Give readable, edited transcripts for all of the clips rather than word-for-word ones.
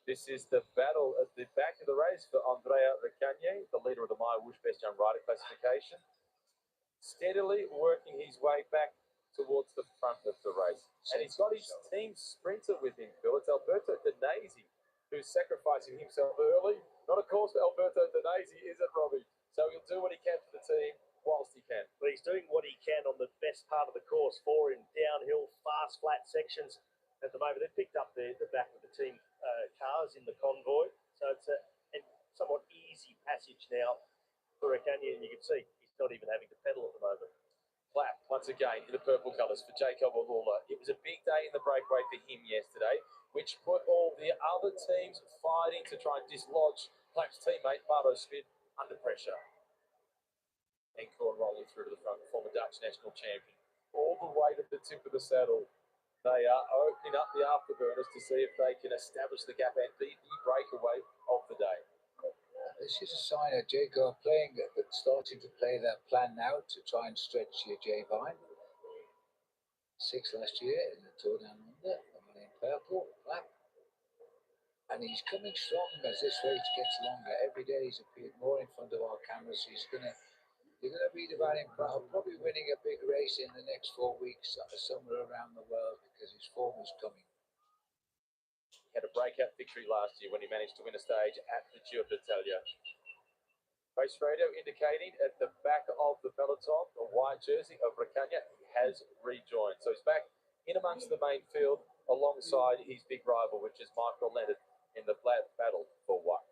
This is the battle at the back of the race for Andrea Recagni, the leader of the My Whoosh Best Young Rider classification, steadily working his way back towards the front of the race. And he's got his team sprinter with him, Phil. It's Alberto Danesi, who's sacrificing himself early. Not a course for Alberto Danesi, is it, Robbie? So he'll do what he can for the team whilst he can. But he's doing what he can on the best part of the course for him, downhill, fast, flat sections. At the moment, they've picked up the back of the team cars in the convoy. So it's a somewhat easy passage now for Recagni, and you can see he's not even having to pedal at the moment. Clap once again in the purple colours for Jacob Alula. It was a big day in the breakaway for him yesterday, which put all the other teams fighting to try and dislodge Clap's teammate Bardo Smith under pressure. Encore rolling through to the front, former Dutch national champion. All the way to the tip of the saddle. They are opening up the afterburners to see if they can establish the gap and be the breakaway of the day. This is a sign of Jacob starting to play their plan now to try and stretch your J Vine. 6th last year in the Tour Down Under, the one in purple, black. And he's coming strong as this race gets longer. Every day he's appeared more in front of our cameras. You're going to read about him probably winning a big race in the next 4 weeks somewhere around the world because his form is coming. He had a breakout victory last year when he managed to win a stage at the Giro d'Italia. Race radio indicating at the back of the peloton, the white jersey of Recagni has rejoined. So he's back in amongst the main field alongside his big rival, which is Michael Leonard in the flat battle for white.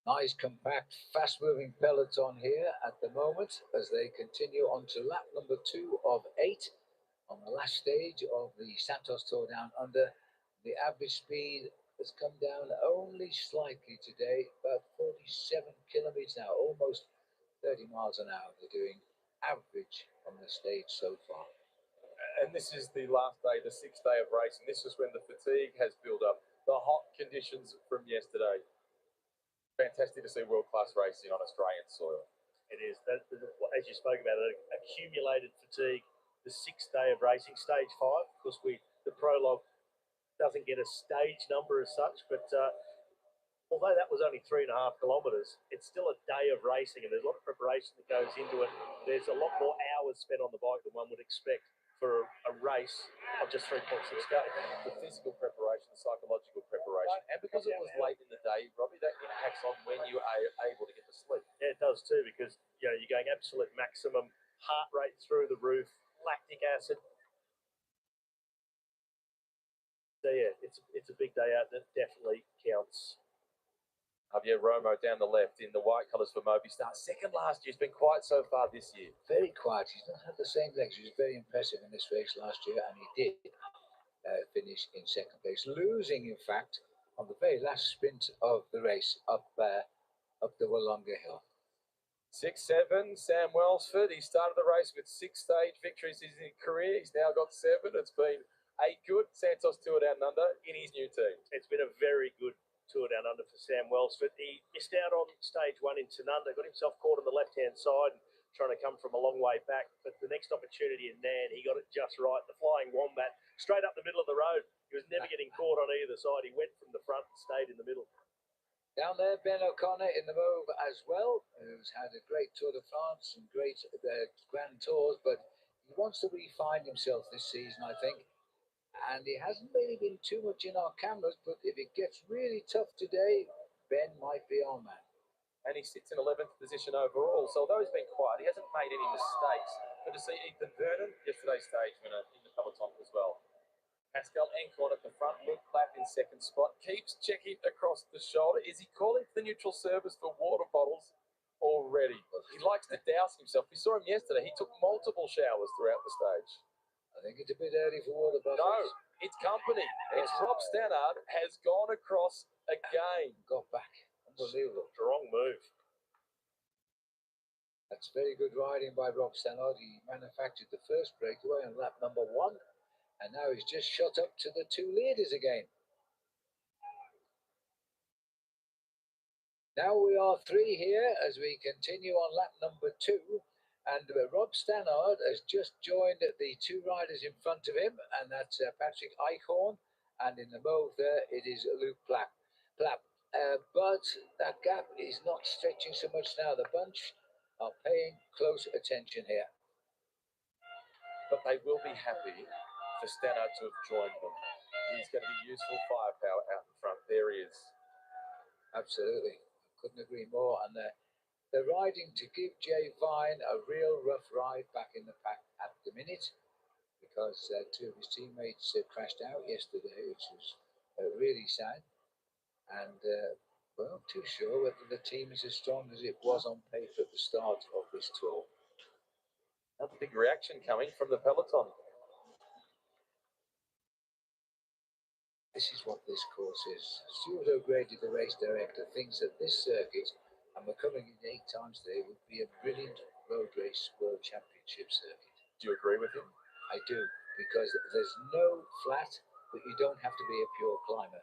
Nice, compact, fast-moving peloton here at the moment as they continue on to lap number 2 of 8 on the last stage of the Santos Tour Down Under. The average speed has come down only slightly today, about 47 kilometers now, almost 30 miles an hour. They're doing average on the stage so far. And this is the last day, the 6th day of racing. This is when the fatigue has built up, the hot conditions from yesterday. Fantastic to see world-class racing on Australian soil. It is. As you spoke about, accumulated fatigue. The 6th day of racing, stage 5. Of course, the prologue doesn't get a stage number as such, but although that was only 3.5 kilometres, it's still a day of racing, and there's a lot of preparation that goes into it. There's a lot more hours spent on the bike than one would expect for a race of just 3.6K. The physical preparation, the psychological preparation, and because it was late in the day, Robbie, that impacts on when you are able to get to sleep. Yeah, it does too, because you're going absolute maximum, heart rate through the roof, lactic acid. So yeah, it's a big day out that definitely counts. Javier Romo down the left in the white colours for Movistar. Second last year. He's been quiet so far this year. Very quiet. He's not had the same legs. He was very impressive in this race last year, and he did finish in 2nd place, losing, in fact, on the very last sprint of the race up the Wollonga Hill. 6-7, Sam Welsford. He started the race with 6 stage victories in his career. He's now got 7. It's been 8 good Santos Tour Down Under in his new team. It's been a very good Tour Down Under for Sam Welsford. He missed out on stage 1 in Tanunda, got himself caught on the left-hand side, trying to come from a long way back. But the next opportunity in Nan, he got it just right. The Flying Wombat, straight up the middle of the road. He was never getting caught on either side. He went from the front and stayed in the middle. Down there, Ben O'Connor in the move as well, who's had a great Tour de France and great Grand Tours, but he wants to refine himself this season, I think. And he hasn't really been too much in our cameras, but if it gets really tough today, Ben might be our man. And he sits in 11th position overall, so although he's been quiet, he hasn't made any mistakes. Good to see Ethan Vernon, yesterday's stage winner, in the peloton as well. Pascal Encorn at the front, Luke Clapp in 2nd spot, keeps checking across the shoulder. Is he calling for the neutral service for water bottles already? He likes to douse himself. We saw him yesterday. He took multiple showers throughout the stage. I think it's a bit early for water bottles. No, it's company. It's Rob Stannard has gone across again. Got back. Unbelievable. Strong move. That's very good riding by Rob Stannard. He manufactured the first breakaway on lap number 1. And now he's just shot up to the 2 leaders again. Now we are 3 here as we continue on lap number 2. And Rob Stannard has just joined the two riders in front of him, and that's Patrick Eichhorn, and in the mauve there it is Luke Plapp. But that gap is not stretching so much now. The bunch are paying close attention here. But they will be happy for Stannard to have joined them. He's going to be useful firepower out in front. There he is. Absolutely. Couldn't agree more. And they're riding to give Jay Vine a real rough ride back in the pack at the minute, because two of his teammates crashed out yesterday, which was really sad. And we're not too sure whether the team is as strong as it was on paper at the start of this tour. Another big reaction coming from the peloton. This is what this course is. Stuart O'Grady, the race director, thinks that this circuit, and we're coming in 8 times today, would be a brilliant road race world championship circuit. Do you agree with him? I do, because there's no flat, but you don't have to be a pure climber.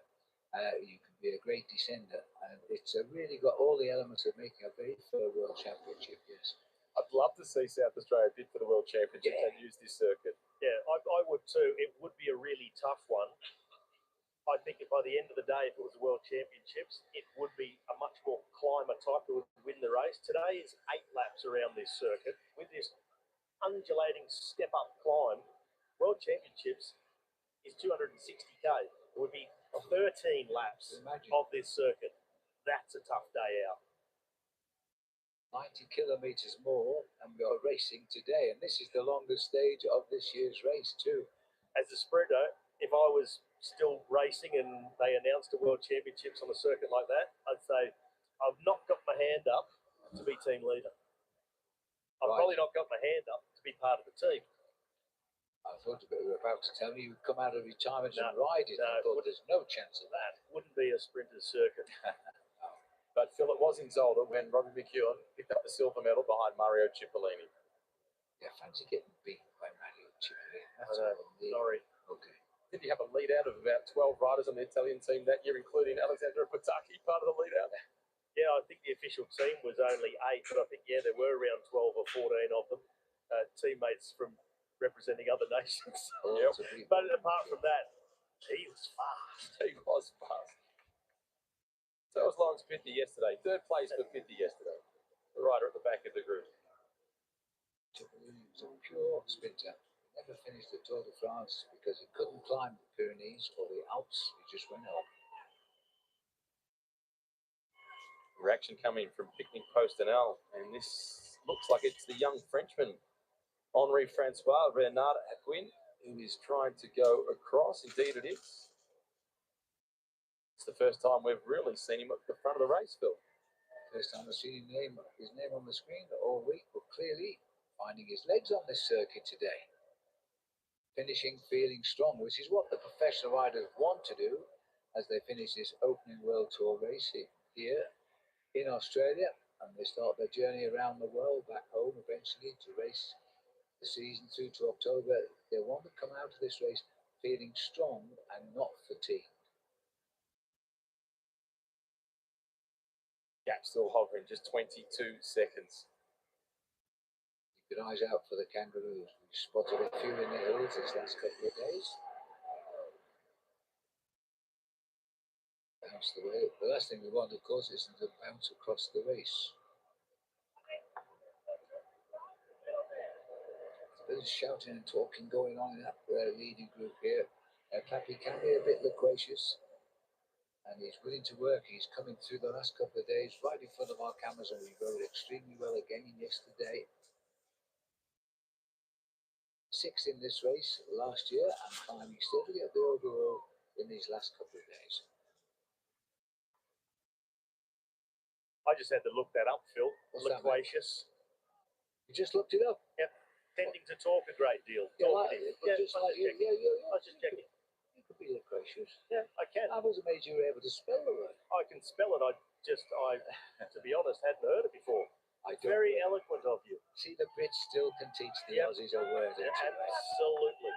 You can be a great descender, and it's really got all the elements of making a very fair world championship, yes. I'd love to see South Australia bid for the World Championship and use this circuit. Yeah, I would too. It would be a really tough one. I think by the end of the day, if it was the World Championships, it would be a much more climber type who would win the race. Today is 8 laps around this circuit with this undulating step-up climb. World Championships is 260k. It would be 13 laps of this circuit. That's a tough day out. 90 kilometres more, and we are racing today, and this is the longest stage of this year's race too. As a sprinter, if I was still racing and they announced a World Championships on a circuit like that, I'd say I've not got my hand up to be team leader. I've probably not got my hand up to be part of the team. I thought you were about to tell me you'd come out of retirement and ride it. I thought there's no chance of that. Wouldn't be a sprinter's circuit. But Phil, it was in Zolder when Robbie McEwen picked up the silver medal behind Mario Cipollini. Yeah, fancy getting beat by Mario Cipollini. Sorry. Okay. Did you have a lead out of about 12 riders on the Italian team that year, including Alessandro Patacchi, part of the lead out? Yeah, I think the official team was only 8, but I think, there were around 12 or 14 of them, teammates from representing other nations. But apart from that, he was fast. He was fast. So was Lawrence Pithy yesterday. 3rd place for Pithy yesterday. The rider at the back of the group. Cipollini was a pure sprinter. Never finished the Tour de France because he couldn't climb the Pyrenees or the Alps. He just went up. Reaction coming from Picnic Postanel, and this looks like it's the young Frenchman, Henri Francois Renard Aquin, who is trying to go across. Indeed it is. It's the first time we've really seen him at the front of the race, Phil. First time I've seen his name on the screen all week, but clearly finding his legs on this circuit today. Finishing feeling strong, which is what the professional riders want to do as they finish this opening World Tour race here in Australia, and they start their journey around the world back home eventually to race the season through to October. They want to come out of this race feeling strong and not fatigued. Gap still hovering, just 22 seconds. Keep your eyes out for the kangaroos. We spotted a few in the hills this last couple of days. Bounce the way. The last thing we want, of course, is to bounce across the race. There's a bit of shouting and talking going on in that leading group here. Clappy can be a bit loquacious, and he's willing to work. He's coming through the last couple of days right in front of our cameras, and we rode extremely well again yesterday. 6th in this race last year and climbing steadily up the overall in these last couple of days. I just had to look that up, Phil. Loquacious. You just looked it up? Yep. Tending to talk a great deal. Yeah, just like you. I was just checking. You could be loquacious. Yeah, I can. I was amazed you were able to spell the word. I can spell it. I, to be honest, hadn't heard it before. Very eloquent of you. See, the Brits still can teach the Aussies a word. Yeah, absolutely.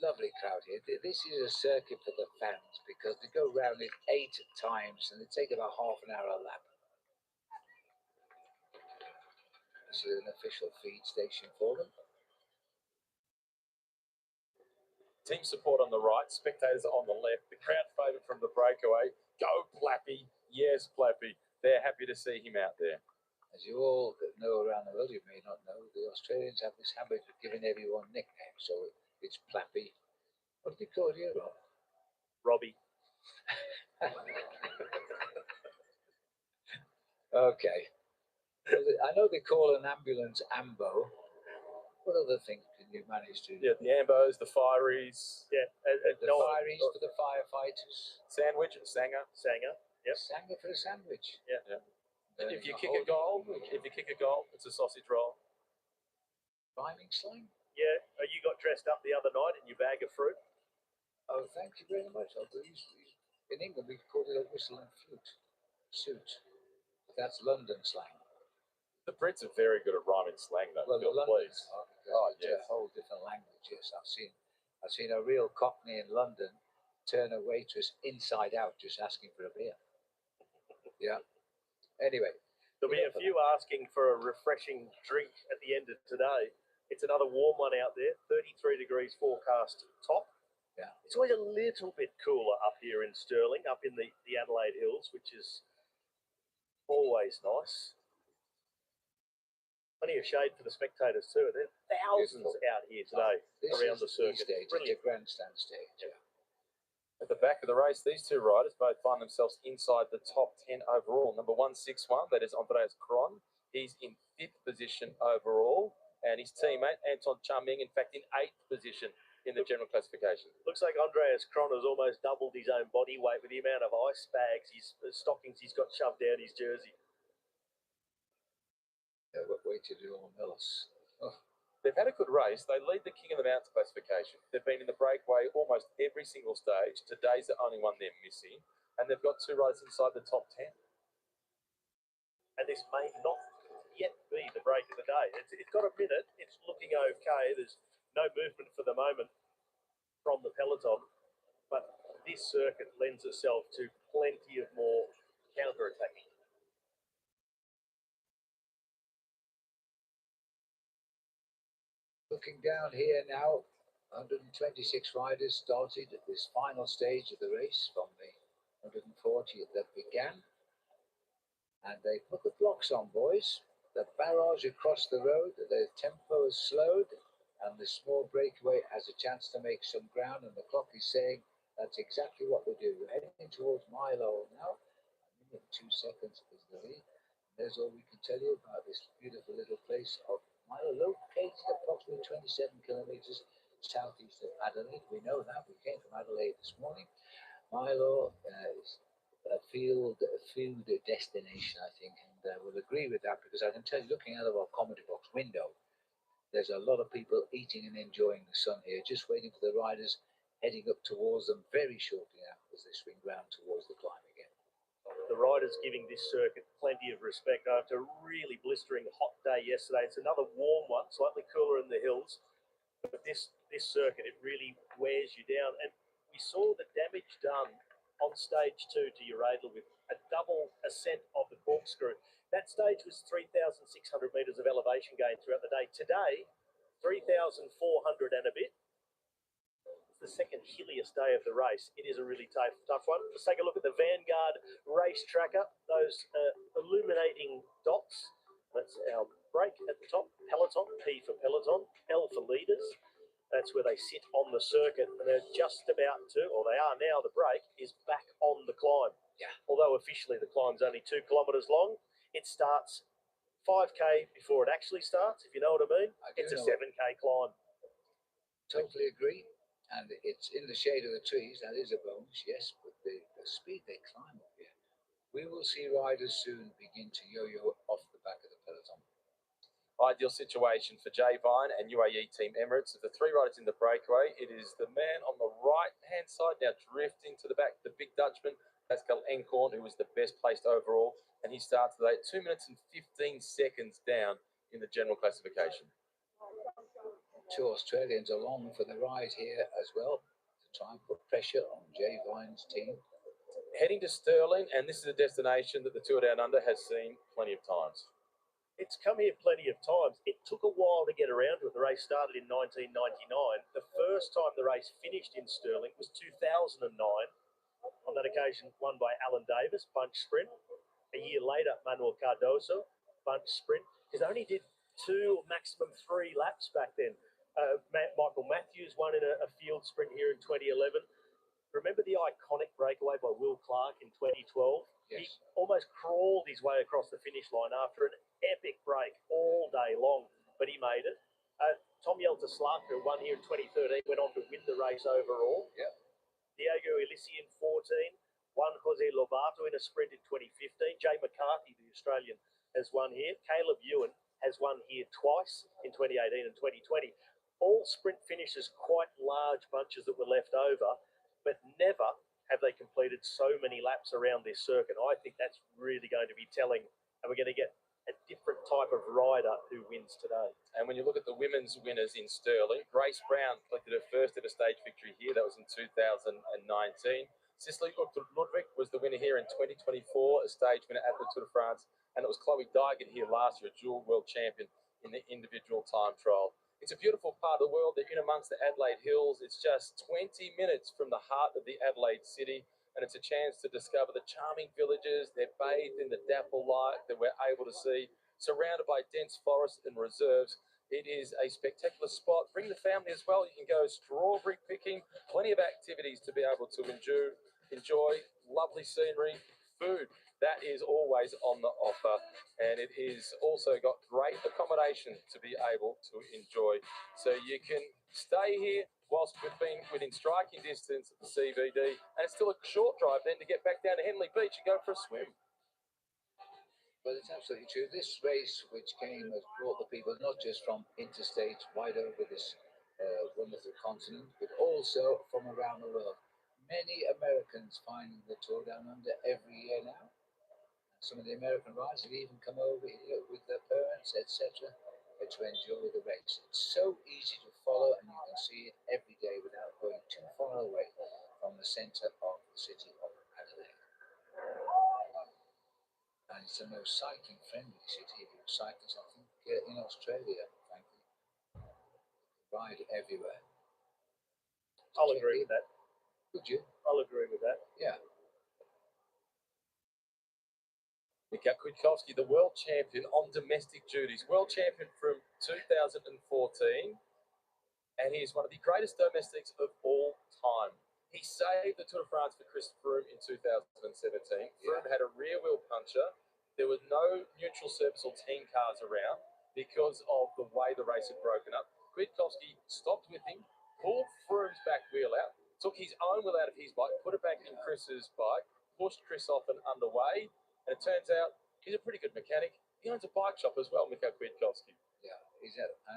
lovely crowd here. This is a circuit for the fans because they go round it 8 times and they take about half an hour a lap. This is an official feed station for them. Team support on the right, spectators on the left. The crowd favourite from the breakaway. Go Plappy. Yes, Plappy. They're happy to see him out there. As you all know around the world, you may not know, the Australians have this habit of giving everyone nicknames. So it's Plappy. What do they call you, Rob? Robbie. Okay. Well, I know they call an ambulance Ambo. What other things can you manage to? Yeah, the Ambos, the Fireys. Yeah, The Fireys for the firefighters. Sandwich and Sanger. Sanger. Yep. Sanger for a sandwich. Yeah. If you kick a goal, it's a sausage roll. Rhyming slang? Yeah. You got dressed up the other night in your bag of fruit. Oh, thank you very much. In England, we call it a whistle and flute. Suit. That's London slang. The Brits are very good at rhyming slang, though. Well, Bill, London, please. it's a whole different language. Yes, I've seen a real Cockney in London turn a waitress inside out just asking for a beer. Yeah. Anyway, there'll be a few asking for a refreshing drink at the end of today. It's another warm one out there. 33 degrees forecast top. Yeah. It's always a little bit cooler up here in Stirling, up in the Adelaide Hills, which is always nice. Plenty of shade for the spectators too. There are thousands out here today around the circuit. It's a grandstand stage. Yeah. At the back of the race, these two riders both find themselves inside the top 10 overall. Number 161, that is Andreas Kron. He's in 5th position overall. And his teammate, Anton Chaming, in fact, in 8th position in the general classification. Looks like Andreas Kron has almost doubled his own body weight with the amount of ice bags, stockings he's got shoved down his jersey. Yeah, wait till you all know us. Oh. They've had a good race. They lead the King of the Mountains classification. They've been in the breakaway almost every single stage. Today's the only one they're missing. And they've got 2 riders inside the top 10. And this may not yet be the break of the day. It's got a minute. It's looking okay. There's no movement for the moment from the peloton. But this circuit lends itself to plenty of more counter-attacking. Looking down here now, 126 riders started at this final stage of the race from the 140 that began. And they put the blocks on, boys. The barrage across the road, the tempo is slowed, and the small breakaway has a chance to make some ground, and the clock is saying that's exactly what they do. We're heading towards Milo now. A minute and 2 seconds is the lead. There's all we can tell you about this beautiful little place of Milo, located approximately 27 kilometres southeast of Adelaide. We know that. We came from Adelaide this morning. Milo is a food destination, I think, and we'll agree with that because I can tell you, looking out of our comedy box window, there's a lot of people eating and enjoying the sun here, just waiting for the riders heading up towards them very shortly now as they swing round towards the climb again. The riders giving this circuit plenty of respect after a really blistering hot day yesterday. It's another warm one, slightly cooler in the hills. But this circuit, it really wears you down. And we saw the damage done on stage 2 to Uradla with a double ascent of the corkscrew. That stage was 3,600 metres of elevation gain throughout the day. Today, 3,400 and a bit. The second hilliest day of the race. It is a really tough one. Let's take a look at the Vanguard race tracker. Those illuminating dots. That's our break at the top. Peloton, P for Peloton, L for leaders. That's where they sit on the circuit. And they're just about to, or they are now, the break is back on the climb. Yeah. Although officially the climb's only 2 kilometres long, it starts 5K before it actually starts, if you know what I mean. It's a 7K climb. Totally agree. And it's in the shade of the trees. That is a bonus, yes, but the speed they climb up here. We will see riders soon begin to yo-yo off the back of the peloton. Ideal situation for Jay Vine and UAE Team Emirates. Of the 3 riders in the breakaway, it is the man on the right-hand side now drifting to the back, the big Dutchman, Pascal Encorn, who was the best placed overall. And he starts today at 2 minutes and 15 seconds down in the general classification. two Australians along for the ride here as well to try and put pressure on Jay Vine's team. Heading to Stirling, and this is a destination that the Tour Down Under has seen plenty of times. It's come here plenty of times. It took a while to get around to it. The race started in 1999. The first time the race finished in Stirling was 2009. On that occasion, won by Alan Davis, bunch sprint. A year later, Manuel Cardoso, bunch sprint. Because they only did 2, maximum 3 laps back then. Michael Matthews won in a field sprint here in 2011. Remember the iconic breakaway by Will Clark in 2012? Yes. He almost crawled his way across the finish line after an epic break all day long, but he made it. Tom Yeltsin won here in 2013, went on to win the race overall. Yep. Diego Ulissi in 14, won Jose Lobato in a sprint in 2015. Jay McCarthy, the Australian, has won here. Caleb Ewan has won here twice in 2018 and 2020. All sprint finishes, quite large bunches that were left over, but never have they completed so many laps around this circuit. I think that's really going to be telling, and we're going to get a different type of rider who wins today. And when you look at the women's winners in Stirling, Grace Brown collected her first ever stage victory here. That was in 2019. Cicely Ludwig was the winner here in 2024, a stage winner at the Tour de France. And it was Chloe Digan here last year, a dual world champion in the individual time trial. It's a beautiful part of the world. They're in amongst the Adelaide Hills. It's just 20 minutes from the heart of the Adelaide city, and it's a chance to discover the charming villages. They're bathed in the dapple light that we're able to see, surrounded by dense forests and reserves. It is a spectacular spot. Bring the family as well. You can go strawberry picking, plenty of activities to be able to enjoy lovely scenery, food. That is always on the offer, and it is also got great accommodation to be able to enjoy. So you can stay here whilst we've been within striking distance of the CBD, and it's still a short drive then to get back down to Henley Beach and go for a swim. Well, it's absolutely true. This race, which came, has brought the people not just from interstate right over this wonderful continent, but also from around the world. Many Americans finding the Tour Down Under every year now. Some of the American riders have even come over here with their parents, etc., to enjoy the race. It's so easy to follow, and you can see it every day without going too far away from the centre of the city of Adelaide. And it's the most cycling-friendly city. If you're cyclists, I think, in Australia, frankly, ride everywhere. I'll agree with that. Would you? I'll agree with that. Yeah. Mika Kwiatkowski, the world champion on domestic duties, world champion from 2014, and he's one of the greatest domestics of all time. He saved the Tour de France for Chris Froome in 2017. Froome had a rear wheel puncture. There were no neutral surface or team cars around because of the way the race had broken up. Kwiatkowski stopped with him, pulled Froome's back wheel out, took his own wheel out of his bike, put it back in Chris's bike, pushed Chris off and underway. And it turns out he's a pretty good mechanic. He owns a bike shop as well, Mika Kwiatkowski. Yeah,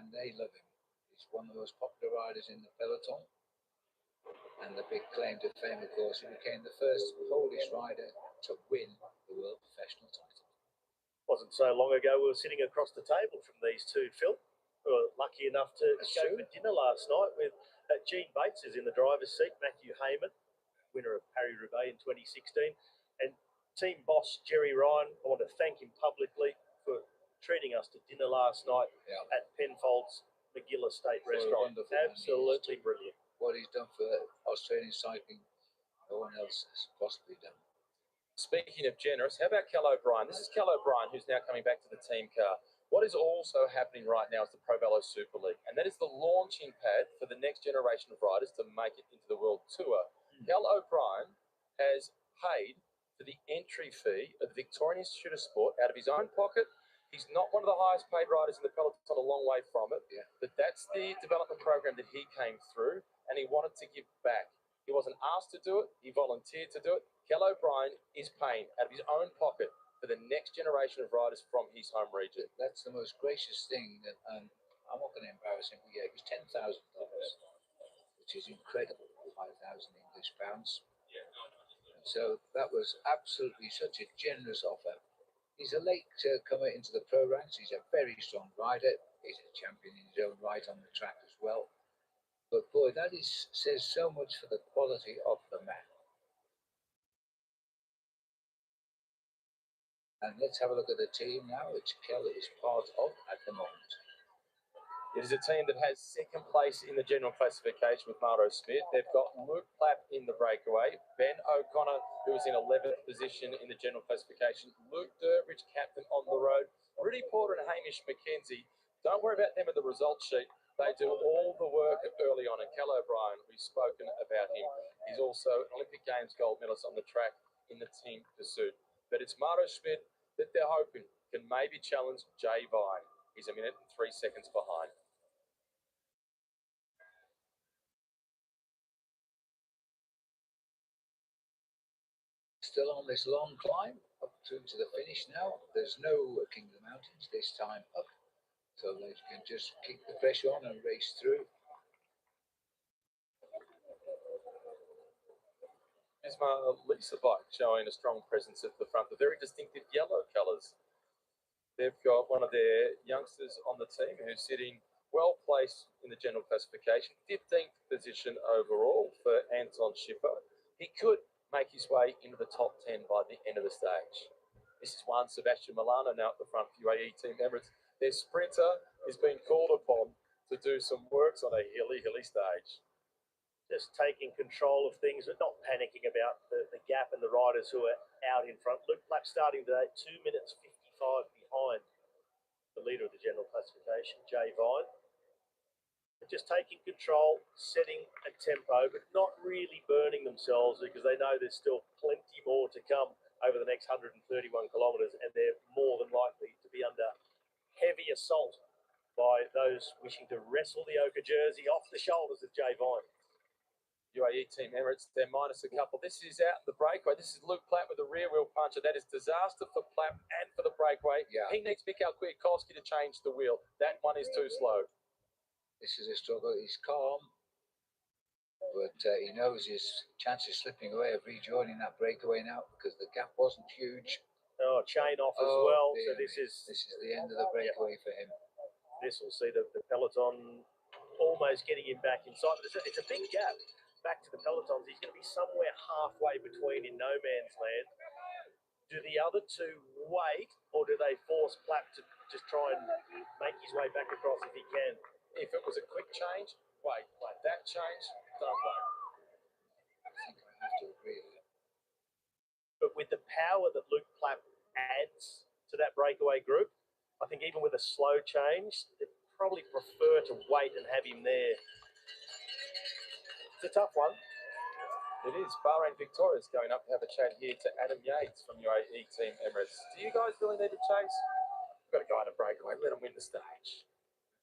and they love him. He's one of the most popular riders in the peloton. And the big claim to fame, of course, he became the first Polish rider to win the world professional title. Wasn't so long ago we were sitting across the table from these two, Phil. We were lucky enough to go for dinner last night with Gene Bates is in the driver's seat, Matthew Heyman, winner of Paris-Roubaix in 2016, and team boss Jerry Ryan. I want to thank him publicly for treating us to dinner last night at Penfolds McGill Estate Restaurant. Absolutely brilliant. What he's done for Australian cycling, no one else has possibly done. Speaking of generous, how about Cal O'Brien? This is Cal O'Brien, who's now coming back to the team car. What is also happening right now is the Pro Velo Super League, and that is the launching pad for the next generation of riders to make it into the World Tour. Cal O'Brien has paid for the entry fee of the Victorian Institute of Sport out of his own pocket. He's not one of the highest paid riders in the peloton, a long way from it, but that's the development program that he came through, and he wanted to give back. He wasn't asked to do it, he volunteered to do it. Cal O'Brien is paying out of his own pocket for the next generation of riders from his home region. That's the most gracious thing, and I'm not going to embarrass him, but it was $10,000, which is incredible, 5,000 English pounds. So that was absolutely such a generous offer. He's a late comer into the pro ranks. He's a very strong rider. He's a champion in his own right on the track as well. But boy, that says so much for the quality of the man. And let's have a look at the team now, which Keller is part of at the moment. It is a team that has second place in the general classification with Mardo Smith. They've got Luke Plapp in the breakaway, Ben O'Connor, who is in 11th position in the general classification, Luke Durbridge, captain on the road, Rudy Porter and Hamish McKenzie. Don't worry about them in the results sheet. They do all the work early on. And Cal O'Brien, we've spoken about him. He's also Olympic Games gold medalist on the track in the team pursuit. But it's Mardo Smith that they're hoping can maybe challenge Jay Vine. He's 1 minute and 3 seconds behind. Still on this long climb up through to the finish now. There's no Kingdom Mountains this time up, so they can just keep the pressure on and race through. Isma Lisa bike showing a strong presence at the front, the very distinctive yellow colours. They've got one of their youngsters on the team who's sitting well placed in the general classification, 15th position overall for Anton Schipper. He could make his way into the top 10 by the end of the stage. This is Juan Sebastian Milano now at the front for UAE Team Emirates. Their sprinter is being called upon to do some works on a hilly stage. Just taking control of things, but not panicking about the gap and the riders who are out in front. Luke Plapp starting today, 2 minutes 55 behind the leader of the general classification, Jay Vine. Just taking control, setting a tempo, but not really burning themselves because they know there's still plenty more to come over the next 131 kilometres, and they're more than likely to be under heavy assault by those wishing to wrestle the ochre jersey off the shoulders of Jay Vine. UAE Team Emirates, they're minus a couple. This is out the breakaway. This is Luke Plapp with a rear wheel puncher. That is disaster for Plapp and for the breakaway. Yeah. He needs Mikhail Kwiatkowski to change the wheel. That one is too slow. This is a struggle. He's calm, but he knows his chance of slipping away of rejoining that breakaway now because the gap wasn't huge. Oh, chain off as well. Dear, so this is the end of the breakaway for him. This will see the peloton almost getting him back inside. But it's a big gap back to the pelotons. He's going to be somewhere halfway between in no man's land. Do the other two wait, or do they force Plapp to just try and make his way back across if he can? If it was a quick change, wait. Like that change, don't wait. I think I have to agree with that. But with the power that Luke Plapp adds to that breakaway group, I think even with a slow change, they'd probably prefer to wait and have him there. It's a tough one. It is. Bahrain Victoria's going up to have a chat here to Adam Yates from UAE Team Emirates. Do you guys really need to chase? We've got to go on a breakaway. Let them win the stage.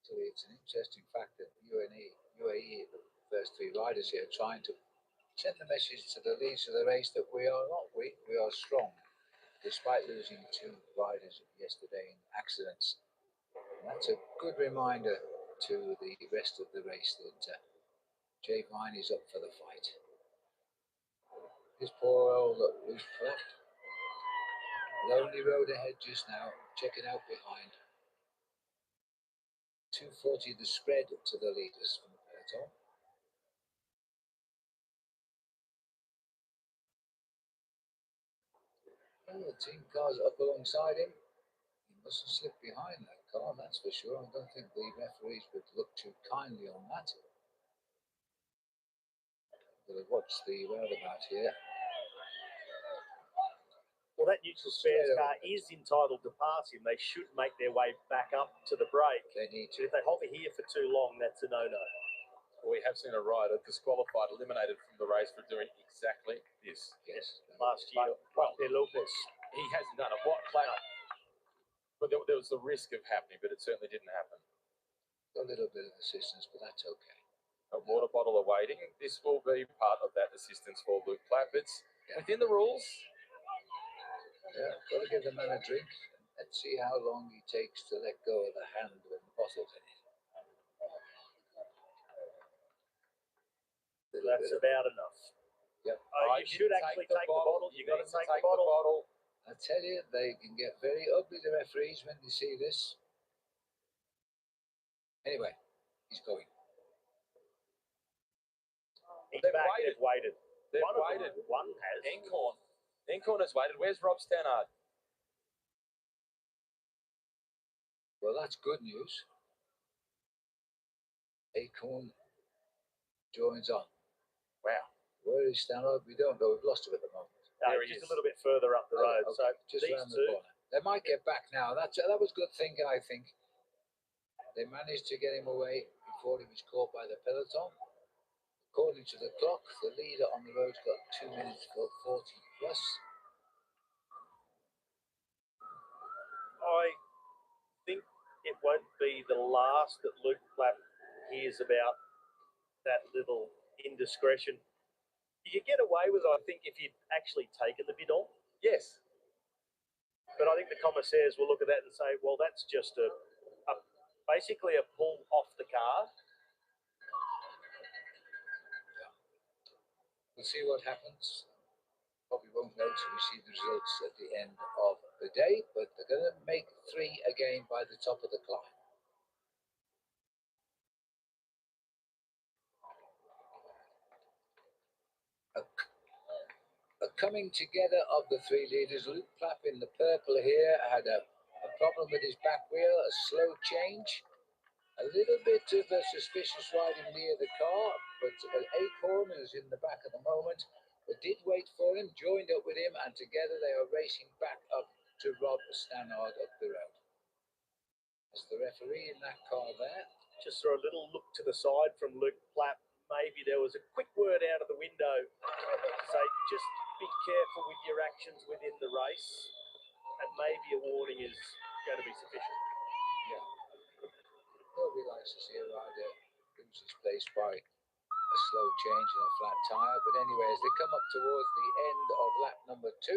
Actually, it's an interesting fact that UAE, the first three riders here, trying to send the message to the leads of the race that we are not weak, we are strong, despite losing 2 riders yesterday in accidents. And that's a good reminder to the rest of the race that Jay Vine is up for the fight. His poor old Luke Plapp. Lonely road ahead just now. Check it out behind. 240 the spread to the leaders from the peloton. Oh, the team car's up alongside him. He mustn't slip behind that car, that's for sure. I don't think the referees would look too kindly on that. But I've watched the roundabout here. Well, that neutral spares car is entitled to pass him. They should make their way back up to the break. They need So to. if they hover here for too long, that's a no-no. We have seen a rider disqualified, eliminated from the race for doing exactly this. Yes. Last year, Well, De Lucas. he hasn't done it. What Plapp? But there was the risk of happening, but it certainly didn't happen. A little bit of assistance, but that's okay. A water bottle awaiting. This will be part of that assistance for Luke Plapp. It's within the rules. Yeah, got to give the man a drink. Let's see how long he takes to let go of the hand with the bottle in it. That's about enough. Yep. You should actually take the bottle. You've got to take the bottle. I tell you, they can get very ugly, the referees, when they see this. Anyway, he's going. He's They've back. waited. They've waited. They've One of waited. them, one has. Encorn has waited. Where's Rob Stannard? Well, that's good news. Acorn joins on. Wow. Where is Stannard? We don't know. We've lost him at the moment. There he Just is. a little bit further up the road. Okay, So just these around the two, corner. They might get back now. That was good thinking, I think. They managed to get him away before he was caught by the peloton. According to the clock, the leader on the road's got 2 minutes 40 plus. I think it won't be the last that Luke Plapp hears about that little indiscretion. You get away with it, I think, if you'd actually taken the bid on. Yes. But I think the commissaires will look at that and say, well, that's just basically a pull off the car. We'll see what happens. Probably won't know till we see the results at the end of the day, but they're going to make 3 again by the top of the climb. A coming together of the 3 leaders. Luke Plapp in the purple here had a problem with his back wheel, a slow change, a little bit of a suspicious riding near the car, but Acorn, who's in the back at the moment, but did wait for him, joined up with him, and together they are racing back up to Rob Stannard up the road. As the referee in that car there. Just throw a little look to the side from Luke Plapp. Maybe there was a quick word out of the window to say, just be careful with your actions within the race, and maybe a warning is going to be sufficient. Yeah. Nobody likes to see a rider lose his place by a slow change and a flat tyre. But anyway, as they come up towards the end of lap number 2,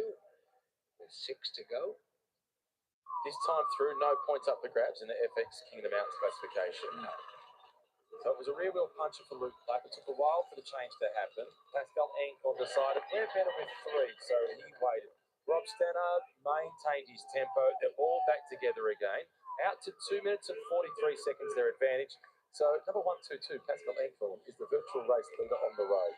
with 6 to go. This time through, no points up for grabs in the FX Kingdom Mountains classification. No. So it was a rear wheel puncher for Luke Plapp. It took a while for the change to happen. Pascal Encorn decided we're better with 3, so he waited. Rob Stannard maintained his tempo. They're all back together again. Out to 2 minutes and 43 seconds their advantage. So number 122, Pascal Encorn, is the virtual race leader on the road.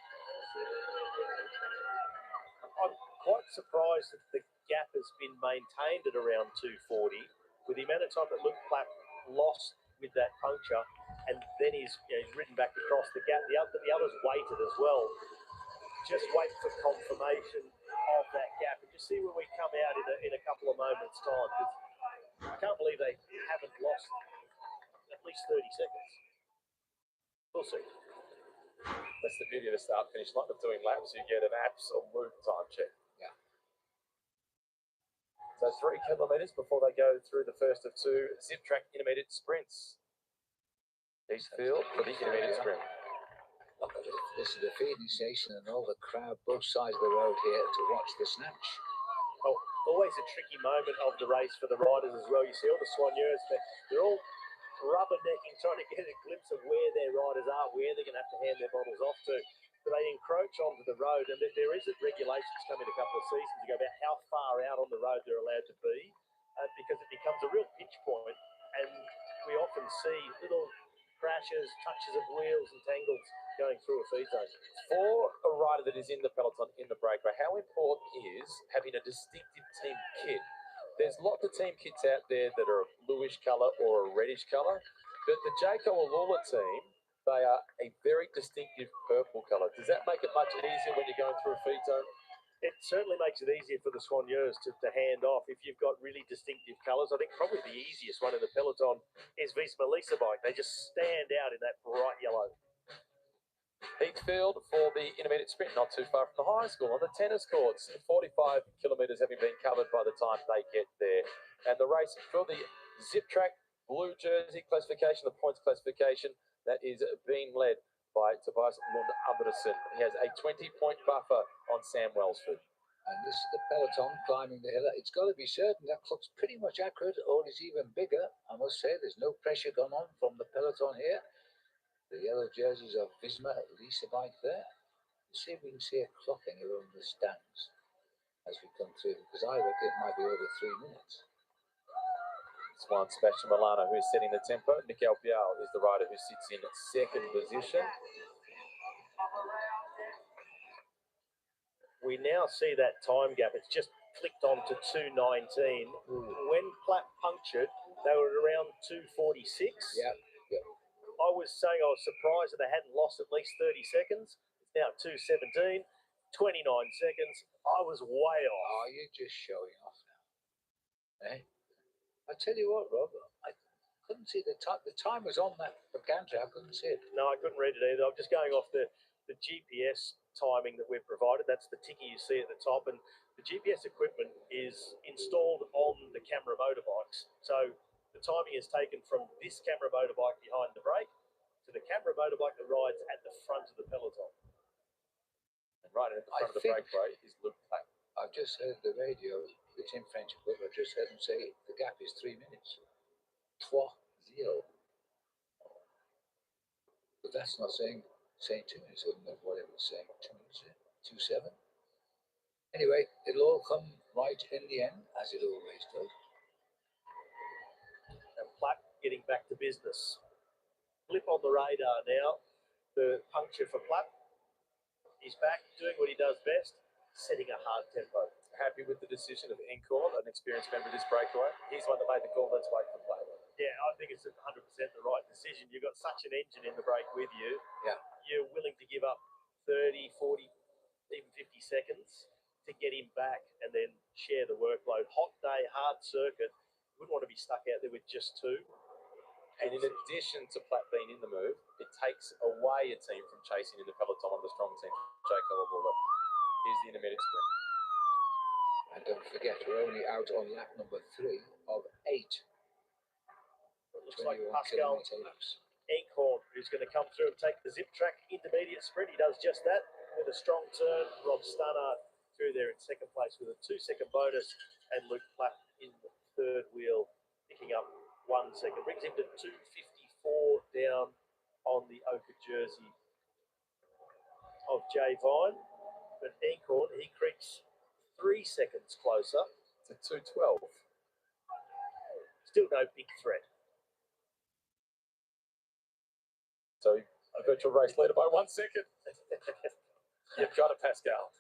I'm quite surprised that the gap has been maintained at around 240 with the amount of time that Luke Plapp lost with that puncture, and then he's ridden back across the gap. The others waited as well. Just wait for confirmation of that gap and just see where we come out in a couple of moments' time, because I can't believe they haven't lost at least 30 seconds. We'll see. That's the beauty of a start-finish line of doing laps. You get an absolute time check. Yeah. So 3 kilometres before they go through the first of 2 zip track intermediate sprints. East field for the intermediate sprint. This is the feeding station and all the crowd both sides of the road here to watch the snatch. Well, always a tricky moment of the race for the riders as well. You see all the soigneurs, they're all rubbernecking, trying to get a glimpse of where their riders are, where they're going to have to hand their bottles off to. But they encroach onto the road, and there is regulations coming a couple of seasons ago about how far out on the road they're allowed to be, because it becomes a real pinch point, and we often see little crashes, touches of wheels and tangles going through a feed zone. For a rider that is in the peloton in the breakaway, how important is having a distinctive team kit? There's lots of team kits out there that are a bluish colour or a reddish colour, but the Jayco Alula team, they are a very distinctive purple colour. Does that make it much easier when you're going through a feed zone? It certainly makes it easier for the soigneurs to hand off if you've got really distinctive colours. I think probably the easiest one in the peloton is Visma Lisa bike. They just stand out in that bright yellow. Heathfield for the intermediate sprint, not too far from the high school on the tennis courts. 45 kilometres having been covered by the time they get there. And the race for the zip track blue jersey classification, the points classification, that is being led by Tobias Lund Andersen. He has a 20-point buffer on Sam Welsford. And this is the peloton climbing the hill. It's got to be certain that looks pretty much accurate, or it's even bigger. I must say, there's no pressure going on from the peloton here. The yellow jerseys of Visma Lisa bike there. Let's see if we can see a clocking around the stands. as we come through, because I reckon it might be over 3 minutes. It's Juan Sebastian Milano who's setting the tempo. Mikel Pial is the rider who sits in second position. We now see that time gap. It's just flicked on to 2:19. When Platt punctured, they were around 2:46. Yeah. I was saying I was surprised that they hadn't lost at least 30 seconds. It's now 2:17, 29 seconds. I was way off. Oh, you're just showing off now. Eh? I tell you what, Rob, I couldn't see the time. The time was on that gantry. I couldn't see it. No, I couldn't read it either. I'm just going off the GPS timing that we've provided. That's the ticker you see at the top. And the GPS equipment is installed on the camera motorbikes. So the timing is taken from this camera motorbike behind the brake to the camera motorbike that rides at the front of the peloton. And right at the front of the breakaway is Luke Platt. I've just heard the radio. It's in French, but I just heard him say the gap is 3 minutes. 3-0. But that's not saying 2 minutes, or whatever it's saying. 2 minutes, 2:07. Anyway, it'll all come right in the end, as it always does. And Platt getting back to business. Blip on the radar now. The puncture for Platt. He's back doing what he does best, setting a hard tempo. Happy with the decision of Encore, an experienced member of this breakaway. He's the one that made the call. Let's wait for Platt. Yeah, I think it's 100% the right decision. You've got such an engine in the break with you. Yeah. You're willing to give up 30, 40, even 50 seconds to get him back and then share the workload. Hot day, hard circuit. You wouldn't want to be stuck out there with just two. And in addition to Platt being in the move, it takes away a team from chasing in the peloton on the strong team. Jacob Abula is the intermediate sprint. And don't forget, we're only out on lap number 3 of 8. It looks like Pascal laps. Inkhorn, who's going to come through and take the zip track intermediate sprint. He does just that with a strong turn. Rob Stannard through there in second place with a 2-second bonus, and Luke Platt in the third wheel picking up 1 second. Brings him to 2:54 down on the ochre jersey of Jay Vine. But Inkhorn, he creeps 3 seconds closer to 2:12. Still no big threat. So a virtual race leader by 1 second. You've got it, Pascal.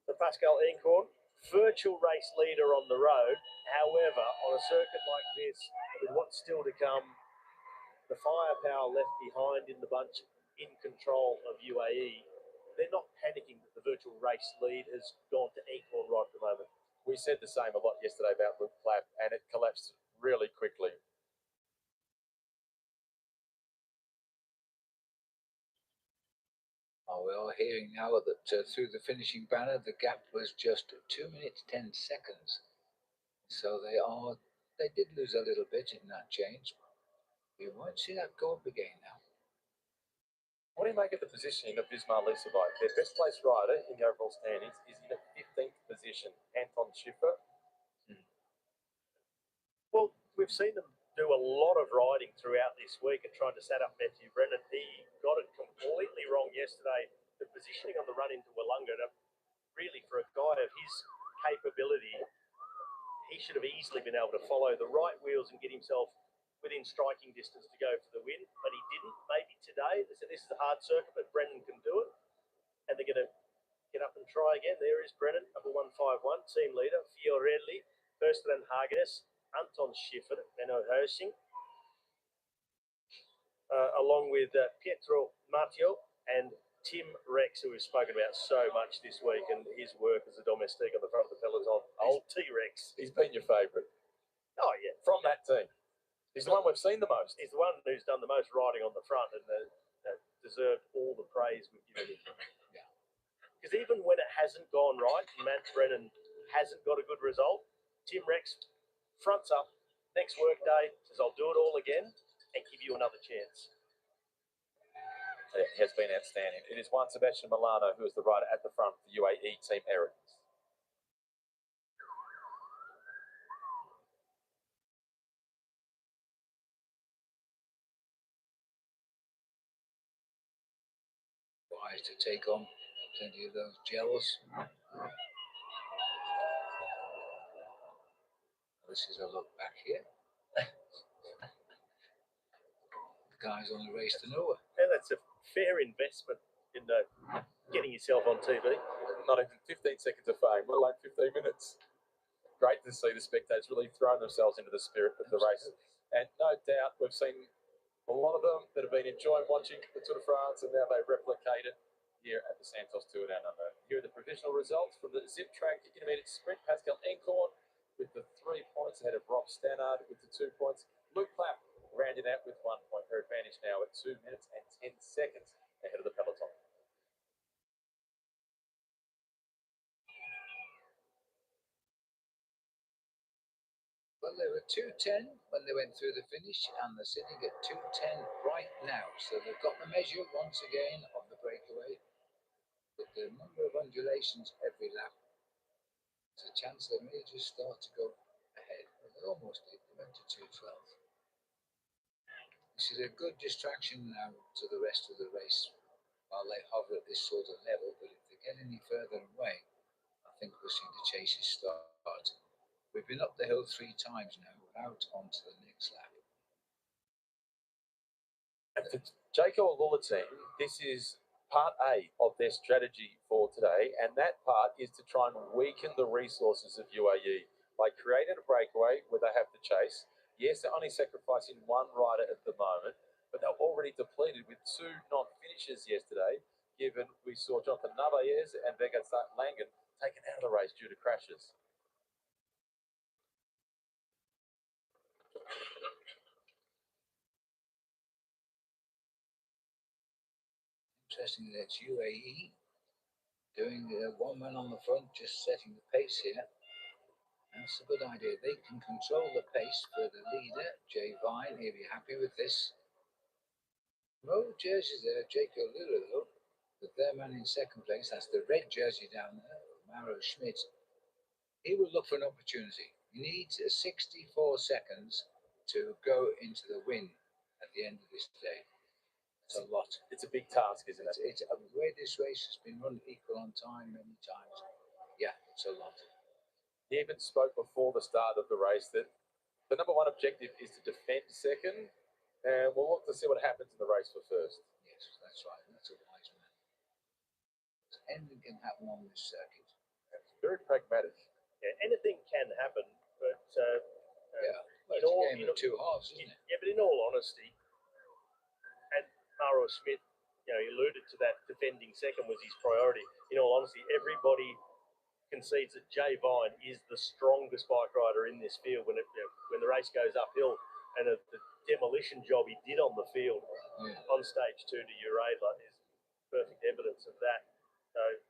So Pascal Inkhorn, virtual race leader on the road. However, on a circuit like this, with what's still to come, the firepower left behind in the bunch in control of UAE, they're not panicking that the virtual race lead has gone to Inkhorn right at the moment. We said the same a lot yesterday about Luke Platt, and it collapsed really quickly. Oh, we are hearing now that through the finishing banner, the gap was just 2 minutes 10 seconds. So they did lose a little bit in that change. We won't see that go up again now. What do you make of the positioning of Bismarck Lisabite? Their best placed rider in the overall standings is in the 15th position, Anton Schiffer. Well, we've seen them do a lot of riding throughout this week and trying to set up Matthew Brennan. He got it completely wrong yesterday. The positioning on the run into Wollonga, really for a guy of his capability, he should have easily been able to follow the right wheels and get himself within striking distance to go for the win, but he didn't. Maybe today, they said this is a hard circuit, but Brennan can do it. And they're going to get up and try again. There is Brennan, number 151, team leader, Fiorelli, Verstappen Hagenes, Anton Schiffer, Benno Hersing, along with Pietro Matteo and Tim Rex, who we've spoken about so much this week, and his work as a domestique on the front of the peloton. Old T-Rex. He's been your favourite. Oh, yeah. From that team. He's the one we've seen the most. He's the one who's done the most riding on the front and deserved all the praise we've given him. Yeah. Because even when it hasn't gone right, Matt Brennan hasn't got a good result, Tim Rex fronts up next work day, says, I'll do it all again and give you another chance. It has been outstanding. It is Juan Sebastian Milano who is the rider at the front for UAE Team Eric. tries to take on plenty of those gels. This is a look back here. The guy's on the race to nowhere. And that's a fair investment in getting yourself on TV. Not even 15 seconds of fame, let alone 15 minutes. Great to see the spectators really throwing themselves into the spirit of the race. And no doubt we've seen a lot of them that have been enjoying watching the Tour de France, and now they replicate it here at the Santos Tour Down Under. Here are the provisional results from the Zip Track Intermediate Sprint. Pascal Encorn with the 3 points ahead of Rob Stannard with the 2 points. Luke Clapp rounded out with 1 point. Her advantage now at 2 minutes and 10 seconds ahead of the peloton. Well, they were 2:10 when they went through the finish, and they're sitting at 2:10 right now. So they've got the measure once again of the breakaway, with the number of undulations every lap. There's a chance they may just start to go ahead. Well, they almost did. They went to 2:12. This is a good distraction now to the rest of the race while they hover at this sort of level. But if they get any further away, I think we'll see the chases start. We've been up the hill 3 times now. We're out onto the next lap. And for Jaco Alula team, this is part A of their strategy for today, and that part is to try and weaken the resources of UAE by creating a breakaway where they have to chase. Yes, they're only sacrificing 1 rider at the moment, but they're already depleted with 2 non-finishers yesterday, given we saw Jonathan Narvaez and Vegat Langen taken out of the race due to crashes. Interesting that it's UAE doing 1 man on the front, just setting the pace here. That's a good idea. They can control the pace for the leader, Jay Vine. He'll be happy with this. No jerseys there, Jaco Alula, though, with their man in second place. That's the red jersey down there, Mauro Schmidt. He will look for an opportunity. He needs 64 seconds to go into the win at the end of this day. It's a lot. It's a big task, isn't it? It's the way this race has been run equal on time many times. Yeah, it's a lot. He even spoke before the start of the race that the number 1 objective is to defend second, and we'll look to see what happens in the race for first. Yes, that's right. That's a wise man. Anything can happen on this circuit. It's very pragmatic. Yeah, anything can happen, but yeah, well, it's a game of 2 halves, isn't it? Yeah, but in all honesty, and Mauro Schmidt, he alluded to that defending second was his priority. In all honesty, everybody concedes that Jay Vine is the strongest bike rider in this field when the race goes uphill, and the demolition job he did on the field on stage 2 to Urela is perfect evidence of that. So,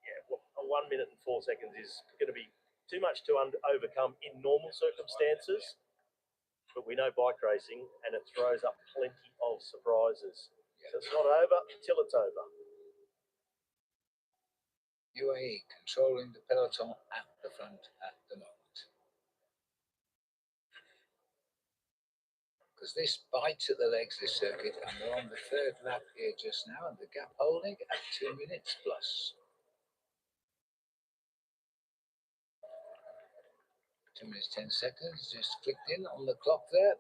yeah, well, 1 minute and 4 seconds is going to be too much to overcome in normal circumstances, but we know bike racing, and it throws up plenty of surprises. So it's not over till it's over. UAE controlling the peloton at the front at the moment. Because this bites at the legs, this circuit, and they're on the 3rd lap here just now, and the gap holding at 2 minutes plus. 2 minutes, 10 seconds, just clicked in on the clock there.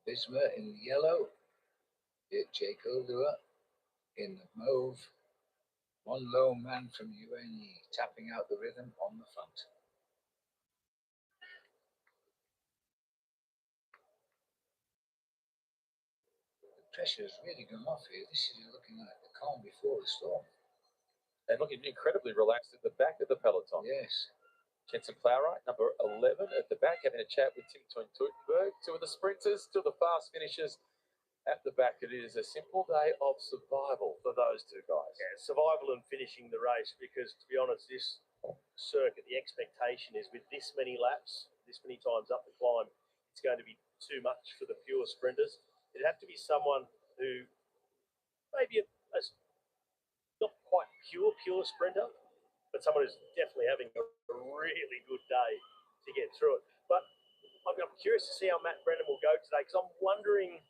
Bisma in the yellow. Here, Jaco Alula in the mauve. 1 lone man from UAE tapping out the rhythm on the front. The pressure is really going off here. This is looking like the calm before the storm. And looking incredibly relaxed at the back of the peloton. Yes. Jensen Plowright, number 11 at the back, having a chat with Tim Tuitenberg. 2 of the sprinters, 2 of the fast finishers at the back. It is a simple day of survival for those 2 guys. Yeah, survival and finishing the race, because to be honest, this circuit, the expectation is with this many laps, this many times up the climb, it's going to be too much for the pure sprinters. It'd have to be someone who maybe not quite pure sprinter, but someone who's definitely having a really good day to get through it. But I'm curious to see how Matt Brennan will go today, because I'm wondering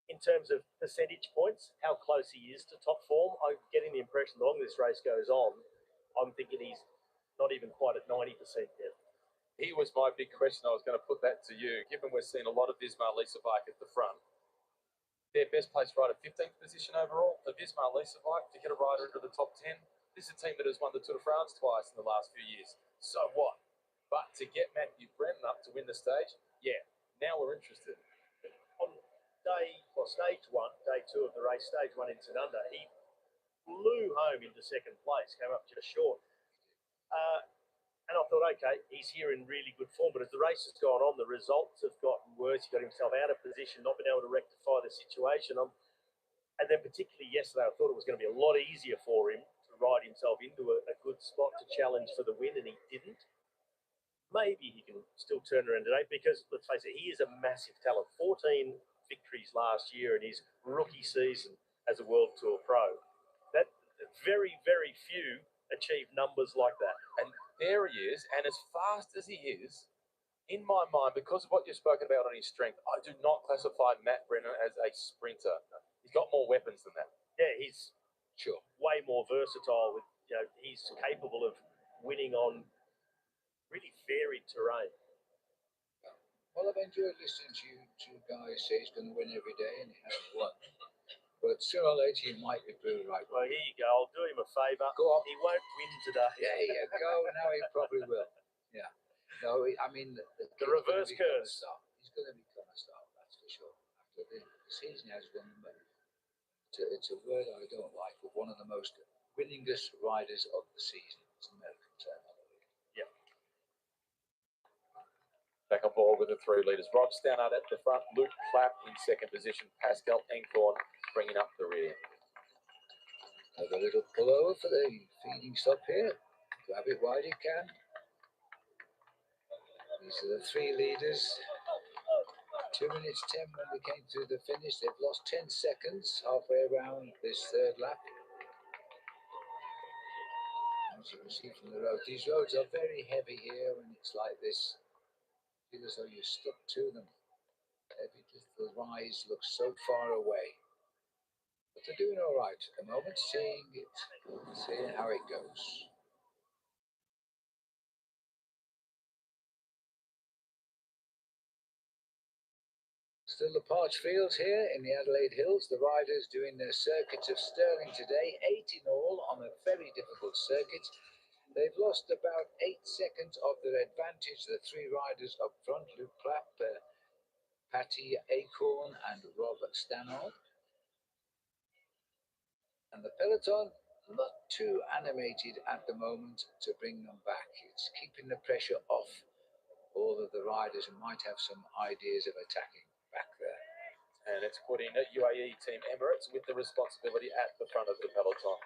in terms of percentage points, how close he is to top form. I'm getting the impression the longer this race goes on, I'm thinking he's not even quite at 90% yet. He was my big question. I was going to put that to you. Given we're seeing a lot of Visma Leasebike at the front, their best placed rider, 15th position overall. The Visma Leasebike, to get a rider into the top 10, this is a team that has won the Tour de France twice in the last few years. So what? But to get Matthew Brennan up to win the stage, yeah, now we're interested. On stage one, day two of the race, stage one in Tanunda, he flew home into second place, came up just short. And I thought, okay, he's here in really good form. But as the race has gone on, the results have gotten worse. He got himself out of position, not been able to rectify the situation. And then particularly yesterday, I thought it was going to be a lot easier for him to ride himself into a good spot to challenge for the win, and he didn't. Maybe he can still turn around today because, let's face it, he is a massive talent. 14 victories last year in his rookie season as a World Tour pro. That very, very few achieve numbers like that. And there he is, and as fast as he is, in my mind, because of what you've spoken about on his strength, I do not classify Matt Brennan as a sprinter. He's got more weapons than that. Yeah, he's way more versatile. He's capable of winning on really varied terrain. Well, I've enjoyed listening to you two guys say he's going to win every day, and he hasn't won. But sooner or later, he might be proved right. Well, here you go. I'll do him a favour. Go on. He won't win today. There you go. Now he probably will. Yeah. No, I mean, the reverse curse. He's going to become a star, that's for sure. After the season has gone, it's a word I don't like, but one of the most winningest riders of the season. It's an American term, I believe. Yeah. Back on board with the 3 leaders. Rob Stannard at the front, Luke Clapp in second position, Pascal Encorn bringing up the rear. Have a little pullover for the feeding stop here. Grab it while you can. These are the 3 leaders. 2 minutes 10 when they came through the finish. They've lost 10 seconds halfway around this third lap. As you can see from the road, these roads are very heavy here when it's like this. You feel as though you're stuck to them. Every little rise looks so far away. But they're doing all right at the moment, seeing how it goes. Still the parched fields here in the Adelaide Hills. The riders doing their circuit of Stirling today, 8 in all on a very difficult circuit. They've lost about 8 seconds of their advantage. The 3 riders up front, Luke Clapp, Patty Acorn and Rob Stannard. And the peloton, not too animated at the moment to bring them back. It's keeping the pressure off all of the riders who might have some ideas of attacking back there. And it's put in at UAE Team Emirates with the responsibility at the front of the peloton.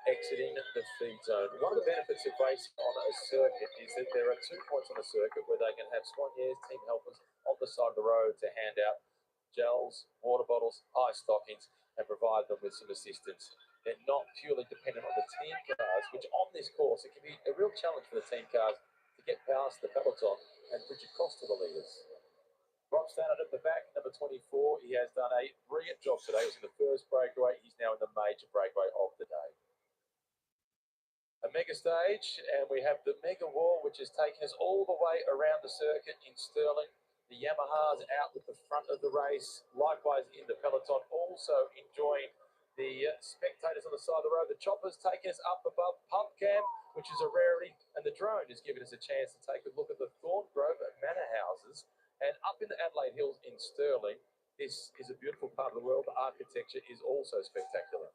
Exiting the feed zone. One of the benefits of racing on a circuit is that there are 2 points on a circuit where they can have soigneurs, team helpers on the side of the road to hand out gels, water bottles, ice stockings, and provide them with some assistance. They're not purely dependent on the team cars, which on this course, it can be a real challenge for the team cars to get past the peloton and bridge across to the leaders. Rob Stannard at the back, number 24. He has done a brilliant job today. He was in the first breakaway. He's now in the major breakaway of the day. A mega stage, and we have the mega wall, which has taken us all the way around the circuit in Stirling. The Yamahas out with the front of the race, likewise in the peloton, also enjoying the spectators on the side of the road. The chopper's taking us up above Pump Cam, which is a rarity, and the drone is giving us a chance to take a look at the Thorngrove Manor houses. And up in the Adelaide Hills in Stirling, this is a beautiful part of the world. The architecture is also spectacular.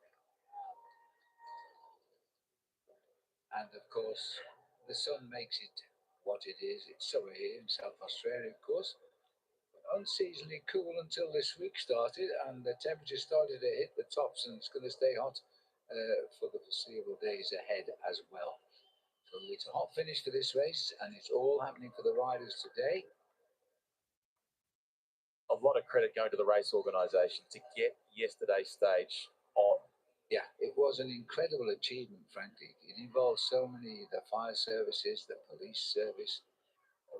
And of course, the sun makes it what it is. It's summer here in South Australia, of course. Unseasonably cool until this week started, and the temperature started to hit the tops, and it's going to stay hot for the foreseeable days ahead as well. So it's a hot finish for this race, and it's all happening for the riders today. A lot of credit going to the race organisation to get yesterday's stage on. Yeah, it was an incredible achievement, frankly. It involved so many, the fire services, the police service,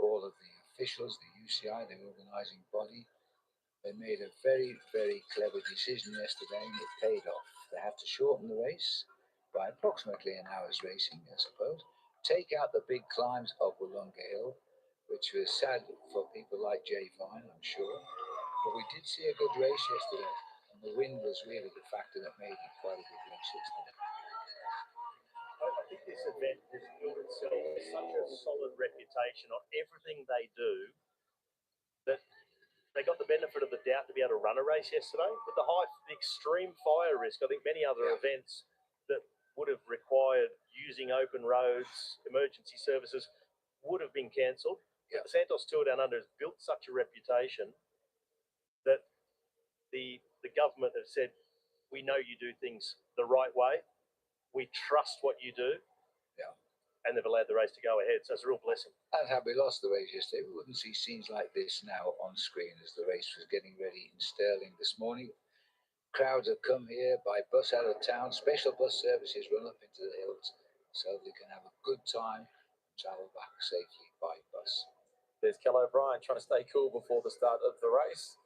all of the officials, the UCI, the organising body. They made a very, very clever decision yesterday and it paid off. They had to shorten the race by approximately an hour's racing, I suppose. Take out the big climbs of Wollonga Hill, which was sad for people like Jay Vine, I'm sure. But we did see a good race yesterday, and the wind was really the factor that made it quite a good race yesterday. I think this event has built itself such a solid reputation on everything they do that they got the benefit of the doubt to be able to run a race yesterday. With the extreme fire risk, I think many other events that would have required using open roads, emergency services, would have been cancelled. The Santos Tour Down Under has built such a reputation that the government have said, we know you do things the right way. We trust what you do. Yeah. And they've allowed the race to go ahead. So it's a real blessing. And had we lost the race yesterday, we wouldn't see scenes like this now on screen as the race was getting ready in Stirling this morning. Crowds have come here by bus out of town. Special bus services run up into the hills so they can have a good time and travel back safely by bus. There's Kel O'Brien trying to stay cool before the start of the race.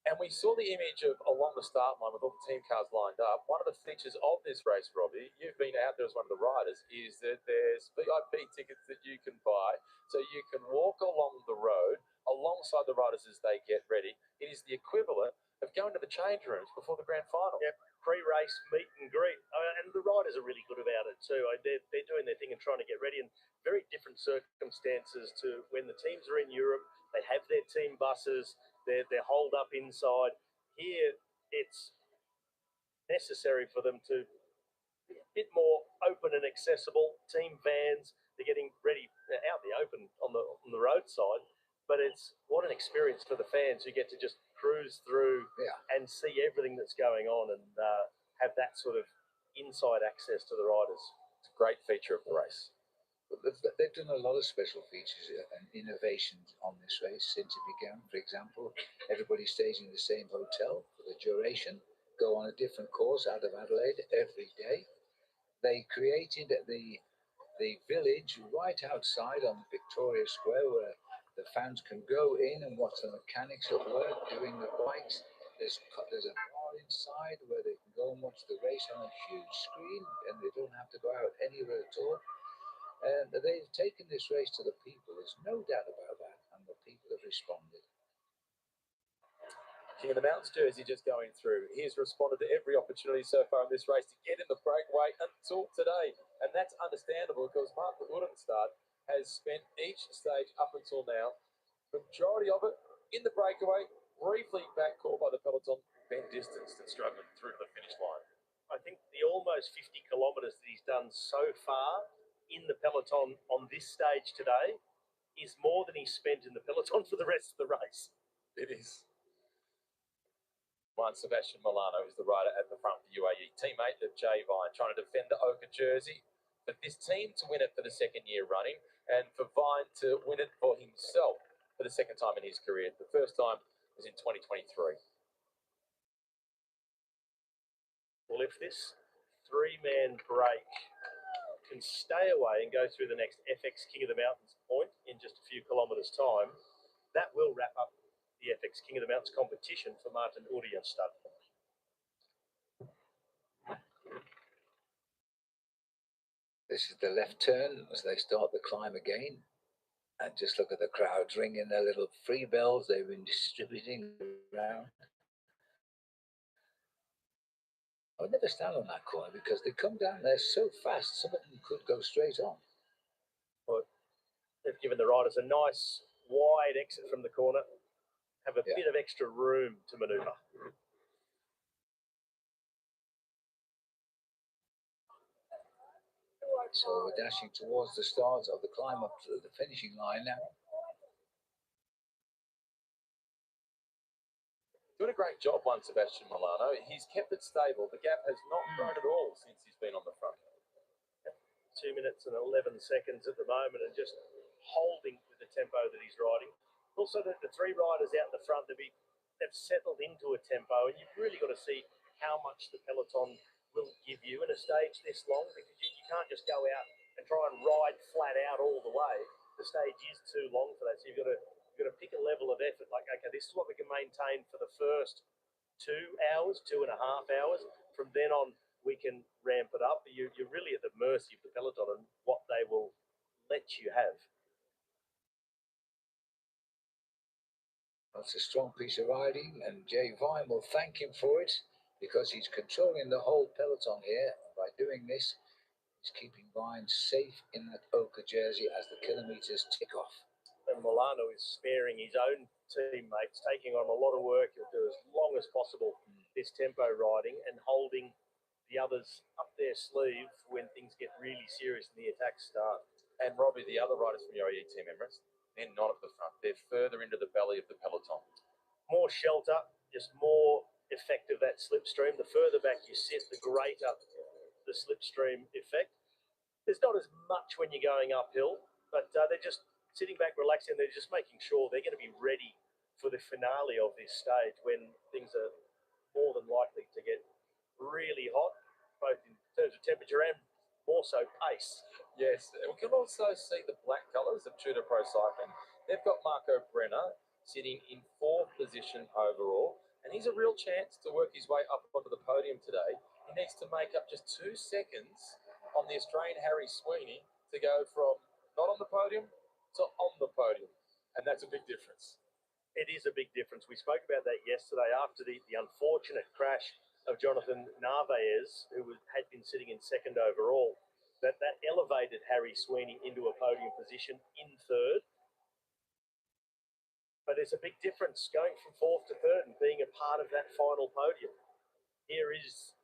And we saw the image of along the start line with all the team cars lined up. One of the features of this race, Robbie, you've been out there as one of the riders, is that there's VIP tickets that you can buy. So you can walk along the road alongside the riders as they get ready. It is the equivalent of going to the change rooms before the grand final. Yep, pre-race meet and greet. And the riders are really good about it too. They're doing their thing and trying to get ready in very different circumstances to when the teams are in Europe. They have their team buses. They're holed up inside. Here, it's necessary for them to be a bit more open and accessible. Team vans, they're getting ready out in the open on the roadside. But it's what an experience for the fans who get to just cruise through and see everything that's going on and have that sort of inside access to the riders. It's a great feature of the race. They've done a lot of special features and innovations on this race since it began. For example, everybody stays in the same hotel for the duration, go on a different course out of Adelaide every day. They created the village right outside on Victoria Square where the fans can go in and watch the mechanics at work doing the bikes. There's a bar inside where they can go and watch the race on a huge screen and they don't have to go out anywhere at all. And they've taken this race to the people. There's no doubt about that. And the people have responded. King of the Mountains jersey just going through. He has responded to every opportunity so far in this race to get in the breakaway until today. And that's understandable because Martin Udenstad has spent each stage up until now, majority of it in the breakaway, briefly back caught by the peloton, been distanced and struggling through to the finish line. I think the almost 50 kilometres that he's done so far in the peloton on this stage today is more than he spent in the peloton for the rest of the race. It is. Juan Sebastian Milano is the rider at the front for UAE, teammate of Jay Vine, trying to defend the ochre jersey. For this team to win it for the second year running, and for Vine to win it for himself for the second time in his career. The first time was in 2023. Well, if this three-man break can stay away and go through the next FX King of the Mountains point in just a few kilometres' time, that will wrap up the FX King of the Mountains competition for Martin Udenstad. This is the left turn as they start the climb again. And just look at the crowds ringing their little free bells they've been distributing around. I would never stand on that corner because they come down there so fast, some of them could go straight on. But they've given the riders a nice wide exit from the corner, have a bit of extra room to manoeuvre. So we're dashing towards the start of the climb up to the finishing line now. Doing a great job, Juan Sebastian Milano. He's kept it stable. The gap has not grown at all since he's been on the front. 2 minutes and 11 seconds at the moment and just holding with the tempo that he's riding. Also, the three riders out the front, they've settled into a tempo, and you've really got to see how much the peloton will give you in a stage this long, because you can't just go out and try and ride flat out all the way. The stage is too long for that, so you've got to You've got to pick a level of effort. Like, okay, this is what we can maintain for the first 2 hours, 2.5 hours. From then on, we can ramp it up. You're really at the mercy of the peloton and what they will let you have. That's a strong piece of riding, and Jay Vine will thank him for it because he's controlling the whole peloton here. By doing this, he's keeping Vine safe in that ochre jersey as the kilometres tick off. And Milano is sparing his own teammates, taking on a lot of work. He'll do as long as possible this tempo riding and holding the others up their sleeve when things get really serious and the attacks start. And Robbie, the other riders from UAE Team Emirates, they're not at the front. They're further into the belly of the peloton. More shelter, just more effective that slipstream. The further back you sit, the greater the slipstream effect. There's not as much when you're going uphill, but they're just sitting back, relaxing. They're just making sure they're going to be ready for the finale of this stage when things are more than likely to get really hot, both in terms of temperature and more so pace. Yes, and we can also see the black colours of Tudor Pro Cycling. They've got Marco Brenner sitting in 4th position overall, and he's a real chance to work his way up onto the podium today. He needs to make up just 2 seconds on the Australian Harry Sweeney to go from not on the podium to on the podium, and that's a big difference. It is a big difference. We spoke about that yesterday after the unfortunate crash of Jonathan Narvaez, who had been sitting in 2nd overall. That elevated Harry Sweeney into a podium position in 3rd. But there's a big difference going from 4th to 3rd and being a part of that final podium. Here is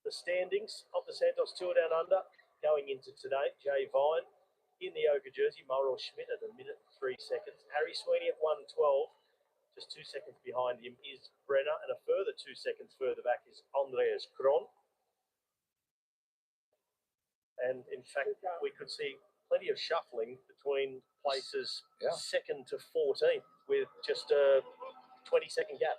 the standings of the Santos Tour Down Under going into today. Jay Vine in the ochre jersey, Mauro Schmidt at 1 minute and 3 seconds. Harry Sweeney at 1:12. Just 2 seconds behind him is Brenner, and a further 2 seconds further back is Andreas Kron. And in fact, we could see plenty of shuffling between places 2nd to 14th with just a 20-second gap.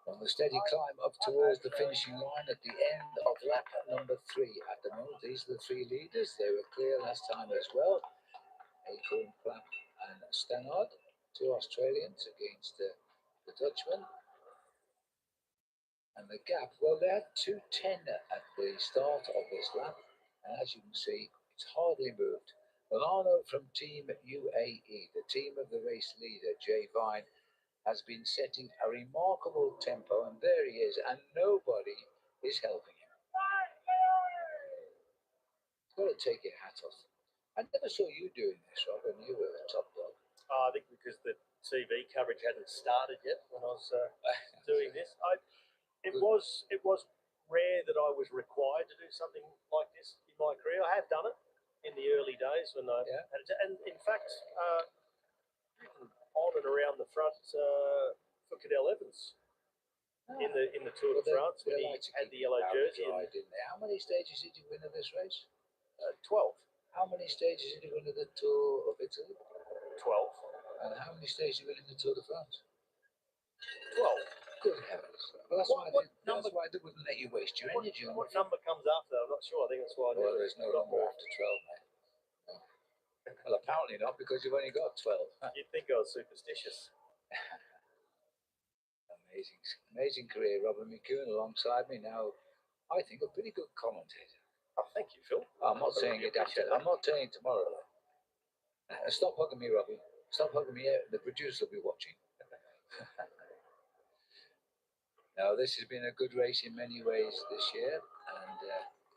On the steady climb up towards the finishing line at the end of lap number 3. At the moment, these are the 3 leaders. They were clear last time as well. Acorn, Clapp and Stannard, 2 Australians against the Dutchman. And the gap, well, they had 2:10 at the start of this lap, and as you can see, it's hardly moved. Milano from Team UAE, the team of the race leader, Jay Vine, has been setting a remarkable tempo, and there he is, and nobody is helping him. Got to take your hat off. I never saw you doing this, Rob, and you were a top dog. I think because the TV coverage hadn't started yet when I was doing this. It was rare that I was required to do something like this in my career. I have done it in the early days when I had to, and in fact, on and around the front for Cadel Evans in the Tour de France when he had the yellow jersey. How many stages did you win in this race? 12. How many stages did you win in the Tour of Italy? 12. And how many stages did you win in the Tour de France? 12. Good heavens. Well, that's why they wouldn't let you waste your energy on What number comes after that? I'm not sure. I think that's why. Well, there's no number after 12, mate. No. Well, apparently not, because you've only got 12. You'd think I was superstitious. Amazing career, Robert McEwen alongside me now. I think a pretty good commentator. Oh, thank you, Phil. I'm not saying it after. I'm not saying tomorrow. Stop hugging me, Robbie. Stop hugging me. The producer will be watching. Now, this has been a good race in many ways this year, and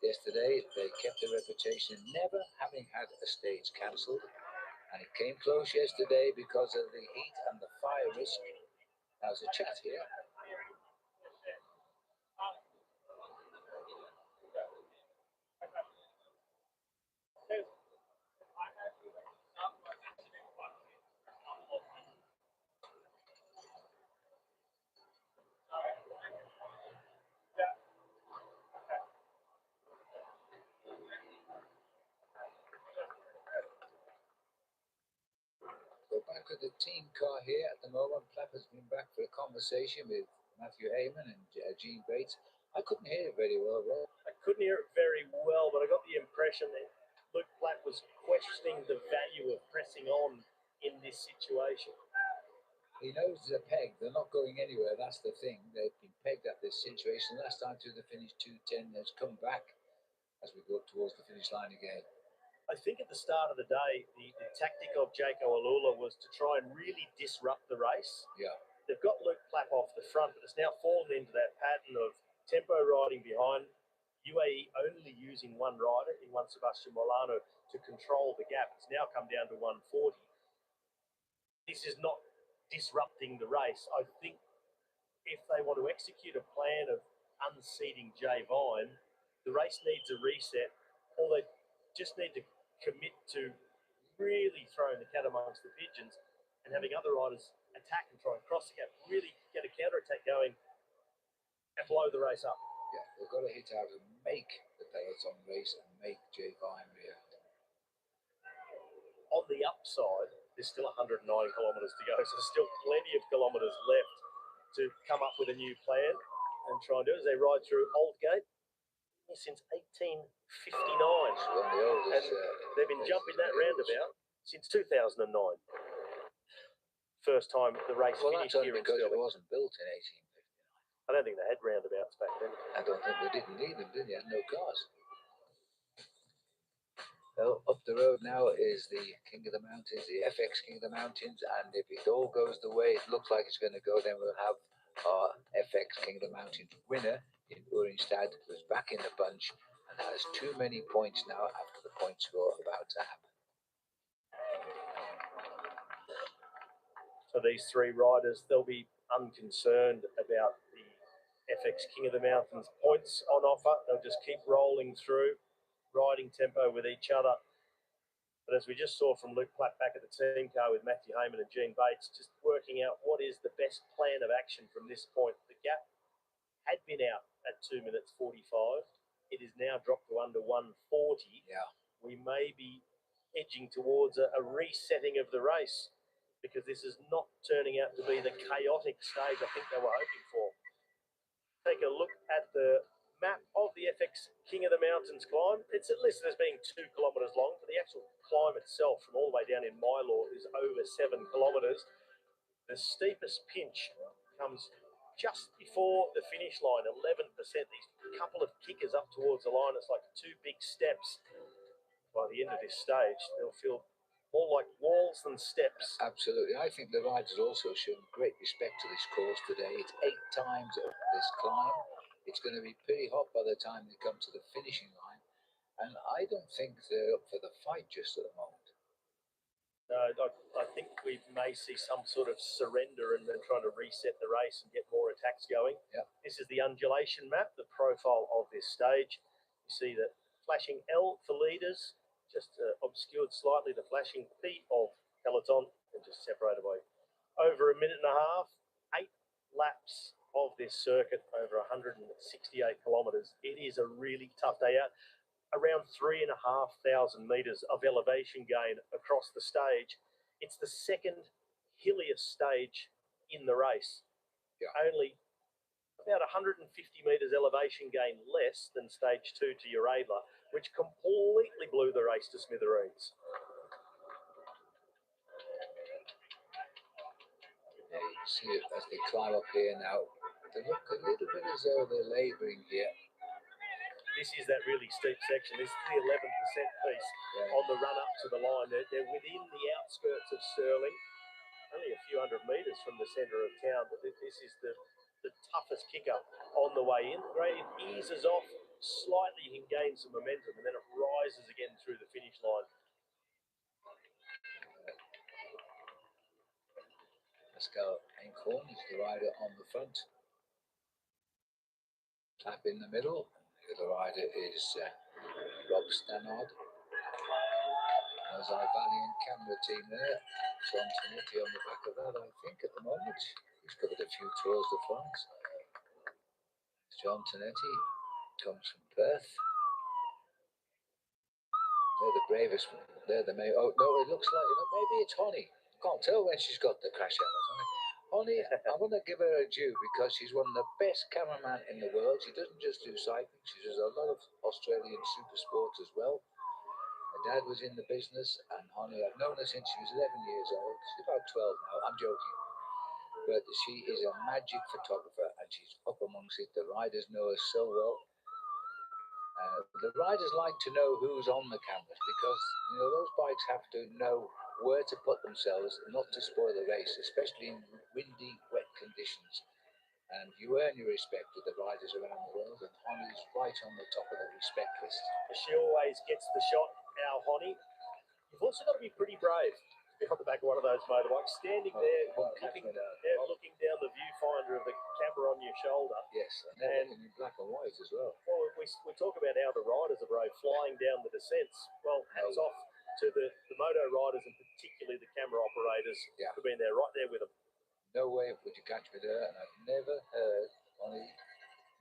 yesterday they kept the reputation of never having had a stage cancelled, and it came close yesterday because of the heat and the fire risk. Now, there's a chat here. Back at the team car here at the moment. Clapp has been back for a conversation with Matthew Heyman and Gene Bates. I couldn't hear it very well, Rob. I couldn't hear it very well, but I impression that Luke Platt was questioning the value of pressing on in this situation. He knows they're pegged. They're not going anywhere. That's the thing. They've been pegged at this situation. Last time through the finish 2:10, has come back as we go towards the finish line again. I think at the start of the day, the tactic of Jaco Alula was to try and really disrupt the race. Yeah. They've got Luke Platt off the front, but it's now fallen into that pattern of tempo riding behind, UAE only using one rider in Juan Sebastian Molano to control the gap. It's now come down to 140. This is not disrupting the race. I think if they want to execute a plan of unseating Jay Vine, the race needs a reset, or they just need to commit to really throwing the cat amongst the pigeons and having other riders attack and try and cross the gap, really get a counter-attack going and blow the race up. Yeah, they've got to hit out and make the peloton race and make Jay Vine react. On the upside, there's still 109 kilometres to go, so there's still plenty of kilometres left to come up with a new plan and try and do it as they ride through Aldgate since 1859. And they've been jumping that roundabout since 2009. First time the race finished here in because Stirling. it wasn't built in 1859. I don't think they had roundabouts back then. I don't think they didn't need them, did they? Had no cars. Well, up the road now is the King of the Mountains, the FX King of the Mountains, and if it all goes the way it looks like it's going to go, then we'll have our FX King of the Mountains winner in Uringstad, who's back in the bunch and has too many points now after the points we're about to have. So these three riders, they'll be unconcerned about the FX King of the Mountains points on offer. They'll just keep rolling through, riding tempo with each other. But as we just saw from Luke Platt back at the team car with Matthew Heyman and Gene Bates, just working out what is the best plan of action from this point. The gap had been out at 2 minutes 45. It is now dropped to under 140. Yeah. We may be edging towards a resetting of the race, because this is not turning out to be the chaotic stage I think they were hoping for. Take a look at the map of the FX King of the Mountains climb. It's listed as being 2 kilometres long, but the actual climb itself from all the way down in Mylor is over 7 kilometres. The steepest pinch comes just before the finish line, 11%. These couple of kickers up towards the line, it's like 2 big steps. By the end of this stage, they'll feel more like walls than steps. Absolutely. I think the riders also shown great respect to this course today. It's 8 times up this climb. It's going to be pretty hot by the time they come to the finishing line. And I don't think they're up for the fight just at the moment. No, I think we may see some sort of surrender and then trying to reset the race and get more attacks going. Yep. This is the undulation map, the profile of this stage. You see that flashing L for leaders, just obscured slightly the flashing P of peloton, and just separated by over a minute and a half. 8 laps of this circuit over 168 kilometres. It is a really tough day out. Around 3,500 metres of elevation gain across the stage. It's the second hilliest stage in the race. Yeah. Only about 150 metres elevation gain less than stage 2 to Uradla, which completely blew the race to smithereens. Yeah, you can see it as they climb up here now. They look a little bit as though they're labouring here. This is that really steep section. This is the 11% piece on the run up to the line. They're within the outskirts of Stirling, only a few hundred metres from the centre of town, but this is the toughest kicker on the way in. The gradient eases off slightly, you can gain some momentum, and then it rises again through the finish line. Pascal Einkorn is the rider on the front. Tap in the middle. The other rider is Rob Stannard. There's our Valiant camera team there. John Tinetti on the back of that, I think, at the moment. He's covered a few Tours de France. John Tinetti comes from Perth. They're the bravest one. They're the main. Oh, no, it looks like, maybe it's Honey. Can't tell when she's got the crash helmet on. Honey, I want to give her a due because she's one of the best cameramen in the world. She doesn't just do cycling, she does a lot of Australian super sports as well. Her dad was in the business, and Honey, I've known her since she was 11 years old. She's about 12 now, I'm joking. But she is a magic photographer, and she's up amongst it. The riders know her so well. The riders like to know who's on the cameras because those bikes have to know where to put themselves not to spoil the race, especially in windy, wet conditions. And you earn your respect with the riders around the world, and Honey's right on the top of the respect list. She always gets the shot, our Honey. You've also got to be pretty brave behind the back of one of those motorbikes, standing there, looking down the viewfinder of the camera on your shoulder. Yes, and they're looking in black and white as well. Well, we talk about how the riders are brave, flying down the descents. Well, hats off to the moto riders and particularly the camera operators for being there, right there with them. No way would you catch me there, and I've never heard Honey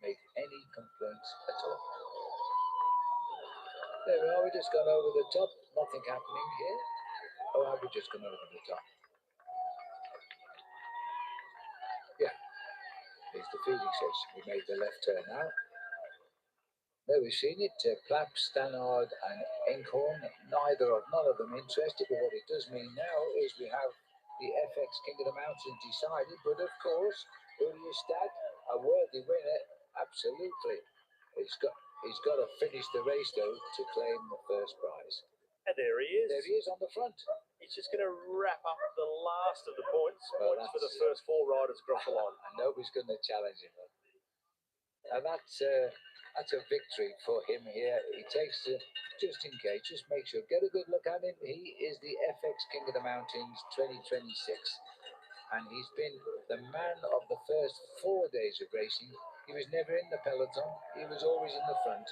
make any complaints at all. There we are, we just gone over the top, nothing happening here. Oh, have we just gone over the top? Yeah, here's the feeding station. We made the left turn now. There we've seen it, Plapp, Stannard and Inkhorn, none of them interested, but what it does mean now is we have the FX King of the Mountains decided, but of course, Stad, a worthy winner, absolutely. He's got to finish the race though to claim the first prize. And there he is. There he is on the front. He's just going to wrap up the last of the points for the first four riders across the line. And nobody's going to challenge him. And that's a victory for him here. He takes just in case, just make sure, get a good look at him. He is the FX King of the Mountains 2026. And he's been the man of the first 4 days of racing. He was never in the peloton. He was always in the front.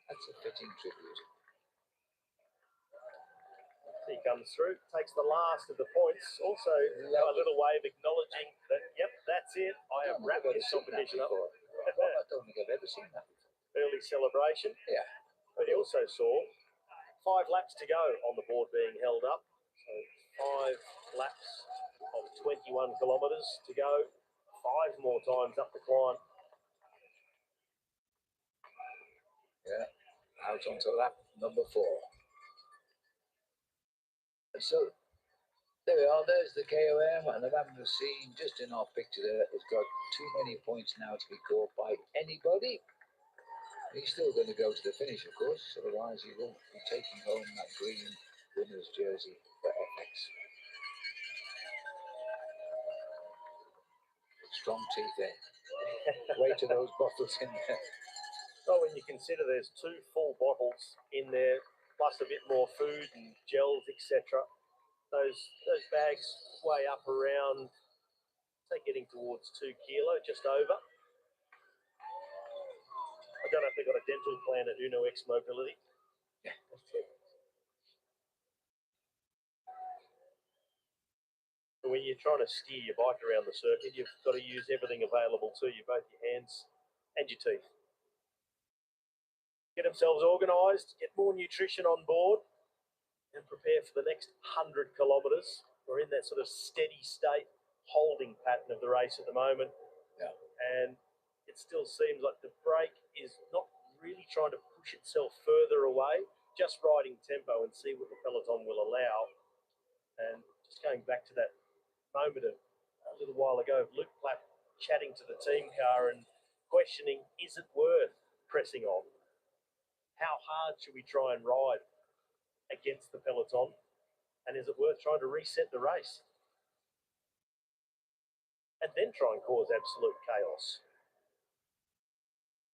That's a fitting tribute. He comes through, takes the last of the points. Also, a little wave acknowledging that, yep, that's it. I have wrapped this competition up. I don't think I've ever seen that. Early celebration. Yeah. But he also saw 5 laps to go on the board being held up. So 5 laps of 21 kilometres to go. 5 more times up the climb. Yeah, out onto lap number 4. So there we are, there's the KOM, and the man we've seen just in our picture there has got too many points now to be caught by anybody. He's still going to go to the finish, of course, otherwise he won't be taking home that green winner's jersey for FX. Strong teeth there. Weight of those bottles in there. Well, when you consider there's 2 full bottles in there, plus a bit more food and gels, etc. Those bags weigh up around, say, getting towards 2 kilo, just over. I don't know if they've got a dental plan at Uno X Mobility. Yeah, that's true. But when you're trying to steer your bike around the circuit, you've got to use everything available to you, both your hands and your teeth. Get themselves organised, get more nutrition on board, and prepare for the next 100 kilometres. We're in that sort of steady state holding pattern of the race at the moment. Yeah. And it still seems like the break is not really trying to push itself further away, just riding tempo and see what the peloton will allow. And just going back to that moment of a little while ago of Luke Plapp chatting to the team car and questioning, is it worth pressing on? How hard should we try and ride against the peloton? And is it worth trying to reset the race? And then try and cause absolute chaos?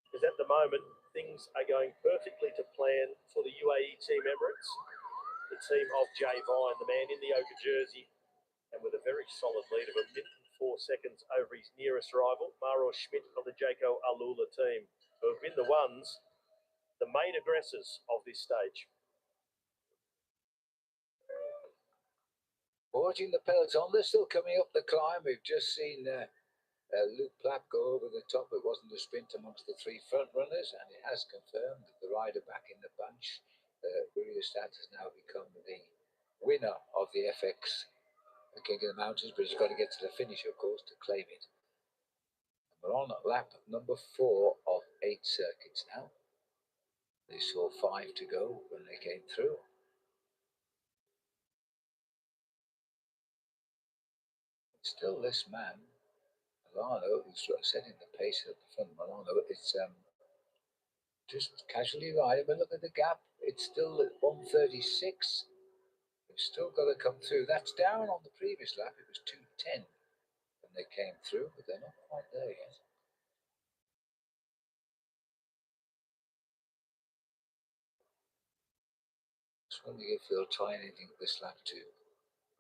Because at the moment, things are going perfectly to plan for the UAE Team Emirates. The team of Jay Vine, the man in the ochre jersey, and with a very solid lead of 1 minute and 4 seconds over his nearest rival, Maro Schmidt of the Jayco Alula team, who have been the ones, the main aggressors of this stage. Watching the peloton, they're still coming up the climb. We've just seen Luke Plapp go over the top. It wasn't a sprint amongst the 3 front runners, and it has confirmed that the rider back in the bunch, Stad, has now become the winner of the FX the king of the mountains, but he's got to get to the finish, of course, to claim it. And we're on lap number 4 of 8 circuits now. They saw 5 to go when they came through. Still, this man, Milano, who's setting the pace at the front. Milano, it's just casually riding, but look at the gap. It's still at 136. They've still got to come through. That's down on the previous lap. It was 210 when they came through, but they're not quite there yet. Just wondering if they'll try anything this lap to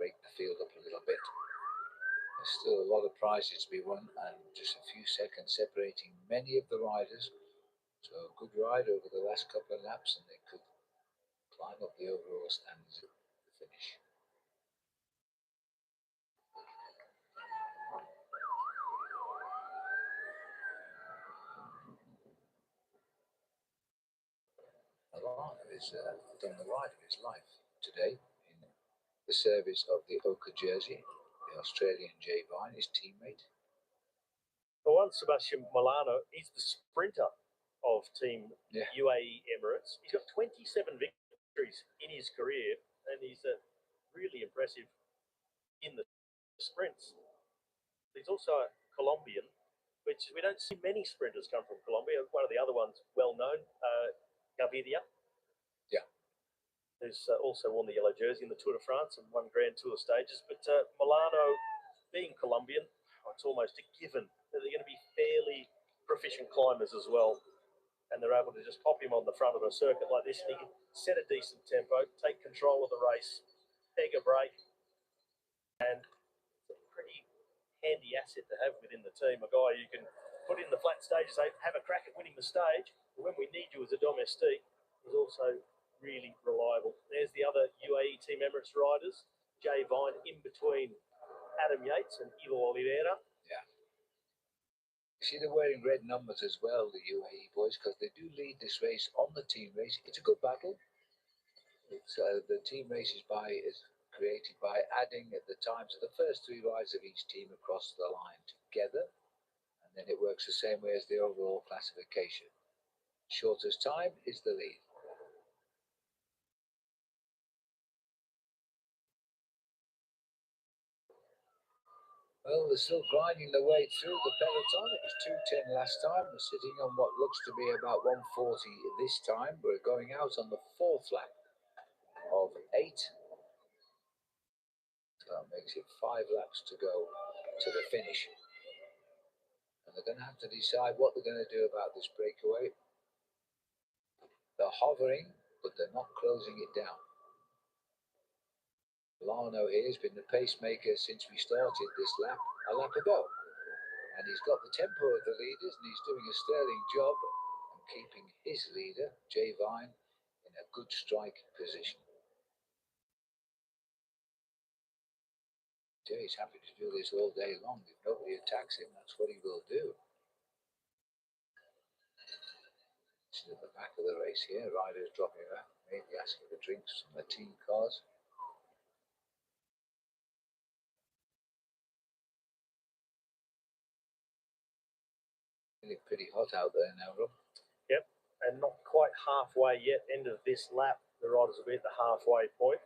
break the field up a little bit. There's still a lot of prizes to be won, and just a few seconds separating many of the riders. So a good ride over the last couple of laps, and they could climb up the overall standings at the finish. Milano has done the ride of his life today in the service of the Oka jersey, the Australian Jay Vine, his teammate. The one, Sebastian Milano, he's the sprinter of Team UAE Emirates. He's got 27 victories in his career, and he's really impressive in the sprints. He's also a Colombian, which we don't see many sprinters come from Colombia. One of the other ones, well known, Gaviria. Yeah. Who's also worn the yellow jersey in the Tour de France and won Grand Tour stages. But Milano, being Colombian, it's almost a given that they're going to be fairly proficient climbers as well. And they're able to just pop him on the front of a circuit like this, and he can set a decent tempo, take control of the race, peg a break, and it's a pretty handy asset to have within the team. A guy you can put in the flat stage and say, have a crack at winning the stage. But when we need you as a domestique, is also really reliable. There's the other UAE Team Emirates riders, Jay Vine in between Adam Yates and Ivo Oliveira. Yeah. You see, they're wearing red numbers as well, the UAE boys, because they do lead this race on the team race. It's a good battle. It's the team race is created by adding the times of the first 3 rides of each team across the line together, and then it works the same way as the overall classification. Shortest time is the lead. Well, they're still grinding their way through the peloton. It was 210 last time. We're sitting on what looks to be about 140 this time. We're going out on the 4th lap of 8. So that makes it 5 laps to go to the finish. And they're going to have to decide what they're going to do about this breakaway. They're hovering, but they're not closing it down. Milano here has been the pacemaker since we started this lap a lap ago. And he's got the tempo of the leaders, and he's doing a sterling job of keeping his leader, Jay Vine, in a good strike position. Jay's happy to do this all day long. If nobody attacks him, that's what he will do. This is at the back of the race here. Riders dropping out, maybe asking for drinks from the team cars. Pretty hot out there now, Rob. Yep, and not quite halfway yet. End of this lap, the riders will be at the halfway point.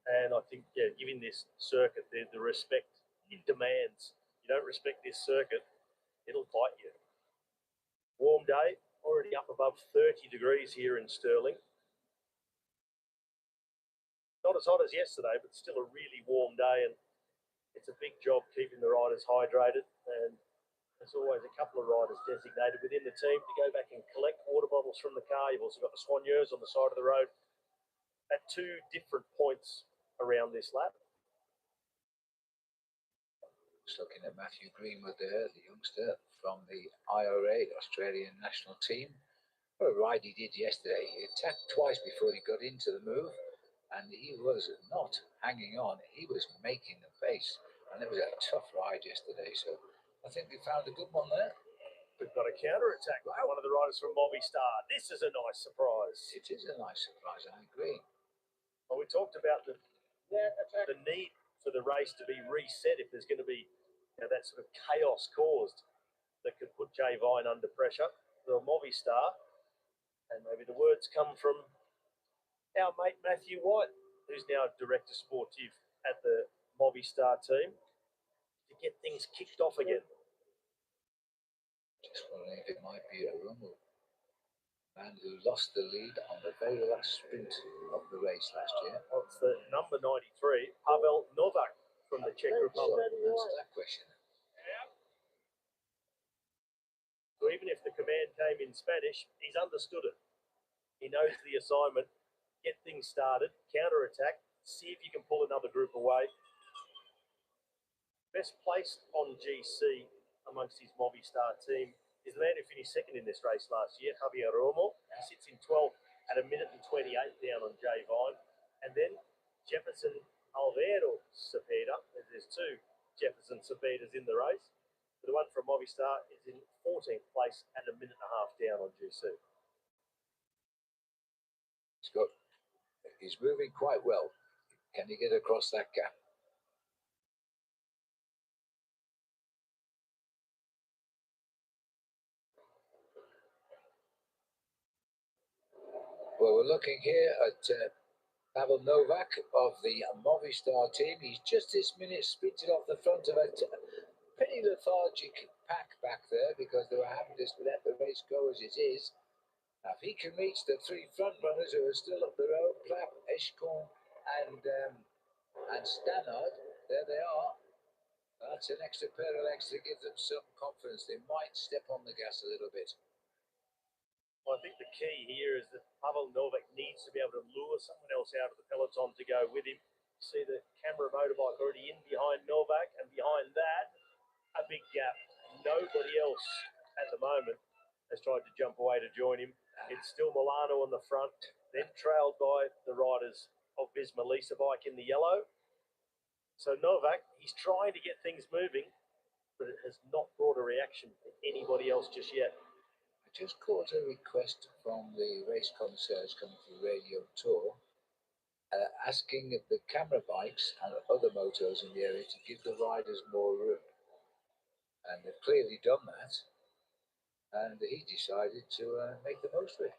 And I think, giving this circuit the respect it demands. You don't respect this circuit, it'll bite you. Warm day, already up above 30 degrees here in Stirling. Not as hot as yesterday, but still a really warm day, and it's a big job keeping the riders hydrated. And there's always a couple of riders designated within the team to go back and collect water bottles from the car. You've also got the soigneurs on the side of the road at 2 different points around this lap. Just looking at Matthew Greenwood there, the youngster from the IRA, the Australian national team. What a ride he did yesterday. He attacked twice before he got into the move, and he was not hanging on. He was making the pace, and it was a tough ride yesterday. So I think we found a good one there. We've got a counter-attack by one of the riders from Movistar. This is a nice surprise. It is a nice surprise, I agree. Well, we talked about the need for the race to be reset if there's going to be that sort of chaos caused that could put Jay Vine under pressure. The Movistar, and maybe the words come from our mate Matthew White, who's now Director Sportive at the Movistar team, to get things kicked off again. Just wondering if it might be a Rummel man who lost the lead on the very last sprint of the race last year. Well, it's the number 93, Pavel Novak from the Czech Republic. Answer that question. So even if the command came in Spanish, he's understood it. He knows the assignment. Get things started, counter-attack, see if you can pull another group away. Best placed on GC amongst his Movistar team is the man who finished second in this race last year, Javier Romo. He sits in 12th at 1 minute and 28 down on Jay Vine. And then Jefferson Alvaro Cepeda. There's two Jefferson Cepedas in the race. The one from Movistar is in 14th place at 1.5 minutes down on GC. He's moving quite well. Can he get across that gap? Well, we're looking here at Pavel Novak of the Movistar team. He's just this minute sprinted off the front of a pretty lethargic pack back there because they were having to let the race go as it is. Now, if he can reach the three front runners who are still up the road, Clapp, Eshkorn and Stannard, there they are. That's an extra pair of legs to give them some confidence. They might step on the gas a little bit. Well, I think the key here is that Pavel Novak needs to be able to lure someone else out of the peloton to go with him. You see the camera motorbike already in behind Novak, and behind that, a big gap. Nobody else at the moment has tried to jump away to join him. It's still Milano on the front, then trailed by the riders of Visma Lease bike in the yellow. So Novak, he's trying to get things moving, but it has not brought a reaction from anybody else just yet. I just caught a request from the race concierge coming through Radio Tour, asking the camera bikes and other motos in the area to give the riders more room. And they've clearly done that. And he decided to make the most of it.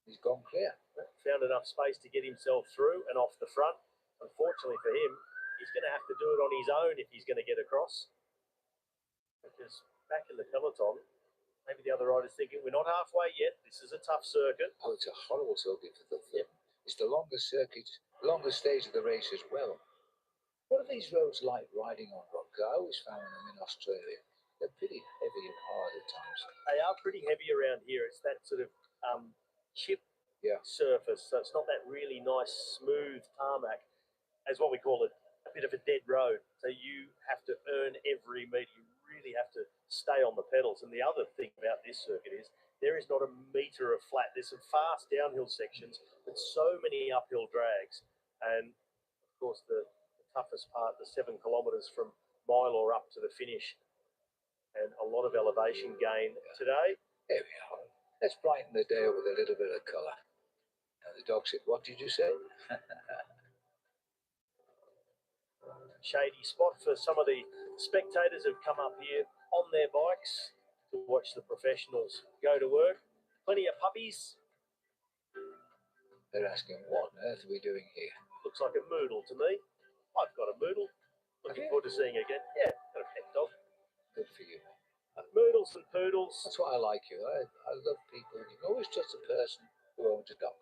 He's gone clear. Found enough space to get himself through and off the front. Unfortunately for him, he's going to have to do it on his own if he's going to get across. Because back in the peloton, maybe the other riders thinking, we're not halfway yet. This is a tough circuit. Oh, it's a horrible circuit for the third. It's the longest circuit, longest stage of the race as well. What are these roads like riding on, Rob? I always found them in Australia. They're pretty heavy and hard at times. They are pretty heavy around here. It's that sort of chip surface. So it's not that really nice, smooth tarmac, as what we call it, a bit of a dead road. So you have to earn every metre. You really have to stay on the pedals. And the other thing about this circuit is there is not a metre of flat. There's some fast downhill sections, but so many uphill drags. And of course, the toughest part, the 7 kilometres from Mylor up to the finish. And a lot of elevation gain today. There we are. Let's brighten the day up with a little bit of colour. And the dog said, what did you say? Shady spot for some of the spectators who've come up here on their bikes to watch the professionals go to work. Plenty of puppies. They're asking, what on earth are we doing here? Looks like a moodle to me. I've got a moodle. Looking forward to seeing it again. Yeah, got a pet dog. Good for you. Moodles and poodles. That's why I like you. I love people. You can always trust a person who owns a dog.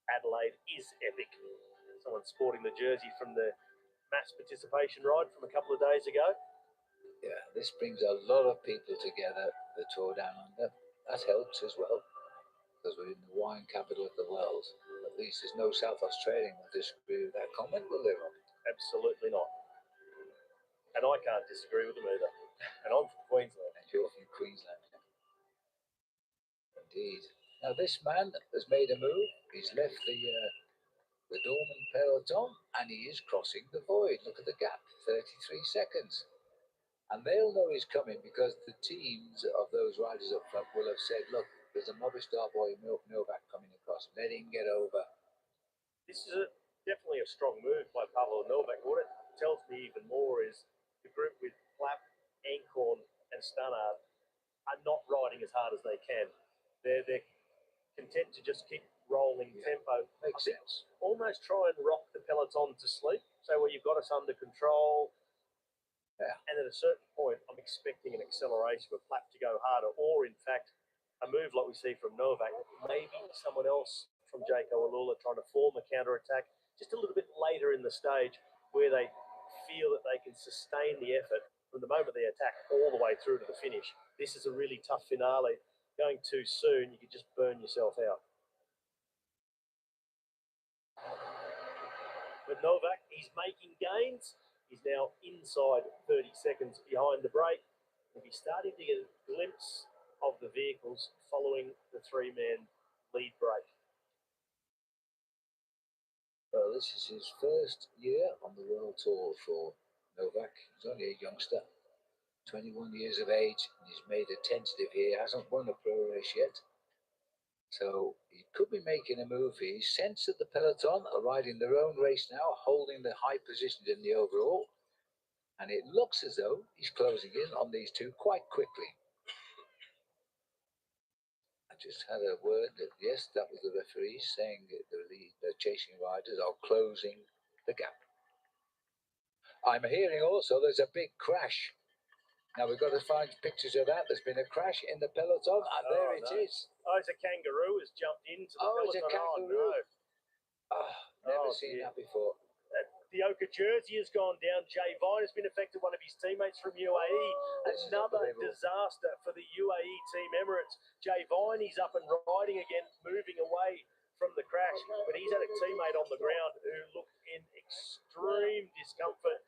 Adelaide is epic. Someone sporting the jersey from the mass participation ride from a couple of days ago. Yeah, this brings a lot of people together, the Tour Down Under. That helps as well, because we're in the wine capital of the world. At least there's no South Australian will disagree with that comment, will they, Rob? Absolutely not. And I can't disagree with them either. And I'm from Queensland. And you're from Queensland. Indeed. Now this man has made a move. He's left the Dorman peloton and he is crossing the void. Look at the gap, 33 seconds. And they'll know he's coming because the teams of those riders up front will have said, look, there's a Movistar boy Novak coming across. Let him get over. This is a strong move by Pavel Novak. What it tells me even more is the group with Plapp, Ancorn and Stannard are not riding as hard as they can. They're content to just keep rolling tempo. Makes sense. Almost try and rock the peloton to sleep. Say, well, you've got us under control. Yeah. And at a certain point, I'm expecting an acceleration for Plapp to go harder, or in fact, a move like we see from Novak. Maybe someone else from Jaco Alula trying to form a counter-attack just a little bit later in the stage where they feel that they can sustain the effort from the moment they attack all the way through to the finish. This is a really tough finale. Going too soon, you could just burn yourself out. But Novak, he's making gains. He's now inside 30 seconds behind the break. We'll be starting to get a glimpse of the vehicles following the three-man lead break. Well, this is his first year on the World Tour for Novak. He's only a youngster, 21 years of age, and he's made a tentative here. He hasn't won a pro race yet. So he could be making a move here. He's sensed that the peloton are riding their own race now, holding the high positions in the overall. And it looks as though he's closing in on these two quite quickly. I just had a word that, yes, that was the referee saying that the chasing riders are closing the gap. I'm hearing also there's a big crash. Now we've got to find pictures of that. There's been a crash in the peloton, and there it is. Oh, it's a kangaroo has jumped into the peloton. It's a kangaroo. Never seen that before. The Oka jersey has gone down. Jay Vine has been affected, one of his teammates from UAE. Another disaster for the UAE Team Emirates. Jay Vine, he's up and riding again, moving away from the crash. But he's had a teammate on the ground who looked in extreme discomfort.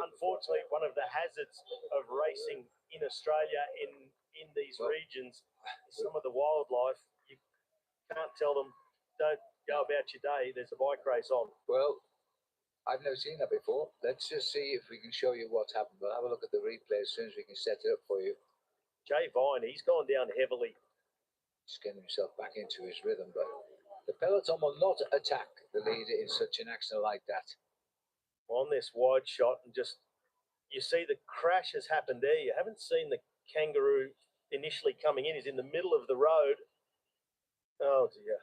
Unfortunately, one of the hazards of racing in Australia in these regions is some of the wildlife. You can't tell them, don't go about your day, there's a bike race on. Well, I've never seen that before. Let's just see if we can show you what's happened. We'll have a look at the replay as soon as we can set it up for you. Jay Vine, he's gone down heavily. He's getting himself back into his rhythm, but the peloton will not attack the leader in such an accident like that. On this wide shot, and just you see the crash has happened there. You haven't seen the kangaroo initially coming in. He's in the middle of the road. Oh dear.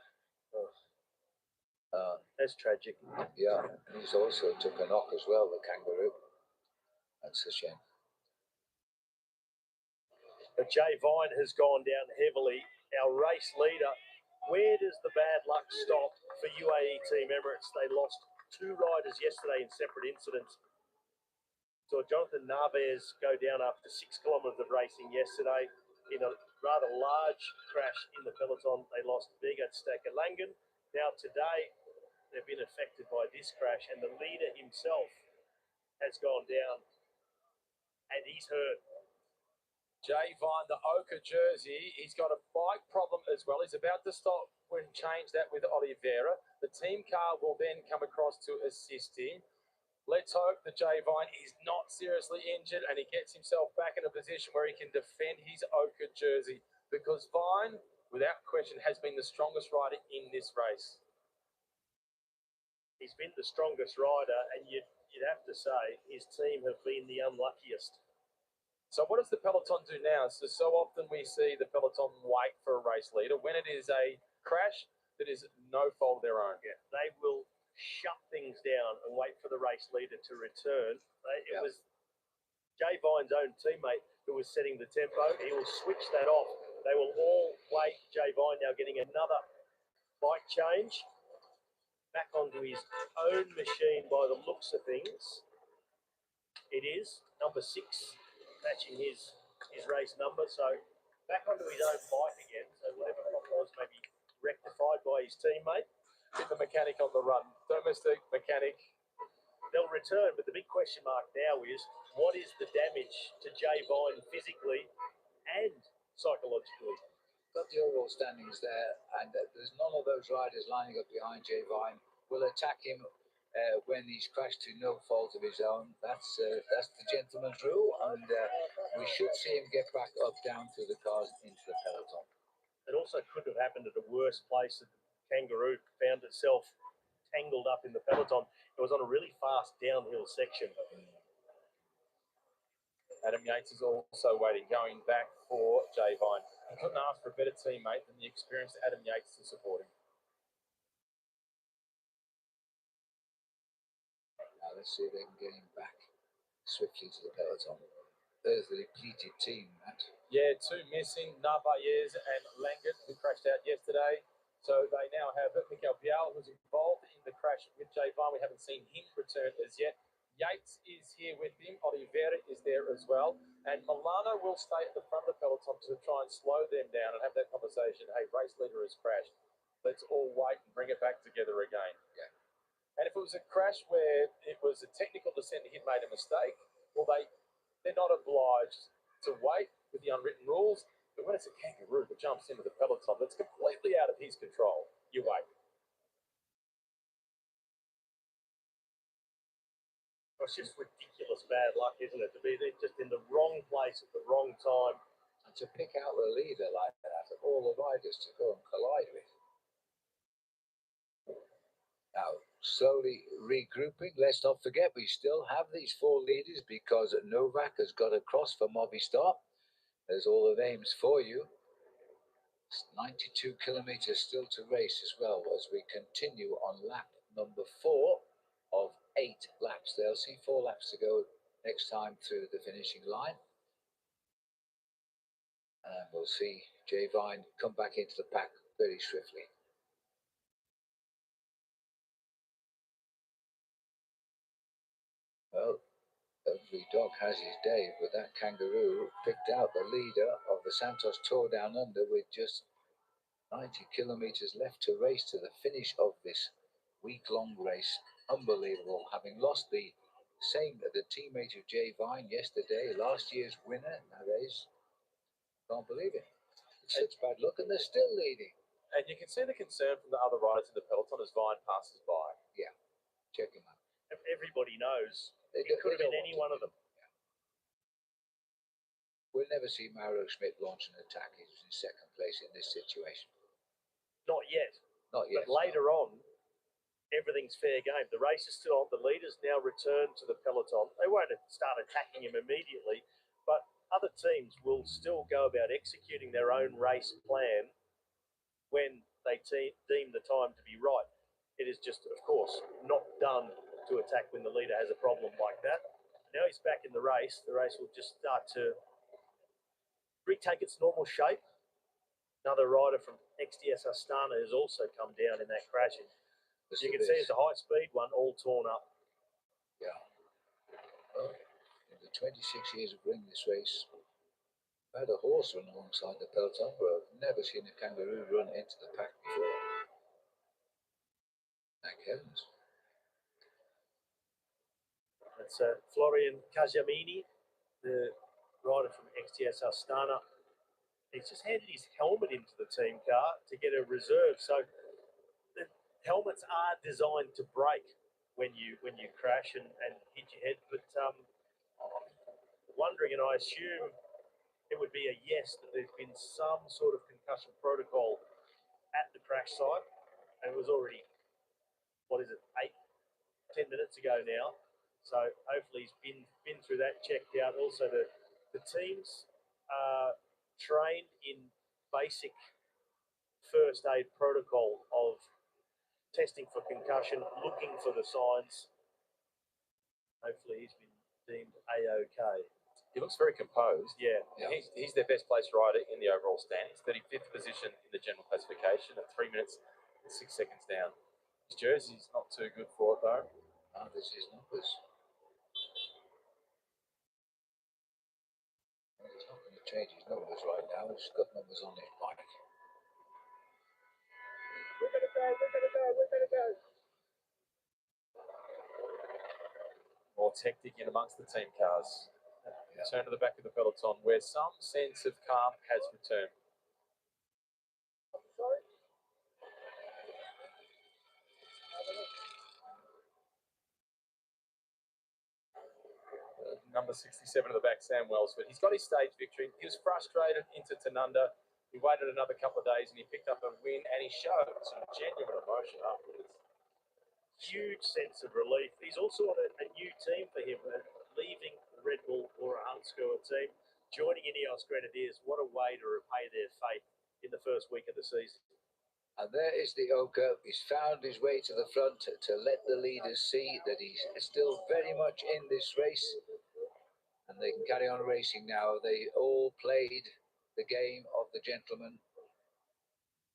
That's tragic. Yeah, and he's also took a knock as well, the kangaroo. That's a shame. But Jay Vine has gone down heavily. Our race leader. Where does the bad luck stop for UAE Team Emirates? They lost two riders yesterday in separate incidents. So Jonathan Narvaez go down after 6 kilometres of racing yesterday in a rather large crash in the peloton. They lost Begat Staker-Langen. Now today, they've been affected by this crash, and the leader himself has gone down, and he's hurt. Jay Vine, the Oka jersey, he's got a bike problem as well. He's about to stop and change that with Oliveira. The team car will then come across to assist him. Let's hope that Jay Vine is not seriously injured and he gets himself back in a position where he can defend his Oka jersey, because Vine, without question, has been the strongest rider in this race. He's been the strongest rider, and you'd have to say his team have been the unluckiest. So what does the peloton do now? So often we see the peloton wait for a race leader when it is a crash that is no fault of their own. Yeah, they will shut things down and wait for the race leader to return. It was Jay Vine's own teammate who was setting the tempo. He will switch that off. They will all wait. Jay Vine now getting another bike change. Back onto his own machine by the looks of things. It is number 6, matching his race number. So back onto his own bike again. So whatever problem was maybe rectified by his teammate. Get the mechanic on the run. Domestic mechanic. They'll return, but the big question mark now is, what is the damage to Jay Vine physically and psychologically? Got the overall standings there, and there's none of those riders lining up behind Jay Vine. Will attack him when he's crashed to no fault of his own. That's the gentleman's rule, and we should see him get back up, down through the cars into the peloton. It also could have happened at a worse place. The kangaroo found itself tangled up in the peloton. It was on a really fast downhill section. Adam Yates is also waiting, going back for Jay Vine. He couldn't ask for a better teammate than the experienced Adam Yates to support him. Now let's see if they can get him back swiftly to the peloton. There's the depleted team, Matt. Yeah, two missing, Narvaez and Langen, who crashed out yesterday. So they now have Mikael Bial, who's involved in the crash with Jay Vine. We haven't seen him return as yet. Yates is here with him. Oliveira is there as well. And Milano will stay at the front of the peloton to try and slow them down and have that conversation. Hey, race leader has crashed. Let's all wait and bring it back together again. Yeah. And if it was a crash where it was a technical descent and he'd made a mistake, well, they're not obliged to wait with the unwritten rules. But when it's a kangaroo that jumps into the peloton that's completely out of his control, you wait. It's just ridiculous bad luck, isn't it? To be there just in the wrong place at the wrong time. And to pick out the leader like that of all the riders to go and collide with. Now, slowly regrouping. Let's not forget we still have these four leaders because Novak has got across for Movistar. There's all the names for you. It's 92 kilometers still to race as well as we continue on lap number 4 of 8 laps. They'll see 4 laps to go next time through the finishing line. And we'll see Jay Vine come back into the pack very swiftly. Well, every dog has his day, but that kangaroo picked out the leader of the Santos Tour Down Under with just 90 kilometers left to race to the finish of this week-long race. Unbelievable, having lost the teammate of Jay Vine yesterday, last year's winner. Nowadays, can't believe it. It's such bad luck, and they're still leading. And you can see the concern from the other riders in the peloton as Vine passes by. Yeah, check him out. Everybody knows It could have been any one of them. Yeah. We'll never see Mauro Schmidt launch an attack. He's in second place in this situation. Not yet. Not yet. But later on, everything's fair game. The race is still on. The leaders now return to the peloton. They won't start attacking him immediately, but other teams will still go about executing their own race plan when they deem the time to be right. It is just, of course, not done to attack when the leader has a problem like that. Now he's back in the race. The race will just start to retake its normal shape. Another rider from XDS Astana has also come down in that crash. As you can see, it's a high-speed one, all torn up. Yeah. Well, in the 26 years of running this race, I've had a horse run alongside the peloton, but I've never seen a kangaroo run into the pack before. Thank heavens. That's Florian Cajamini, the rider from XTS Astana. He's just handed his helmet into the team car to get a reserve. So the helmets are designed to break when you crash and hit your head. But I'm wondering, and I assume it would be a yes, that there's been some sort of concussion protocol at the crash site. And it was already, 10 minutes ago now. So hopefully he's been through that, checked out. Also, the teams are trained in basic first aid protocol of testing for concussion, looking for the signs. Hopefully he's been deemed A-OK. He looks very composed. Yeah. He's their best placed rider in the overall standings. 35th position in the general classification at 3 minutes and 6 seconds down. His jersey's not too good for it though. There's his numbers. He's not going to change his numbers right now. He's got numbers on his bike. We're going to go. More tactic in amongst the team cars. Return to the back of the peloton where some sense of calm has returned. Number 67 at the back, Sam Welsford. He's got his stage victory. He was frustrated into Tanunda. He waited another couple of days and he picked up a win and he showed some genuine emotion afterwards. huge sense of relief. He's also on a new team for him, leaving Red Bull or a Hansgrohe team, joining Ineos Grenadiers. What a way to repay their faith in the first week of the season. And there is the Oka. He's found his way to the front to let the leaders see that he's still very much in this race. And they can carry on racing now. They all played the game of the gentleman.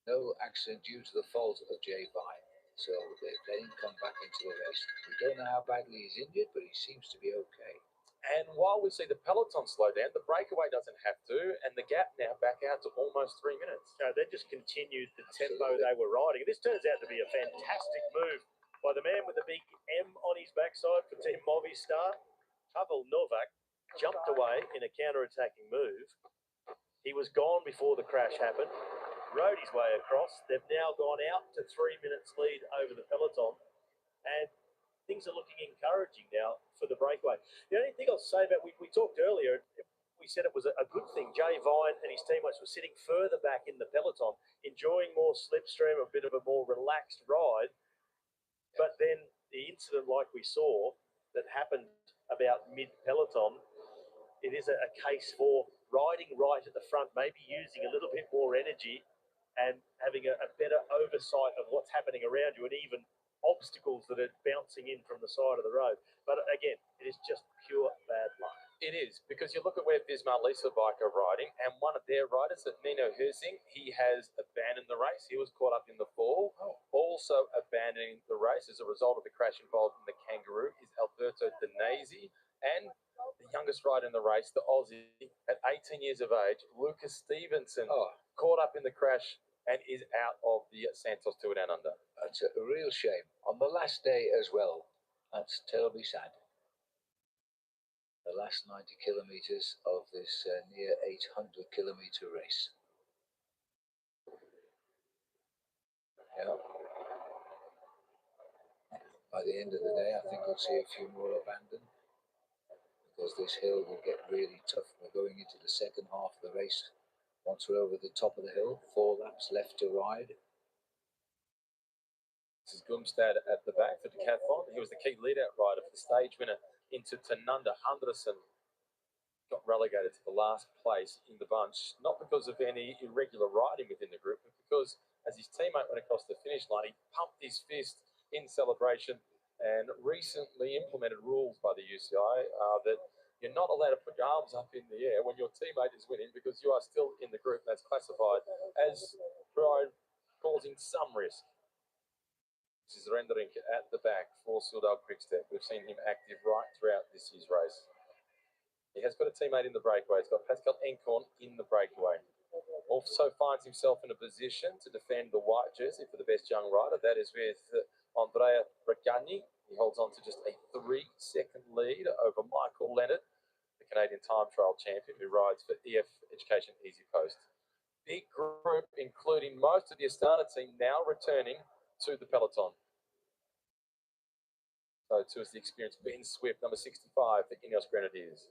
No accident due to the fault of Jay Vine. So they let him come back into the race. We don't know how badly he's injured, but he seems to be okay. And while we see the peloton slow down, the breakaway doesn't have to, and the gap now back out to almost 3 minutes. No, they just continued the tempo they were riding. And this turns out to be a fantastic move by the man with the big M on his backside for Team Movistar. Pavel Novak jumped away in a counter-attacking move. He was gone before the crash happened, rode his way across. They've now gone out to 3 minutes lead over the peloton, and things are looking encouraging now for the breakaway. The only thing I'll say about, we talked earlier, we said it was a good thing. Jay Vine and his teammates were sitting further back in the peloton, enjoying more slipstream, a bit of a more relaxed ride. But then the incident like we saw that happened about mid-peloton, it is a case for riding right at the front, maybe using a little bit more energy and having a better oversight of what's happening around you, and even obstacles that are bouncing in from the side of the road. But again, it is just pure bad luck. It is, because you look at where Visma Lease Bike are riding, and one of their riders, Nino Hersing, he has abandoned the race. He was caught up in the fall. Also abandoning the race as a result of the crash involved in the Kangaroo is Alberto Danese, and the youngest rider in the race, the Aussie, at 18 years of age, Lucas Stevenson, caught up in the crash and is out of the Santos Tour Down Under. That's a real shame. On the last day as well. That's terribly sad. The last 90 kilometres of this near 800 kilometre race. Yeah. By the end of the day, I think we'll see a few more abandon, because this hill will get really tough. We're going into the second half of the race. Once we're over the top of the hill, 4 laps left to ride. This is Gumstad at the back for Decathlon. He was the key lead-out rider for the stage winner into Tanunda. Anderson got relegated to the last place in the bunch, not because of any irregular riding within the group, but because as his teammate went across the finish line, he pumped his fist in celebration. And recently implemented rules by the UCI that you're not allowed to put your arms up in the air when your teammate is winning, because you are still in the group that's classified as causing some risk. This is Renderink at the back for Soudal Quickstep. We've seen him active right throughout this year's race. He has got a teammate in the breakaway. He's got Pascal Encorn in the breakaway. Also finds himself in a position to defend the white jersey for the best young rider. That is with Andrea Regagni. He holds on to just a 3-second lead over Michael Leonard, the Canadian time trial champion who rides for EF Education Easy Post. Big group, including most of the Astana team, now returning to the peloton. So too is the experienced Ben Swift, number 65 for Ineos Grenadiers.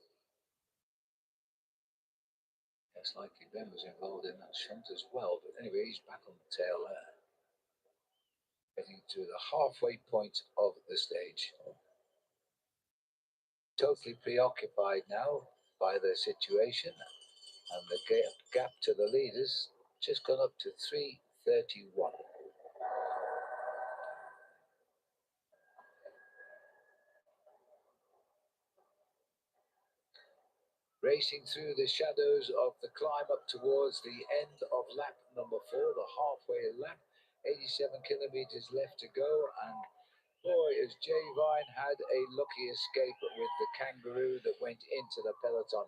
It's likely Ben was involved in that shunt as well, but anyway, he's back on the tail there. Getting to the halfway point of the stage. Totally preoccupied now by the situation, and the gap to the leaders just gone up to 3:31. Racing through the shadows of the climb up towards the end of lap number 4, the halfway lap. 87 kilometres left to go, and boy, as Jay Vine had a lucky escape with the Kangaroo that went into the peloton.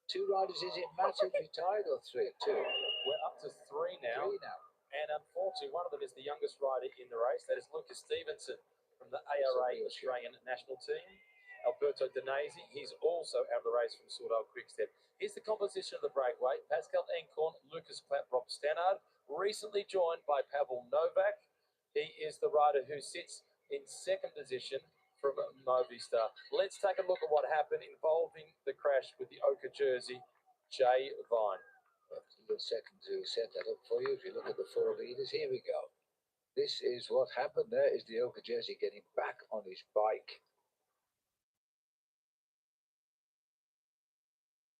2 riders, is it Matt who's retired, or 3? 2. We're up to 3 now. 3 now. And unfortunately, one of them is the youngest rider in the race. That is Lucas Stevenson from the ARA Australian national team. Alberto Danese, he's also out of the race from Soudal Quickstep. Here's the composition of the breakaway. Pascal Encorn, Lucas Platt, Rob Stannard, recently joined by Pavel Novak. He is the rider who sits in second position from Movistar. Let's take a look at what happened involving the crash with the Oka jersey, Jay Vine. A second to set that up for you. If you look at the 4 leaders, here we go. This is what happened. There is the Oka jersey getting back on his bike.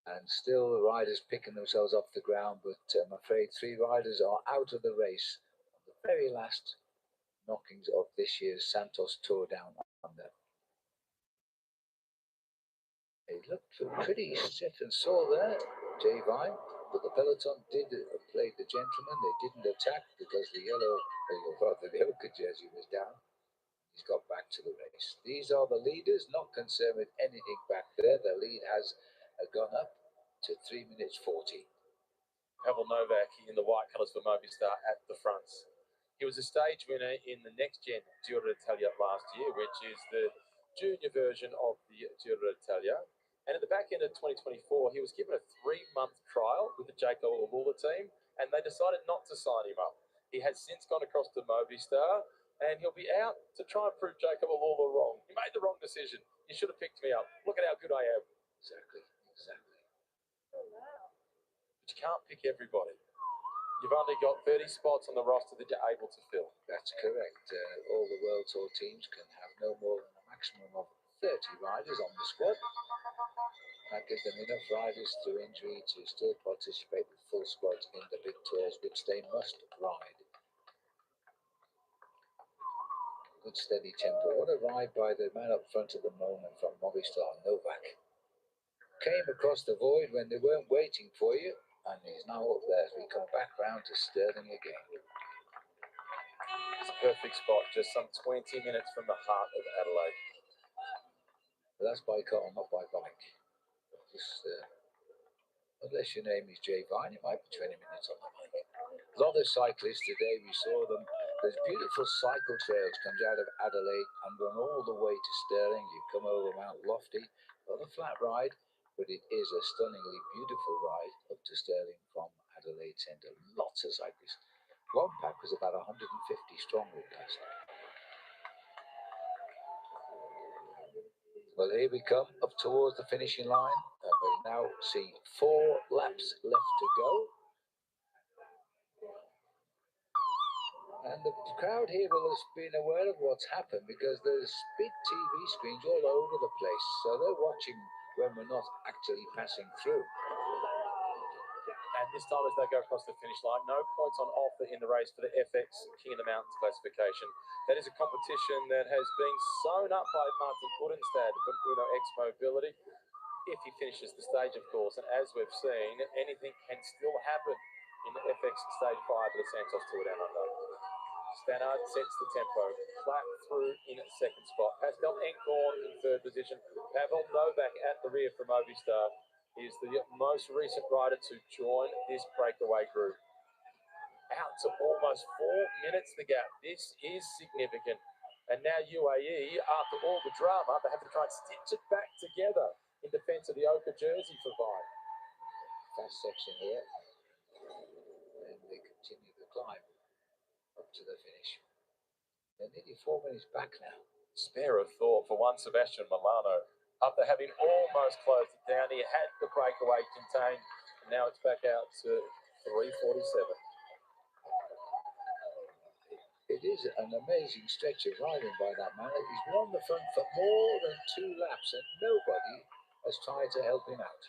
And still the riders picking themselves off the ground, but I'm afraid 3 riders are out of the race on the very last knockings of this year's Santos Tour Down Under. He looked pretty stiff and sore there, Jay Vine, but the peloton did play the gentleman. They didn't attack because the yellow, or rather the Oka jersey was down. He's got back to the race. These are the leaders, not concerned with anything back there. The lead has gone up to 3 minutes 40. Pavel Novak in the white colours for Movistar at the fronts. He was a stage winner in the next gen Giro d'Italia last year, which is the junior version of the Giro d'Italia. And at the back end of 2024, he was given a 3-month trial with the Jacob Alula team, and they decided not to sign him up. He has since gone across to Movistar, and he'll be out to try and prove Jacob Alula wrong. He made the wrong decision. You should have picked me up. Look at how good I am. Exactly. But you can't pick everybody. You've only got 30 spots on the roster that you're able to fill. That's correct. All the World Tour teams can have no more than a maximum of 30 riders on the squad. That gives them enough riders through injury to still participate with full squads in the big tours, which they must ride. Good steady tempo. What a ride by the man up front at the moment from Movistar, Novak. Came across the void when they weren't waiting for you, and he's now up there as we come back round to Stirling again. It's a perfect spot, just some 20 minutes from the heart of Adelaide. But that's by car, not by bike. Just, unless your name is Jay Vine, it might be 20 minutes on the bike. A lot of cyclists today, we saw them. There's beautiful cycle trails comes out of Adelaide and run all the way to Stirling. You come over Mount Lofty, not a flat ride, but it is a stunningly beautiful ride up to Stirling from Adelaide Centre. Lots of cyclists. One pack was about 150 strong with last night. Well, here we come up towards the finishing line, and we now see 4 laps left to go. And the crowd here will have been aware of what's happened because there's big TV screens all over the place, so they're watching when we're not actually passing through. And this time as they go across the finish line, no points on offer in the race for the FX King of the Mountains classification. That is a competition that has been sewn up by Martin Udenstad from Uno X Mobility. If he finishes the stage, of course, and as we've seen, anything can still happen in the FX Stage 5 of the Santos Tour Down Under. Stannard sets the tempo, flat through in second spot. Pascal Encorn in third position. Pavel Novak at the rear from Movistar is the most recent rider to join this breakaway group. Out to almost 4 minutes the gap. This is significant. And now UAE, after all the drama, they have to try and stitch it back together in defence of the Oka jersey for Vine. Fast section here. And they continue the climb up to the finish. They're nearly 4 minutes back now. Spare a thought for one Sebastian Milano. After having almost closed it down, he had the breakaway contained. And now it's back out to 3:47. It is an amazing stretch of riding by that man. He's been on the front for more than 2 laps and nobody has tried to help him out.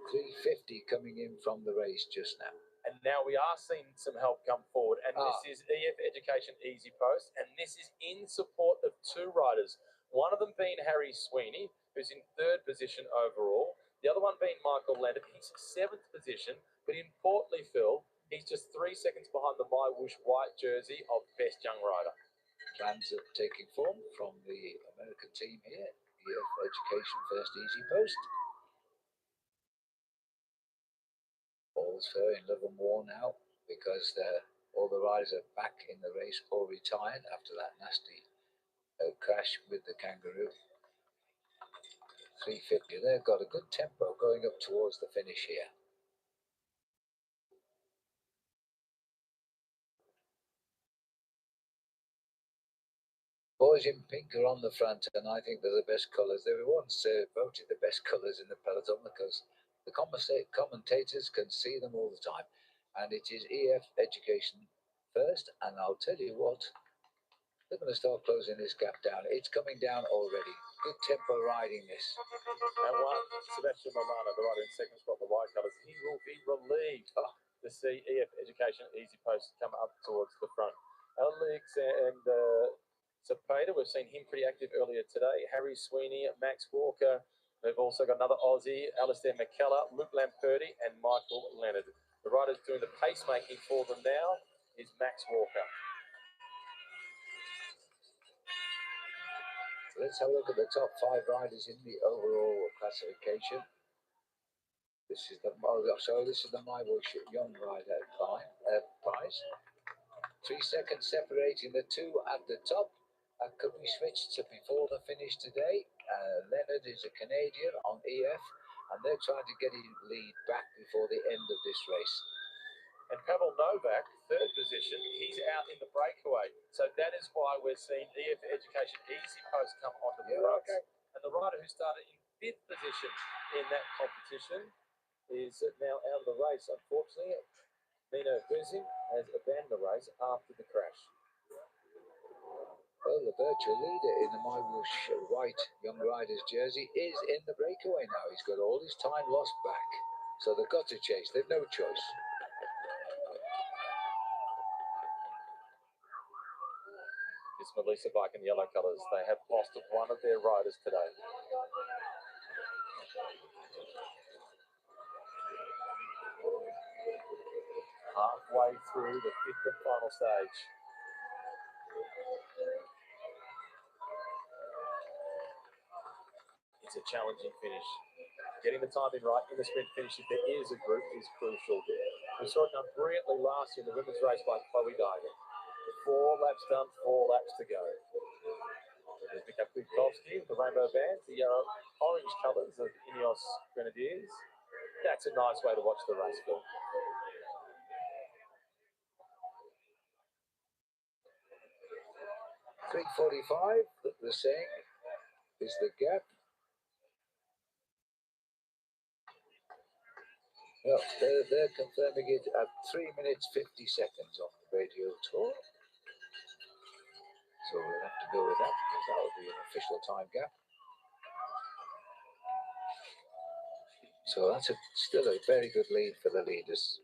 350 coming in from the race just now. And now we are seeing some help come forward. And this is EF Education Easy Post. And this is in support of 2 riders. One of them being Harry Sweeney, who's in 3rd position overall. The other one being Michael Landon. He's 7th position. But importantly, Phil, he's just 3 seconds behind the My Whoosh white jersey of Best Young Rider. Plans are taking form from the American team here. EF Education First Easy Post. All's fair in love and war now because all the riders are back in the race or retired after that nasty crash with the kangaroo. 350. They've got a good tempo going up towards the finish here. Boys in pink are on the front, and I think they're the best colours. They were once voted the best colours in the peloton because the commentators can see them all the time. and it is EF Education first. And I'll tell you what, they're going to start closing this gap down. It's coming down already. Good tempo riding this. And one, Sebastian Milano, the rider in second spot, the white colours, he will be relieved to see EF Education Easy Post come up towards the front. Alexander Zapata, we've seen him pretty active earlier today. Harry Sweeney, Max Walker. We've also got another Aussie, Alistair McKellar, Luke Lamperti, and Michael Leonard. The riders doing the pacemaking for them now is Max Walker. Let's have a look at the top 5 riders in the overall classification. This is the My Bush Young Rider prize. 3 seconds separating the two at the top. Could be switched to before the finish today. Leonard is a Canadian on EF, and they're trying to get his lead back before the end of this race. And Pavel Novak, third position, he's out in the breakaway. So that is why we're seeing EF Education Easy Post come onto the front. Okay. And the rider who started in 5th position in that competition is now out of the race. Unfortunately, Nino Guzin has abandoned the race after the crash. Well, the virtual leader in the My Bush white Young Riders jersey is in the breakaway now. He's got all his time lost back. So they've got to chase. They've no choice. This Melissa bike in yellow colours. They have lost one of their riders today. Halfway through the 5th and final stage. It's a challenging finish. Getting the timing right in the sprint finish, if there is a group, is crucial. We saw it done brilliantly last year in the women's race by Chloe Daigle. 4 laps done, 4 laps to go. There's Mika Kwiatkowski, the rainbow band, the orange colours of Ineos Grenadiers. That's a nice way to watch the race, Phil. .345, the saying, is the gap. Well, they're confirming it at 3 minutes 50 seconds on the radio tour. So we'll have to go with that because that will be an official time gap. So that's still a very good lead for the leaders.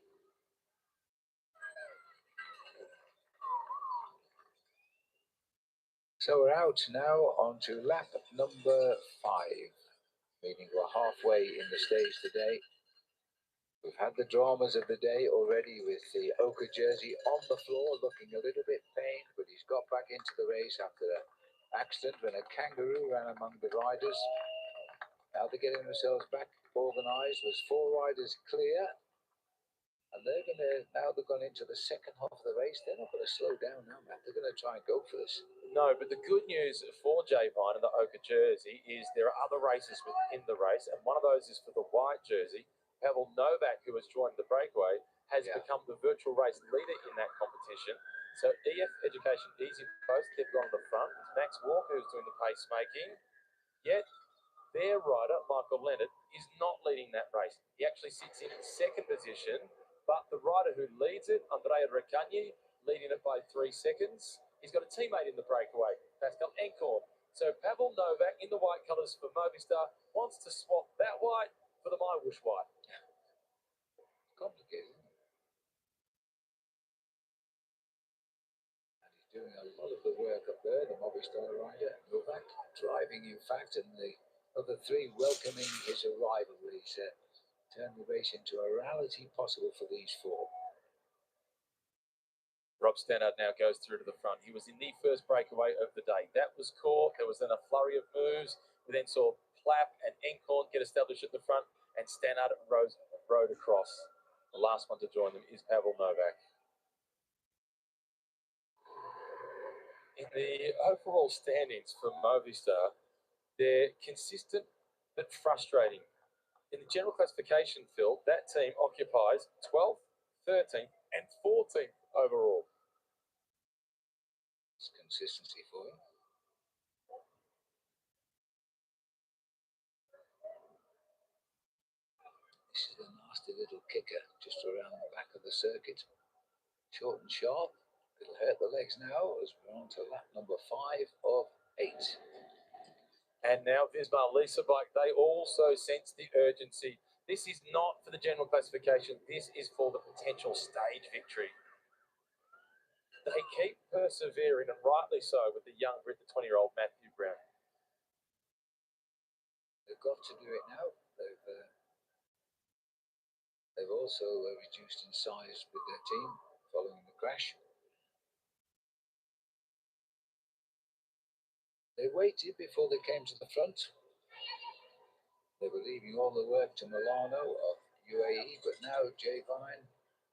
So we're out now onto lap number 5, meaning we're halfway in the stage today. We've had the dramas of the day already with the ochre jersey on the floor, looking a little bit pained, but he's got back into the race after an accident when a kangaroo ran among the riders. Now they're getting themselves back organised. There's 4 riders clear, and they've gone into the second half of the race. They're not going to slow down now, Matt. They're going to try and go for this. No, but the good news for Jay Vine and the ochre jersey is there are other races within the race, and one of those is for the white jersey. Pavel Novak, who has joined the breakaway, has become the virtual race leader in that competition. So EF Education Easy Post, they've gone to the front. It's Max Walker who's doing the pacemaking. Yet their rider, Michael Leonard, is not leading that race. He actually sits in 2nd position, but the rider who leads it, Andrea Recagni, leading it by 3 seconds. He's got a teammate in the breakaway, Pascal Encorn. So Pavel Novak in the white colours for Movistar wants to swap that white for the My Bush white. Complicated. And he's doing a lot of the work up there, the Movistar rider. Novak driving, in fact, and the other 3 welcoming his arrival. He's turned the race into a rarity possible for these 4. Rob Stannard now goes through to the front. He was in the first breakaway of the day. That was caught. There was then a flurry of moves. We then saw Plapp and Encorn get established at the front, and Stannard rode across. The last one to join them is Pavel Novak. In the overall standings for Movistar, they're consistent but frustrating. In the general classification, Phil, that team occupies 12th, 13th, and 14th overall. It's consistency for you. This is the nasty little kicker just around the back of the circuit. Short and sharp. It'll hurt the legs now as we're on to lap number 5 of 8. And now Visma Lisa Bike, they also sense the urgency. This is not for the general classification. This is for the potential stage victory. They keep persevering, and rightly so, with the young Brit, the 20-year-old Matthew Brown. They've got to do it now. They've also reduced in size with their team following the crash. They waited before they came to the front. They were leaving all the work to Milano of UAE, but now Jay Vine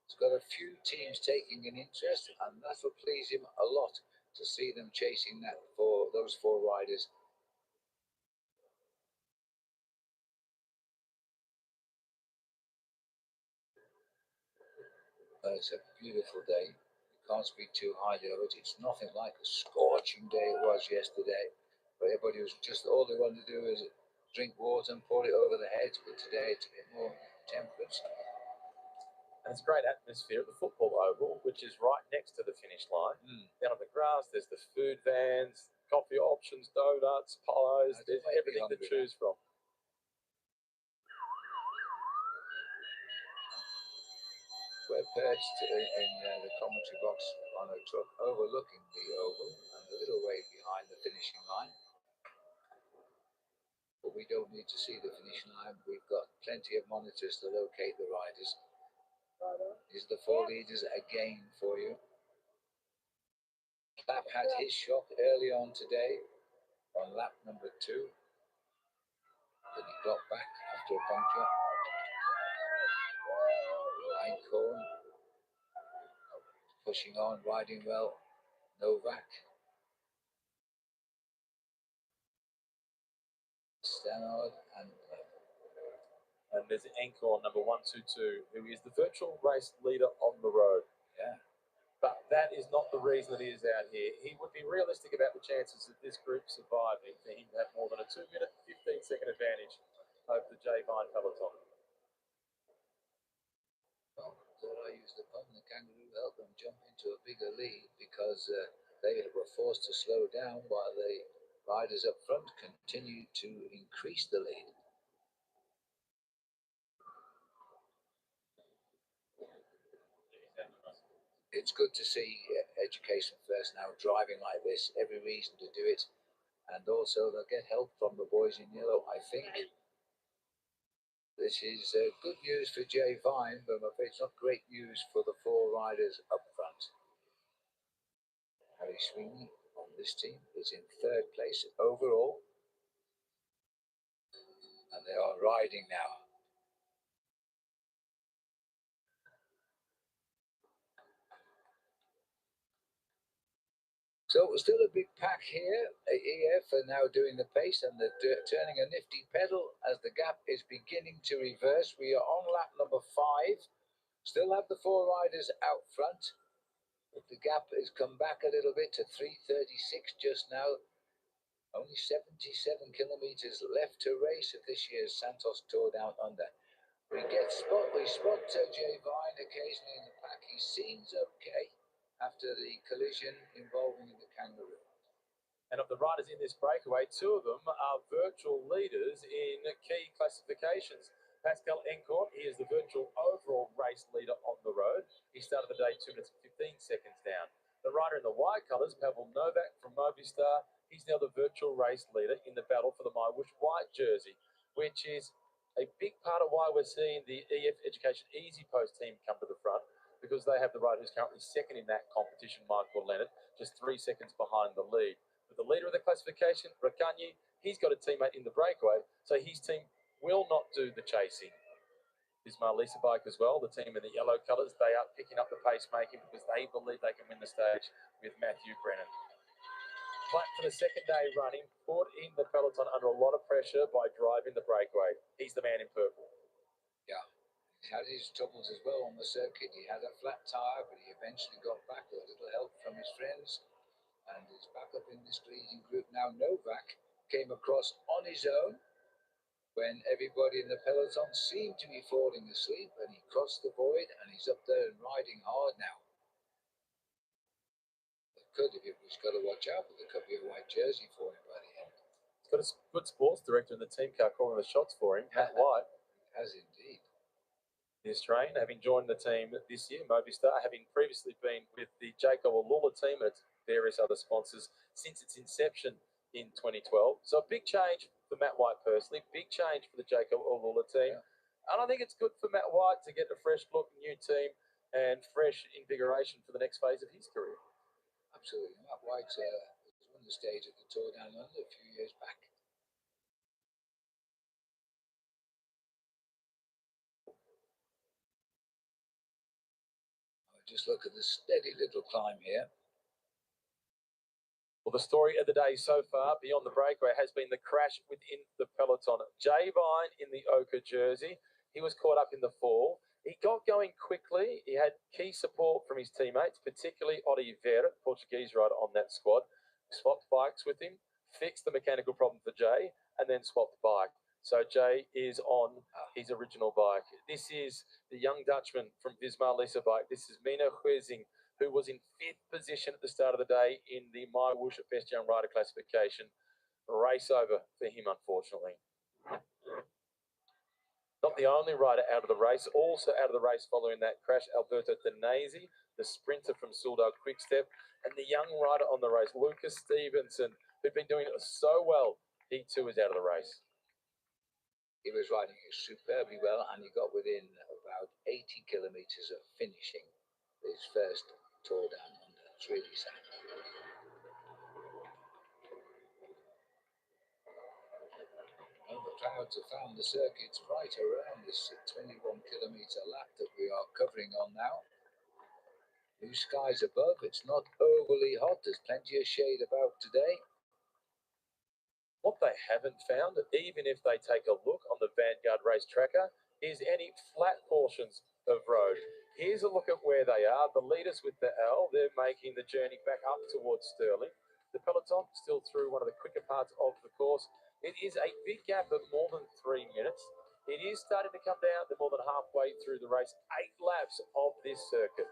has got a few teams taking an interest, and that will please him a lot to see them chasing that for those 4 riders. It's a beautiful day. You can't speak too highly of it. It's nothing like a scorching day it was yesterday. But everybody was just, all they wanted to do is drink water and pour it over their heads. But today it's a bit more temperate. And it's a great atmosphere at the football oval, which is right next to the finish line. Down on the grass, there's the food vans, coffee options, donuts, pies. There's everything to choose from. We're perched in the commentary box on a truck overlooking the oval and a little way behind the finishing line. But we don't need to see the finishing line. We've got plenty of monitors to locate the riders. These are the 4 leaders again for you. Clapp had his shock early on today on lap number 2. Then he got back after a puncture. Einkorn pushing on, riding well. Novak. Stannard and there's Encore number 122, who is the virtual race leader on the road. Yeah. But that is not the reason that he is out here. He would be realistic about the chances of this group surviving for him to have more than a 2-minute, 15-second advantage over the J Vine peloton. Well, thought I used the pun. The kangaroo helped them jump into a bigger lead because they were forced to slow down while the riders up front continued to increase the lead. It's good to see Education First now driving like this. Every reason to do it. And also they'll get help from the boys in yellow, I think. This is good news for Jay Vine, but I'm afraid it's not great news for the 4 riders up front. Harry Sweeney on this team is in 3rd place overall. And they are riding now. So still a big pack here. EF are now doing the pace and they're turning a nifty pedal as the gap is beginning to reverse. We are on lap number 5. Still have the 4 riders out front. But the gap has come back a little bit to 3:36 just now. Only 77 kilometers left to race of this year's Santos Tour Down Under. We spot Jay Vine occasionally in the pack. He seems okay after the collision involving the kangaroo. And of the riders in this breakaway, 2 of them are virtual leaders in key classifications. Pascal Encore, he is the virtual overall race leader on the road. He started the day 2 minutes and 15 seconds down. The rider in the white colours, Pavel Novak from Movistar, he's now the virtual race leader in the battle for the My Wish white jersey, which is a big part of why we're seeing the EF Education Easy Post team come to the front, because they have the rider who's currently 2nd in that competition, Michael Leonard, just 3 seconds behind the lead. But the leader of the classification, Rakanyi, he's got a teammate in the breakaway, so his team will not do the chasing. Ismail Lisa Bike as well, the team in the yellow colours, they are picking up the pacemaking because they believe they can win the stage with Matthew Brennan. Clapp for the 2nd day running, put in the peloton under a lot of pressure by driving the breakaway. He's the man in purple. Yeah, he's had his troubles as well on the circuit. He had a flat tyre, but he eventually got back with a little help from his friends and is back up in this leading group now. Novak came across on his own. when everybody in the peloton seemed to be falling asleep, and he crossed the void and he's up there and riding hard now. It could, if he's got to watch out, but there could be a white jersey for him by the end. He's got a good sports director in the team car calling the shots for him, Matt White. Has indeed. The Australian, having joined the team this year, Movistar, having previously been with the Jacob Alula team and its various other sponsors since its inception in 2012. So a big change for Matt White personally, big change for the Jacob Alula team. Yeah. And I think it's good for Matt White to get a fresh look, new team, and fresh invigoration for the next phase of his career. Absolutely. Matt White won the stage at the Tour Down Under a few years back. Just look at the steady little climb here. Well, the story of the day so far, beyond the breakaway, has been the crash within the peloton. Jay Vine in the ochre jersey, he was caught up in the fall. He got going quickly. He had key support from his teammates, particularly Oliveira, Portuguese rider on that squad. Swapped bikes with him, fixed the mechanical problem for Jay, and then swapped bike. So Jay is on his original bike. This is the young Dutchman from Visma Lisa bike. This is Mina Huizing, who was in 5th position at the start of the day in the My Whoosh Best Young Rider classification. Race over for him, unfortunately. Not the only rider out of the race, also out of the race following that crash, Alberto Danesi, the sprinter from Soldal Quickstep, and the young rider on the race, Lucas Stevenson, who'd been doing so well. He too is out of the race. He was riding superbly well, and he got within about 80 kilometres of finishing his first Tour Down Under. It's really sad. Well, the crowds have found the circuits right around this 21-kilometre lap that we are covering on now. Blue skies above. It's not overly hot. There's plenty of shade about today. What they haven't found, even if they take a look on the Vanguard race tracker, is any flat portions of road. Here's a look at where they are. The leaders with the L, they're making the journey back up towards Stirling. The peloton still through one of the quicker parts of the course. It is a big gap of more than 3 minutes. It is starting to come down. They're more than halfway through the race. 8 laps of this circuit.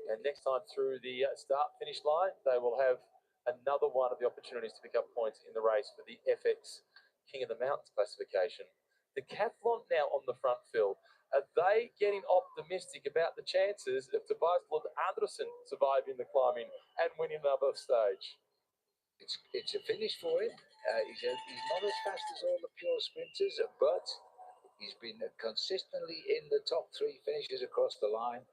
And next time through the start-finish line, they will have another one of the opportunities to pick up points in the race for the FX King of the Mountains classification. The Decathlon now on the front, Phil. Are they getting optimistic about the chances of Tobias Lund Andersen surviving the climbing and winning another stage? It's a finish for him. He's not as fast as all the pure sprinters, but he's been consistently in the top 3 finishes across the line.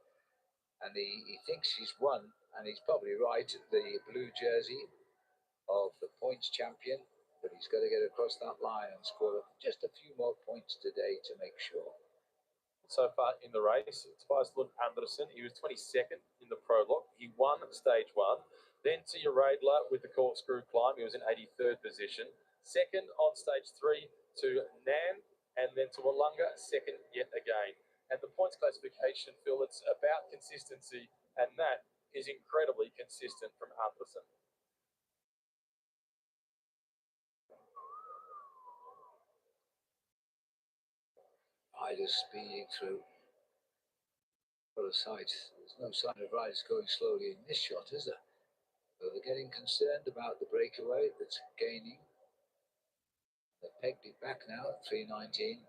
And he thinks he's won, and he's probably right, the blue jersey of the points champion, but he's got to get across that line and score just a few more points today to make sure. So far in the race, Tobias Lund Andersen, he was 22nd in the prologue. He won stage 1. Then to Radler with the corkscrew climb, he was in 83rd position. Second on stage 3 to Nam, and then to Wollonga, second yet again. And the points classification, Phil, it's about consistency, and that is incredibly consistent from Andersen. Riders speeding through. Well, there's no sign of riders going slowly in this shot, is there? So they're getting concerned about the breakaway that's gaining. They've pegged it back now at 3:19.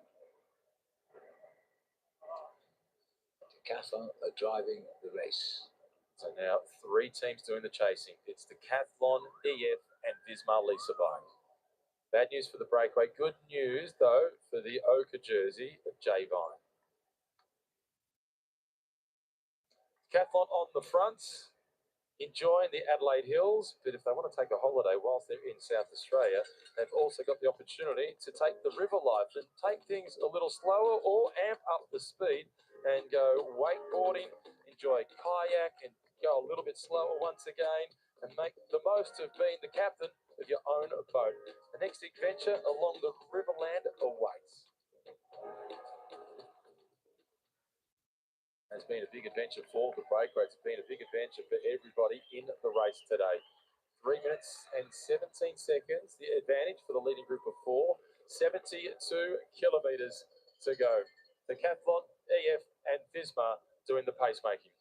Decathlon are driving the race. So now 3 teams doing the chasing. It's Decathlon, EF, and Visma Lisa bike. Bad news for the breakaway. Good news, though, for the ochre jersey of Jay Vine. Decathlon on the front, enjoying the Adelaide Hills, but if they want to take a holiday whilst they're in South Australia, they've also got the opportunity to take the river life and take things a little slower or amp up the speed and go wakeboarding, enjoy a kayak, and go a little bit slower once again and make the most of being the captain of your own boat. The next adventure along the Riverland awaits. It's been a big adventure for the breakaway. It's been a big adventure for everybody in the race today. 3 minutes and 17 seconds, the advantage for the leading group of 4. 72 kilometres to go. Decathlon, EF and Visma doing the pacemaking.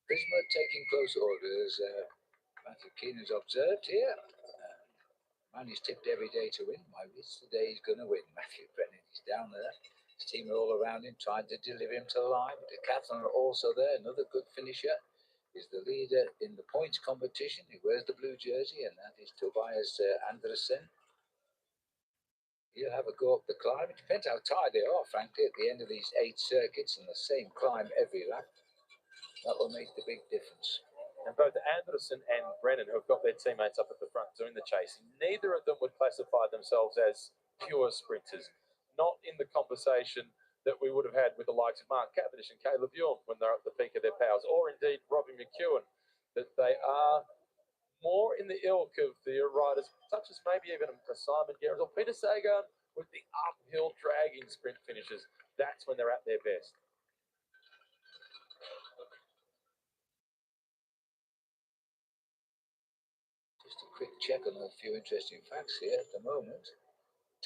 Visma taking close orders. Matthew Keenan's observed here. Man is tipped every day to win. My it's the day he's going to win. Matthew Brennan, he's down there. His team are all around him, trying to deliver him to the line. Decathlon are also there. Another good finisher is the leader in the points competition. He wears the blue jersey, and that is Tobias Andersen. He'll have a go up the climb. It depends how tired they are, frankly, at the end of these 8 circuits and the same climb every lap. That will make the big difference. And both Anderson and Brennan, who have got their teammates up at the front doing the chasing, neither of them would classify themselves as pure sprinters. Not in the conversation that we would have had with the likes of Mark Cavendish and Caleb Ewan when they're at the peak of their powers, or indeed Robbie McEwen, that they are more in the ilk of the riders, such as maybe even a Simon Gerrans or Peter Sagan, with the uphill dragging sprint finishes. That's when they're at their best. Just a quick check on a few interesting facts here at the moment.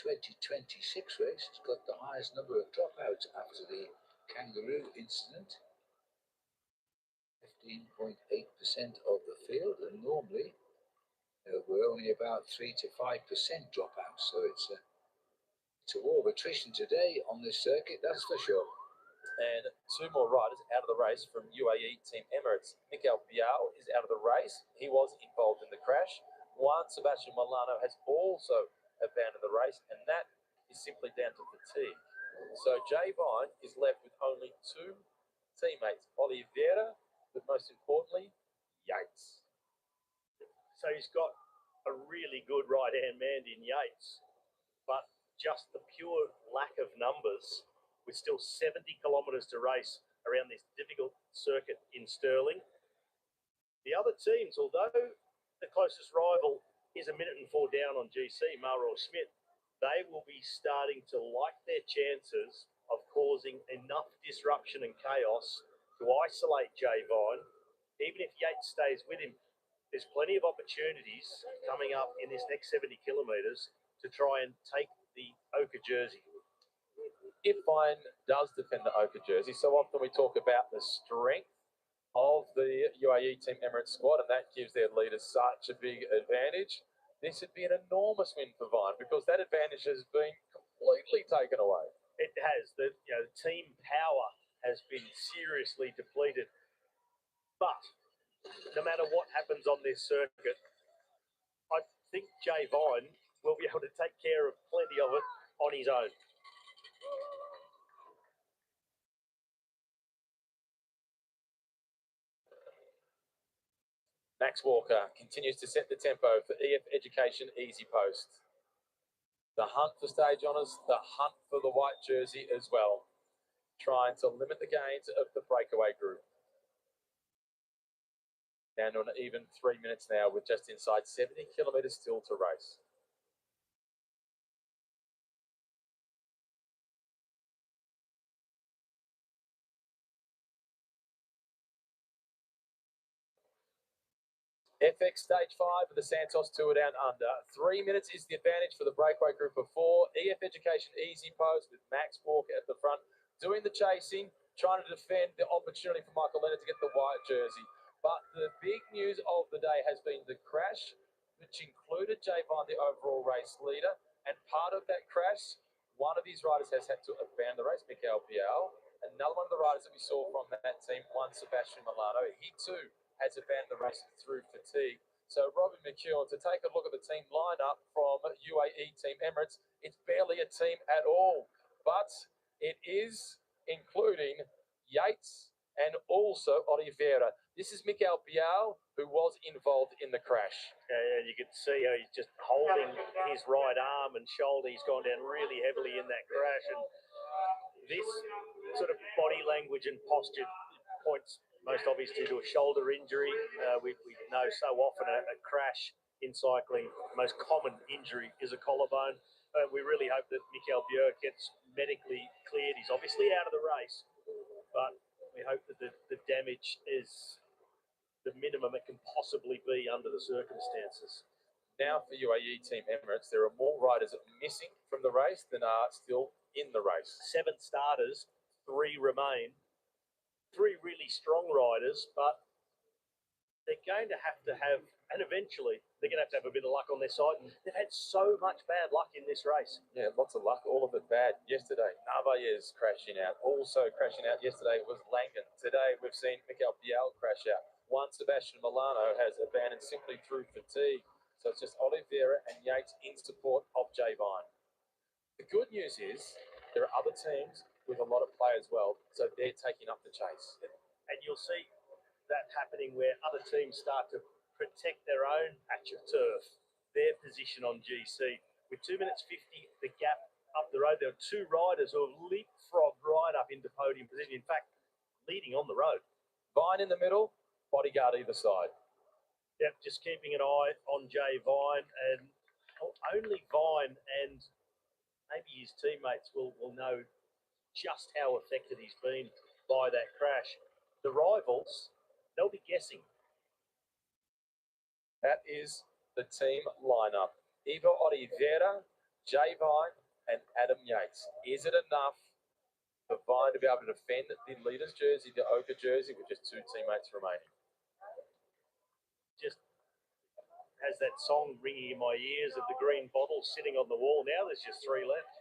2026 race has got the highest number of dropouts after the kangaroo incident. 15.8% of the field, and normally we're only about 3 to 5% dropouts. So it's a war of attrition today on this circuit, that's for sure. And 2 more riders out of the race from UAE Team Emirates. Miguel Biao is out of the race. He was involved in the crash. Juan Sebastian Milano has also abandoned the race, and that is simply down to fatigue. So Jay Vine is left with only 2 teammates, Oliveira, but most importantly, Yates. So he's got a really good right-hand man in Yates, but just the pure lack of numbers, with still 70 kilometres to race around this difficult circuit in Stirling. The other teams, although the closest rival is a minute and 4 down on GC, Marl Schmidt, they will be starting to like their chances of causing enough disruption and chaos to isolate Jay Vine. Even if Yates stays with him, there's plenty of opportunities coming up in this next 70 kilometres to try and take the ochre jersey. If Vine does defend the ochre jersey, so often we talk about the strength of the UAE Team Emirates squad, and that gives their leaders such a big advantage. This would be an enormous win for Vine because that advantage has been completely taken away. It has. The team power has been seriously depleted. But no matter what happens on this circuit, I think Jay Vine will be able to take care of plenty of it on his own. Max Walker continues to set the tempo for EF Education Easy Post. The hunt for stage honours, the hunt for the white jersey as well, trying to limit the gains of the breakaway group. Down to an even 3 minutes now with just inside 70 kilometres still to race. FX Stage 5 of the Santos Tour Down Under. 3 minutes is the advantage for the breakaway group of 4. EF Education Easy Post with Max Walker at the front, doing the chasing, trying to defend the opportunity for Michael Leonard to get the white jersey. But the big news of the day has been the crash, which included Jay Vine, the overall race leader. And part of that crash, one of these riders has had to abandon the race, Miguel Biao. Another one of the riders that we saw from that team, Juan Sebastian Milano, he too has abandoned the race through fatigue. So Robbie McEwen, to take a look at the team lineup from UAE Team Emirates, it's barely a team at all, but it is including Yates and also Oliveira. This is Miguel Biao, who was involved in the crash. And you can see how he's just holding his right arm and shoulder. He's gone down really heavily in that crash, and this sort of body language and posture points most obviously to a shoulder injury. We know so often a crash in cycling, the most common injury is a collarbone. We really hope that Miguel Biao gets medically cleared. He's obviously out of the race, but we hope that the damage is the minimum it can possibly be under the circumstances. Now for UAE Team Emirates, there are more riders missing from the race than are still in the race. 7 starters, 3 remain. 3 really strong riders, but they're going to have, and eventually they're going to have a bit of luck on their side. They've had so much bad luck in this race. Yeah, lots of luck, all of it bad. Yesterday, Narvaez crashing out. Also crashing out yesterday was Langen. Today, we've seen Mikel Biel crash out. One Sebastian Milano has abandoned simply through fatigue. So it's just Oliveira and Yates in support of Jay Vine. The good news is there are other teams with a lot of play as well, so they're taking up the chase. And you'll see that happening where other teams start to protect their own patch of turf, their position on GC. With 2 minutes 50, the gap up the road, there are 2 riders who have leapfrogged right up into podium position. In fact, leading on the road. Vine in the middle, bodyguard either side. Yep, just keeping an eye on Jay Vine, and only Vine and maybe his teammates will know just how affected he's been by that crash. The rivals, they'll be guessing. That is the team lineup. Ivo Oliveira, Jay Vine, and Adam Yates. Is it enough for Vine to be able to defend the leader's jersey, the Oka jersey, with just 2 teammates remaining? Just has that song ringing in my ears of the green bottle sitting on the wall. Now there's just 3 left.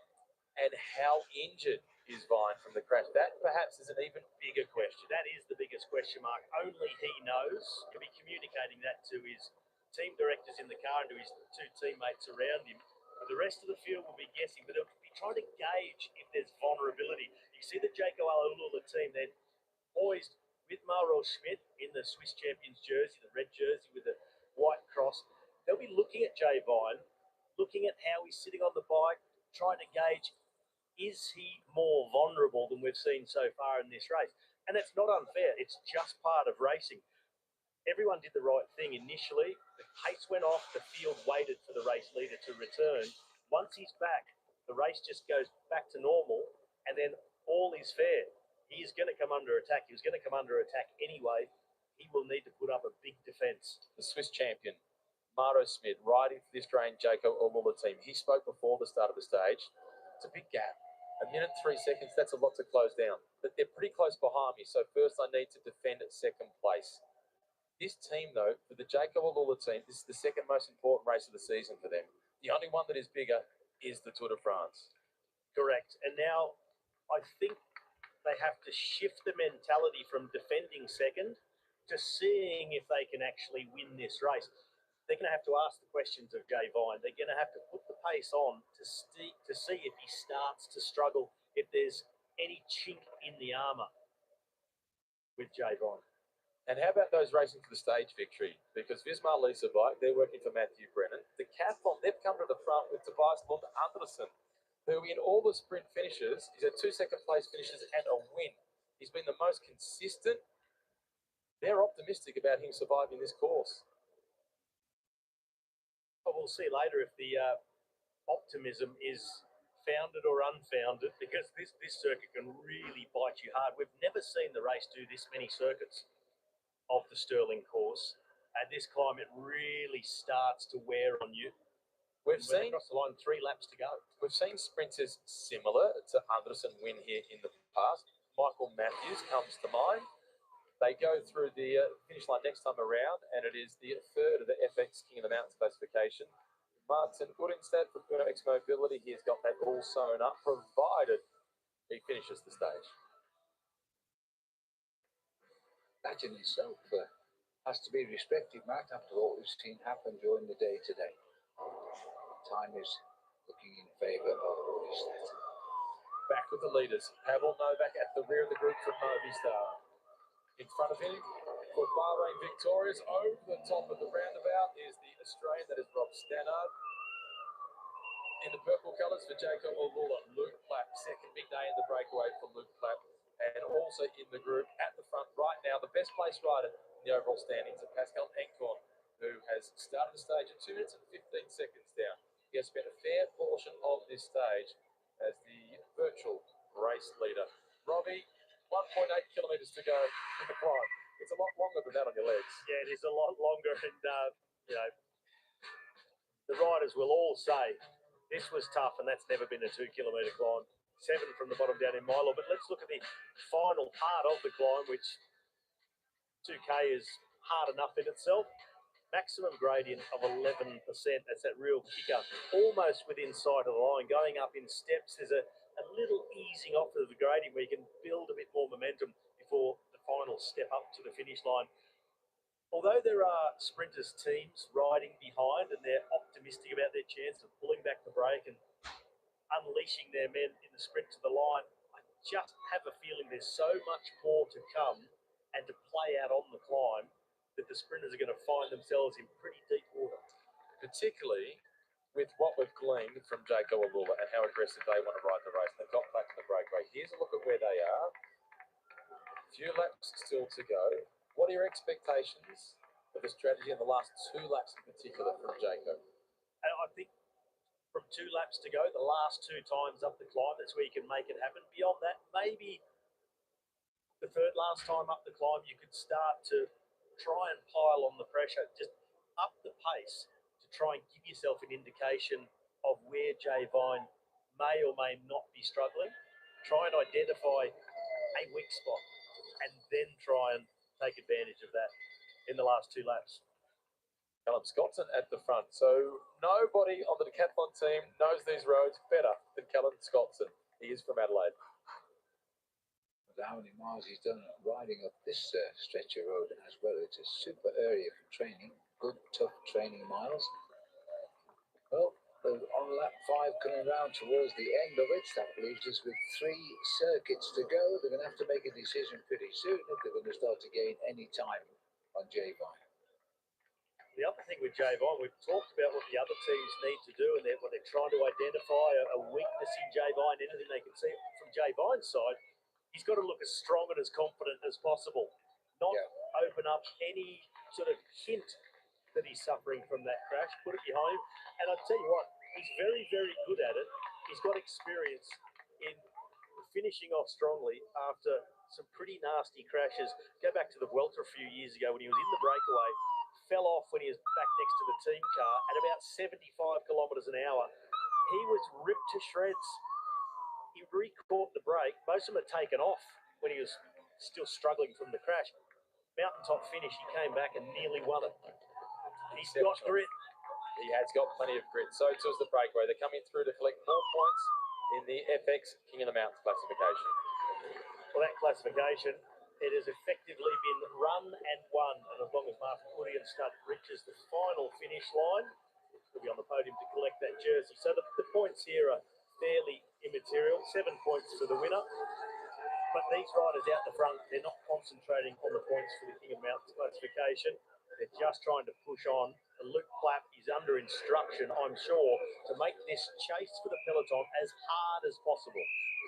And how injured is Vine from the crash? That perhaps is an even bigger question. That is the biggest question mark. Only he knows. He'll be communicating that to his team directors in the car and to his 2 teammates around him. But the rest of the field will be guessing, but they'll be trying to gauge if there's vulnerability. You see the Jaco Alula team, they're poised with Mauro Schmidt in the Swiss Champions jersey, the red jersey with the white cross. They'll be looking at Jay Vine, looking at how he's sitting on the bike, trying to gauge, is he more vulnerable than we've seen so far in this race? And that's not unfair. It's just part of racing. Everyone did the right thing initially. The pace went off. The field waited for the race leader to return. Once he's back, the race just goes back to normal, and then all is fair. He is going to come under attack. He was going to come under attack anyway. He will need to put up a big defence. The Swiss champion, Mauro Schmidt, riding for the Australian Jaco Alula team. He spoke before the start of the stage. It's a big gap. 1 minute 3 seconds, that's a lot to close down. But they're pretty close behind me, so first I need to defend at 2nd place. This team, though, for the Jaco Alula team, this is the 2nd most important race of the season for them. The only one that is bigger is the Tour de France. Correct. And now I think they have to shift the mentality from defending 2nd to seeing if they can actually win this race. They're going to have to ask the questions of Jay Vine. They're going to have to put the pace on to see if he starts to struggle, if there's any chink in the armour with Jay Vine. And how about those racing for the stage victory? Because Visma Lisa bike, they're working for Matthew Brennan. The Decathlon, they've come to the front with Tobias Lund Andersen, who in all the sprint finishes, he's had 2 second place finishes and a win. He's been the most consistent. They're optimistic about him surviving this course. But we'll see later if the optimism is founded or unfounded, because this circuit can really bite you hard. We've never seen the race do this many circuits of the Stirling course. At this climb, it really starts to wear on you. We've seen across the line 3 laps to go. We've seen sprinters similar to Anderson win here in the past. Michael Matthews comes to mind. They go through the finish line next time around, and it is the 3rd of the FX King of the Mountains classification. Martin Urinstead for Kuno X Mobility, he's got that all sewn up, provided he finishes the stage. That in itself has to be respected, Matt, after what we've seen happen during the day today. Time is looking in favour of Urinstead. Back with the leaders. Pavel Novak at the rear of the group from Movistar. In front of him, for Bahrain victorious, over the top of the roundabout is the Australian, that is Rob Stannard. In the purple colours for Jaco Alula, Luke Plapp. 2nd big day in the breakaway for Luke Plapp. And also in the group at the front right now, the best placed rider in the overall standings of Pascal Encorn, who has started the stage at 2 minutes and 15 seconds down. He has spent a fair portion of this stage as the virtual race leader. Robbie, 1.8 kilometres to go in the climb. It's a lot longer than that on your legs. Yeah, it is a lot longer, and you know, the riders will all say this was tough, and that's never been a 2 kilometre climb. 7 from the bottom down in Milo. But let's look at the final part of the climb, which 2K is hard enough in itself. Maximum gradient of 11%. That's that real kicker, almost within sight of the line. Going up in steps, there's a little easing off of the gradient where you can build a bit more momentum before the final step up to the finish line. Although there are sprinters teams riding behind and they're optimistic about their chance of pulling back the brake and unleashing their men in the sprint to the line, I just have a feeling there's so much more to come and to play out on the climb that the sprinters are going to find themselves in pretty deep water. Particularly with what we've gleaned from Jaco Alula and how aggressive they want to ride the race. They've got back in the breakaway. Here's a look at where they are. A few laps still to go. What are your expectations of the strategy in the last 2 laps in particular from Jaco? And I think from 2 laps to go, the last 2 times up the climb, that's where you can make it happen. Beyond that, maybe the third last time up the climb, you could start to try and pile on the pressure, just up the pace to try and give yourself an indication of where Jay Vine may or may not be struggling. Try and identify a weak spot and then try and take advantage of that in the last 2 laps. Callum Scottson at the front. So nobody on the decathlon team knows these roads better than Callum Scottson. He is from Adelaide. How many miles he's done riding up this stretch of road as well. It's a super area for training. Good, tough training miles. Well, on lap 5 coming round towards the end of it, that leaves us with 3 circuits to go. They're going to have to make a decision pretty soon if they're going to start to gain any time on Jay Vine. The other thing with Jay Vine, we've talked about what the other teams need to do and what they're trying to identify a weakness in Jay Vine, anything they can see from Jay Vine's side. He's got to look as strong and as confident as possible, not open up any sort of hint that he's suffering from that crash, put it behind him. And I'll tell you what, he's very, very good at it. He's got experience in finishing off strongly after some pretty nasty crashes. Go back to the Vuelta a few years ago when he was in the breakaway, fell off when he was back next to the team car at about 75 kilometres an hour. He was ripped to shreds. He re-caught the brake. Most of them had taken off when he was still struggling from the crash. Mountaintop finish, he came back and nearly won it. He's got grit. He has got plenty of grit. So too is the breakaway. They're coming through to collect more points in the FX King of the Mountains classification. Well, that classification, it has effectively been run and won. And as long as Martin Woody and Stud reaches the final finish line, he'll be on the podium to collect that jersey. So the points here are fairly immaterial. 7 points for the winner. But these riders out the front, they're not concentrating on the points for the King of Mountains classification. They're just trying to push on. And Luke Plapp is under instruction, I'm sure, to make this chase for the peloton as hard as possible.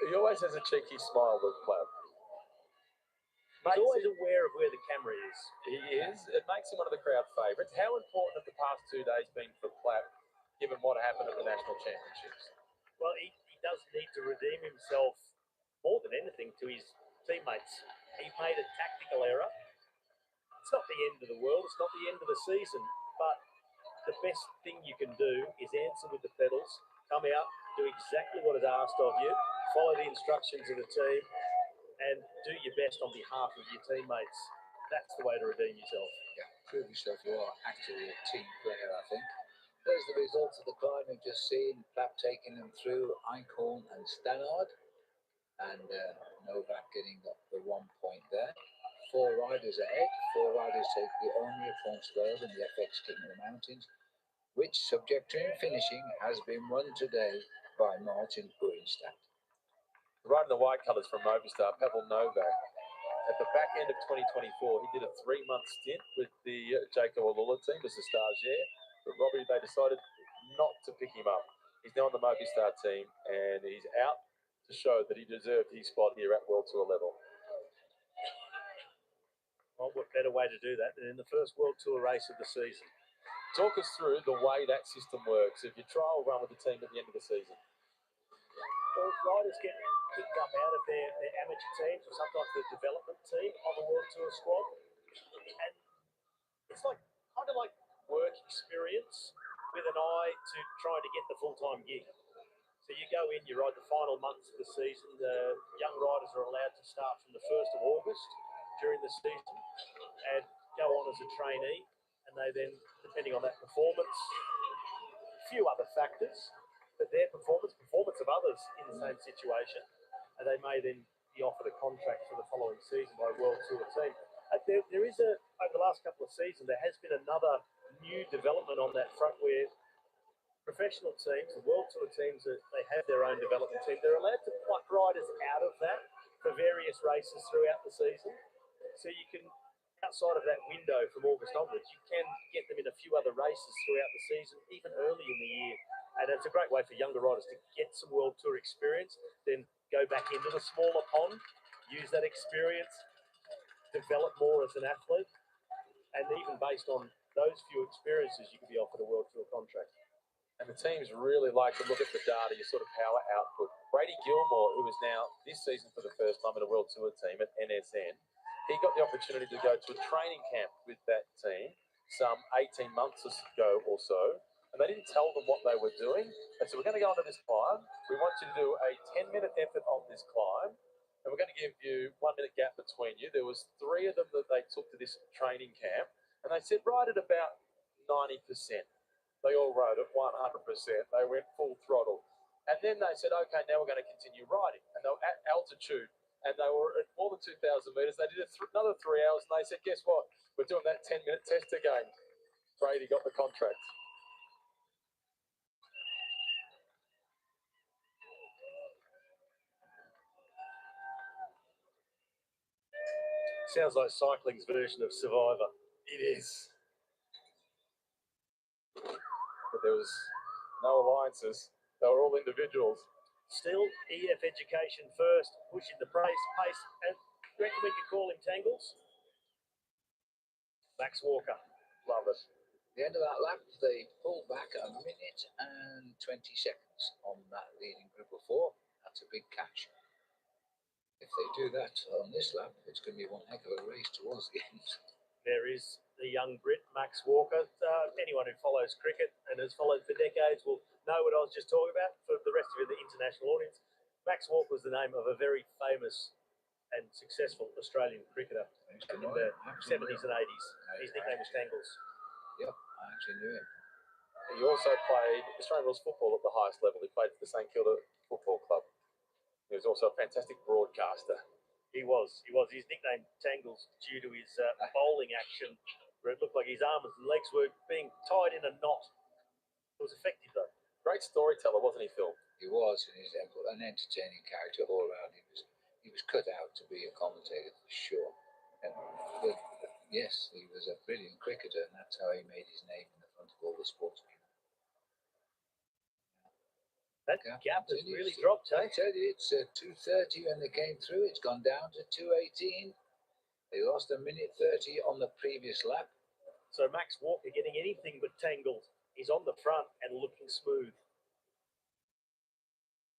He always has a cheeky smile, Luke Plapp. He's always aware of where the camera is. He is. It makes him one of the crowd favourites. How important have the past 2 days been for Plapp, given what happened at the National Championships? Well, he does need to redeem himself more than anything to his teammates. He made a tactical error. It's not the end of the world. It's not the end of the season. But the best thing you can do is answer with the pedals, come out, do exactly what is asked of you, follow the instructions of the team, and do your best on behalf of your teammates. That's the way to redeem yourself. Yeah, prove yourself you are actually a team player, I think. There's the results of the climb we've just seen. Plapp taking them through Eichhorn and Stannard. And Novak getting up the 1 point there. 4 riders ahead. 4 riders take the only of 12 in the FX King of the Mountains, which, subject to him finishing, has been won today by Martin Greenstadt. Riding the white colours from Movistar, Pavel Novak. At the back end of 2024, he did a 3-month stint with the Jaco Alula team as a stagiaire. But Robbie, they decided not to pick him up. He's now on the Movistar team, and he's out to show that he deserved his spot here at World Tour level. Well, what better way to do that than in the first World Tour race of the season? Talk us through the way that system works if you trial run with the team at the end of the season. Or riders get picked up out of their amateur teams or sometimes the development team on the World Tour squad. And it's like kind of like work experience with an eye to trying to get the full-time gig. So you go in, you ride the final months of the season. The young riders are allowed to start from the 1st of August during the season and go on as a trainee. And they then, depending on that performance, a few other factors, but their performance of others in the same situation, and they may then be offered a contract for the following season by a World Tour team. There is over the last couple of seasons, there has been another new development on that front where professional teams, the World Tour teams, they have their own development team. They're allowed to pluck riders out of that for various races throughout the season. So you can, outside of that window from August onwards, you can get them in a few other races throughout the season, even early in the year. And it's a great way for younger riders to get some World Tour experience, then go back into the smaller pond, use that experience, develop more as an athlete. And even based on those few experiences, you can be offered a World Tour contract. And the teams really like to look at the data, your sort of power output. Brady Gilmore, who is now this season for the first time in a World Tour team at NSN, he got the opportunity to go to a training camp with that team some 18 months ago or so. And they didn't tell them what they were doing. And so we're going to go onto this climb. We want you to do a 10-minute effort on this climb. And we're going to give you 1 minute gap between you. There was 3 of them that they took to this training camp. And they said right at about 90%. They all rode at 100%. They went full throttle. And then they said, okay, now we're going to continue riding. And they were at altitude. And they were at more than 2,000 metres. They did another 3 hours. And they said, guess what? We're doing that 10-minute test again. Brady got the contract. Sounds like cycling's version of Survivor. It is. But there was no alliances. They were all individuals. Still, EF education first, pushing the pace. And do you reckon we could call him Tangles? Max Walker. Love it. At the end of that lap, they pulled back 1 minute and 20 seconds on that leading group of 4. That's a big catch. If they do that on this lap, it's going to be one heck of a race towards the end. There is the young Brit, Max Walker. Anyone who follows cricket and has followed for decades will know what I was just talking about. For the rest of the international audience, Max Walker was the name of a very famous and successful Australian cricketer in the 70s and 80s. His nickname was Tangles. Yep, I actually knew him. He also played Australian rules football at the highest level. He played for the St Kilda Football Club. He was also a fantastic broadcaster. He was. His nickname Tangles due to his bowling action, where it looked like his arms and legs were being tied in a knot. It was effective though. Great storyteller, wasn't he, Phil? He was, and he's an entertaining character all around. He was cut out to be a commentator for sure. But yes, he was a brilliant cricketer, and that's how he made his name in the front of all the sportsmen. That gap has really dropped, eh? I tell you, it's 2:30 when they came through. It's gone down to 2:18. They lost 1 minute 30 on the previous lap. So Max Walker getting anything but tangled. He's on the front and looking smooth.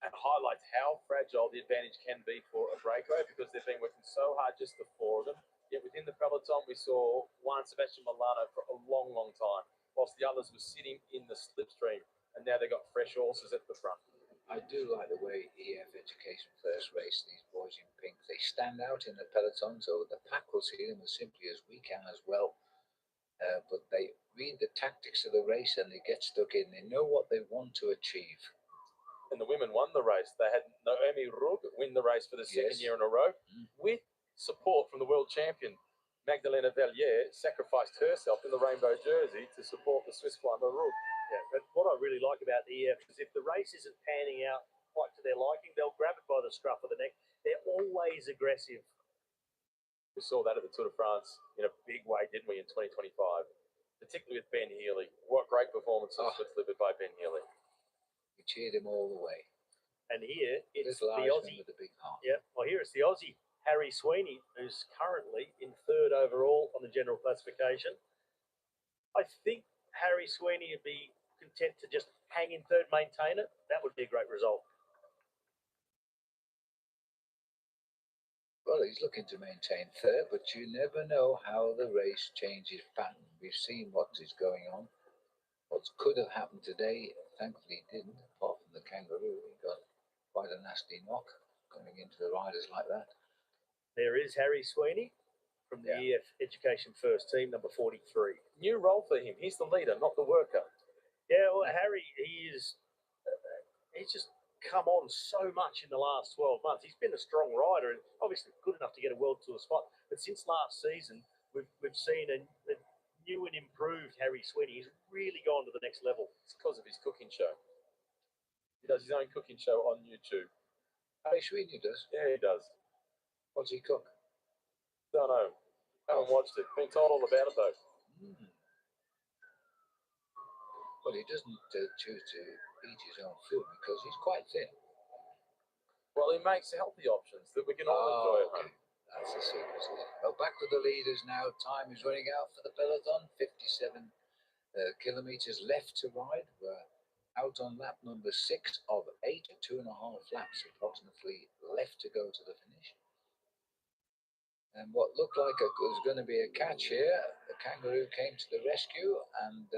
And highlights how fragile the advantage can be for a breakaway because they've been working so hard, just the 4 of them. Yet within the peloton, we saw one Sebastian Milano for a long, long time, whilst the others were sitting in the slipstream. And now they've got fresh horses at the front. I do like the way EF Education first race these boys in pink. They stand out in the peloton, so the pack will see them as simply as we can as well. But they read the tactics of the race and they get stuck in. They know what they want to achieve. And the women won the race. They had Naomi Rugg win the race for the second year in a row with support from the world champion. Magdalena Vellier sacrificed herself in the rainbow jersey to support the Swiss climber Rugg. Yeah, but what I really like about the EF is if the race isn't panning out quite to their liking, they'll grab it by the scruff of the neck. They're always aggressive. We saw that at the Tour de France in a big way, didn't we, in 2025? Particularly with Ben Healy. What great performances were delivered by Ben Healy. We cheered him all the way. And here it's the Aussie with the big heart. Yeah, well here it's the Aussie Harry Sweeney, who's currently in 3rd overall on the general classification. I think Harry Sweeney would be content to just hang in 3rd, maintain it. That would be a great result. Well, he's looking to maintain third, but you never know how the race changes pattern. We've seen what is going on. What could have happened today, thankfully didn't, apart from the kangaroo. He got quite a nasty knock coming into the riders like that. There is Harry Sweeney from the EF Education First team, number 43. New role for him. He's the leader, not the worker. Yeah, well, Harry, he's just come on so much in the last 12 months. He's been a strong rider and obviously good enough to get a World Tour spot. But since last season, we've seen a new and improved Harry Sweeney. He's really gone to the next level. It's because of his cooking show. He does his own cooking show on YouTube. Harry Sweeney does? Yeah, he does. What's he cook? Don't know. Haven't watched it. Been told all about it though. Well, he doesn't choose to eat his own food because he's quite thin. Well, he makes healthy options that we can all enjoy at home. That's the secret. Well, back with the leaders now. Time is running out for the peloton. 57 kilometers left to ride. We're out on lap number 6 of 8, 2.5 laps approximately left to go to the finish. And what looked like was going to be a catch here, the kangaroo came to the rescue and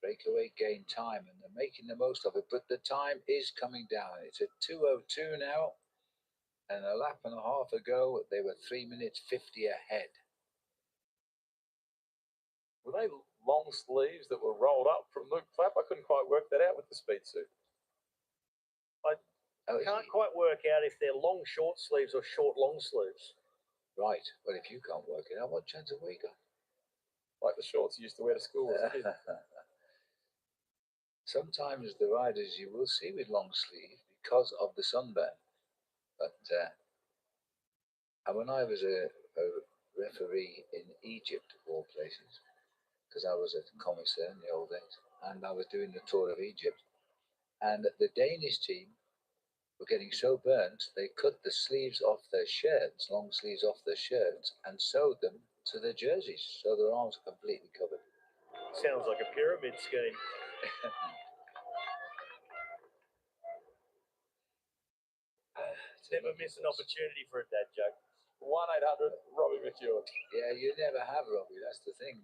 breakaway gained time, and they're making the most of it. But the time is coming down. It's at 2:02 now, and a lap and a half ago they were 3 minutes 50 ahead. Were they long sleeves that were rolled up from Luke Clapp? I couldn't quite work that out with the speed suit. I can't quite work out if they're long short sleeves or short long sleeves. Right. Well, if you can't work it out, what chance have we got? Like the shorts you used to wear to school. Sometimes the riders you will see with long sleeve because of the sunburn. But when I was a referee in Egypt, of all places, because I was a commissaire in the old days, and I was doing the tour of Egypt, and the Danish team were getting so burnt they cut the sleeves off their shirts, long sleeves off their shirts, and sewed them to their jerseys, so their arms were completely covered. Sounds like a pyramid scheme. Never miss an opportunity for a dad joke. 1-800 Robbie McEwen. Yeah, you never have, Robbie. That's the thing.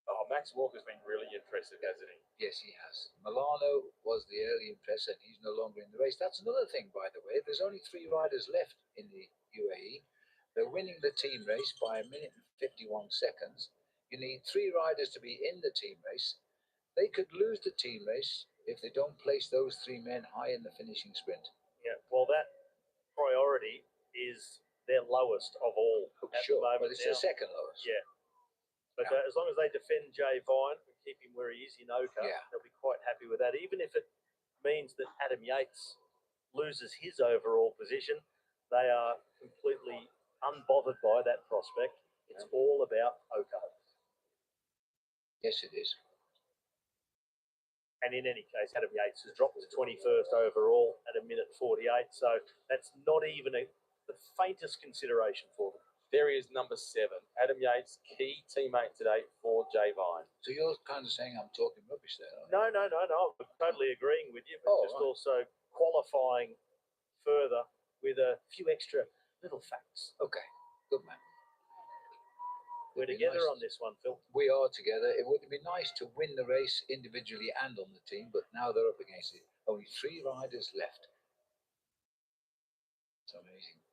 Oh, Max Walker's been really impressive, hasn't he? Yes, he has. Milano was the early impressor, and he's no longer in the race. That's another thing, by the way. There's only 3 riders left in the UAE. They're winning the team race by 1 minute and 51 seconds. You need 3 riders to be in the team race. They could lose the team race if they don't place those 3 men high in the finishing sprint. Yeah, well, that priority is their lowest of all at the moment. But it's the second lowest. Yeah. But as long as they defend Jay Vine and keep him where he is in Oka, they'll be quite happy with that. Even if it means that Adam Yates loses his overall position, they are completely unbothered by that prospect. It's all about Oka. Yes, it is. And in any case, Adam Yates has dropped to 21st overall at 1 minute 48. So that's not even the faintest consideration for them. There he is, number 7. Adam Yates, key teammate today for Jay Vine. So you're kind of saying I'm talking rubbish there, aren't you? No. I'm totally agreeing with you, but also qualifying further with a few extra little facts. Okay, good man. We're together on this one, Phil. We are together. It would be nice to win the race individually and on the team, but now they're up against it. Only 3 riders left. It's amazing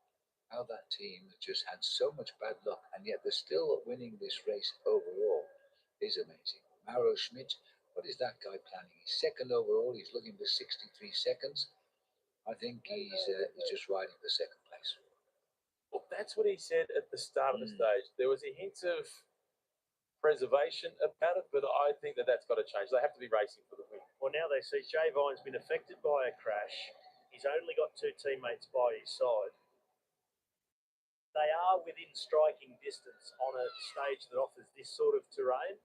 how that team just had so much bad luck, and yet they're still winning this race overall. Is amazing. Mauro Schmidt, what is that guy planning? He's 2nd overall. He's looking for 63 seconds. I think he's just riding for 2nd place. Well, that's what he said at the start of the stage. There was a hint of preservation about it, but I think that's got to change. They have to be racing for the win. Well, now they see Jay Vine's been affected by a crash. He's only got 2 teammates by his side. They are within striking distance on a stage that offers this sort of terrain.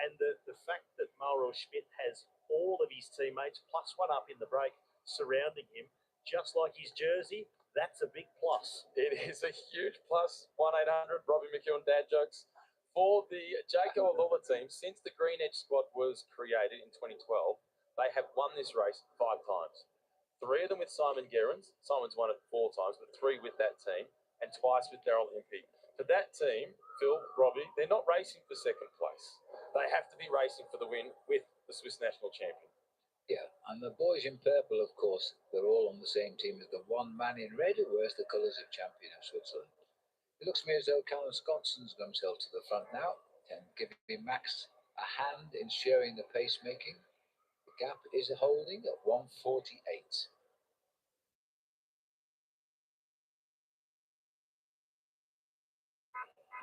And the fact that Mauro Schmidt has all of his teammates, plus one up in the break, surrounding him, just like his jersey, that's a big plus. It is a huge plus. 1-800 Robbie McEwen dad jokes for the Jayco Alula team. Since the Green Edge squad was created in 2012, they have won this race 5 times. 3 of them with Simon Gerrans. Simon's won it 4 times, but 3 with that team, and twice with Daryl Impey. For that team, Phil, Robbie, they're not racing for second place. They have to be racing for the win with the Swiss national champion. Yeah, and the boys in purple, of course, they're all on the same team as the one man in red who wears the colours of champion of Switzerland. It looks to me as though Callum Scotson's got himself to the front now and giving Max a hand in sharing the pacemaking. The gap is holding at 1:48.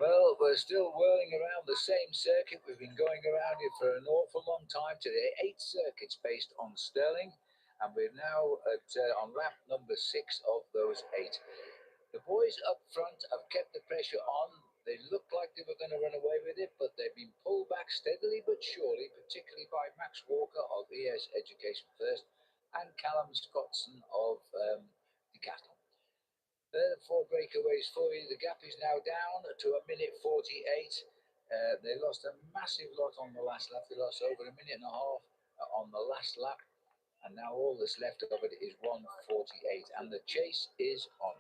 Well, we're still whirling around the same circuit. We've been going around it for an awful long time today. 8 circuits based on Stirling, and we're now on lap number 6 of those 8. The boys up front have kept the pressure on. They looked like they were going to run away with it, but they've been pulled back steadily but surely, particularly by Max Walker of ES Education First and Callum Scotson of Decathlon. There are 4 breakaways for you. The gap is now down to 1:48. They lost a massive lot on the last lap. They lost over 1.5 minutes on the last lap, and now all that's left of it is 1:48, and the chase is on.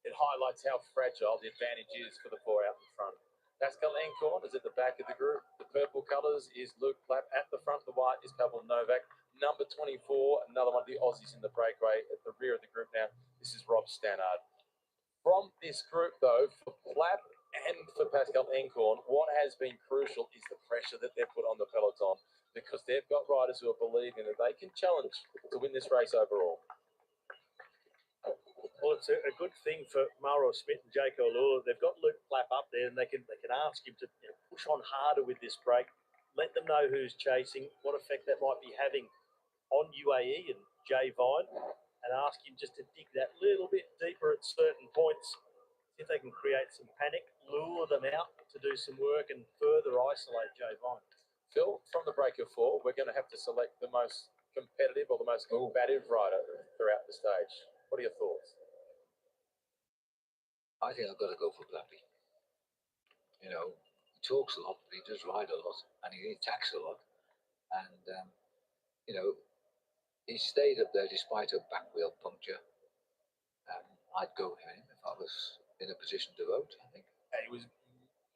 It highlights how fragile the advantage is for the 4 out in front. Pascal Encorn is at the back of the group. The purple colours is Luke Clapp. At the front, the white is Pavel Novak. Number 24, another one of the Aussies in the breakaway at the rear of the group now. This is Rob Stannard. From this group, though, for Clapp and for Pascal Encorn, what has been crucial is the pressure that they've put on the peloton, because they've got riders who are believing that they can challenge to win this race overall. Well, it's a good thing for Mauro Smith and Jake O'Lula. They've got Luke Clapp up there, and they can ask him to push on harder with this break. Let them know who's chasing, what effect that might be having on UAE and Jay Vine, and ask him just to dig that little bit deeper at certain points. See if they can create some panic, lure them out to do some work, and further isolate Jay Vine. Phil, from the break of 4, we're going to have to select the most competitive or the most combative rider throughout the stage. What are your thoughts? I think I've got to go for Blappy. You know, he talks a lot, but he does ride a lot, and he attacks a lot. And, you know, he stayed up there despite a back wheel puncture. I'd go for him if I was in a position to vote, I think. And he was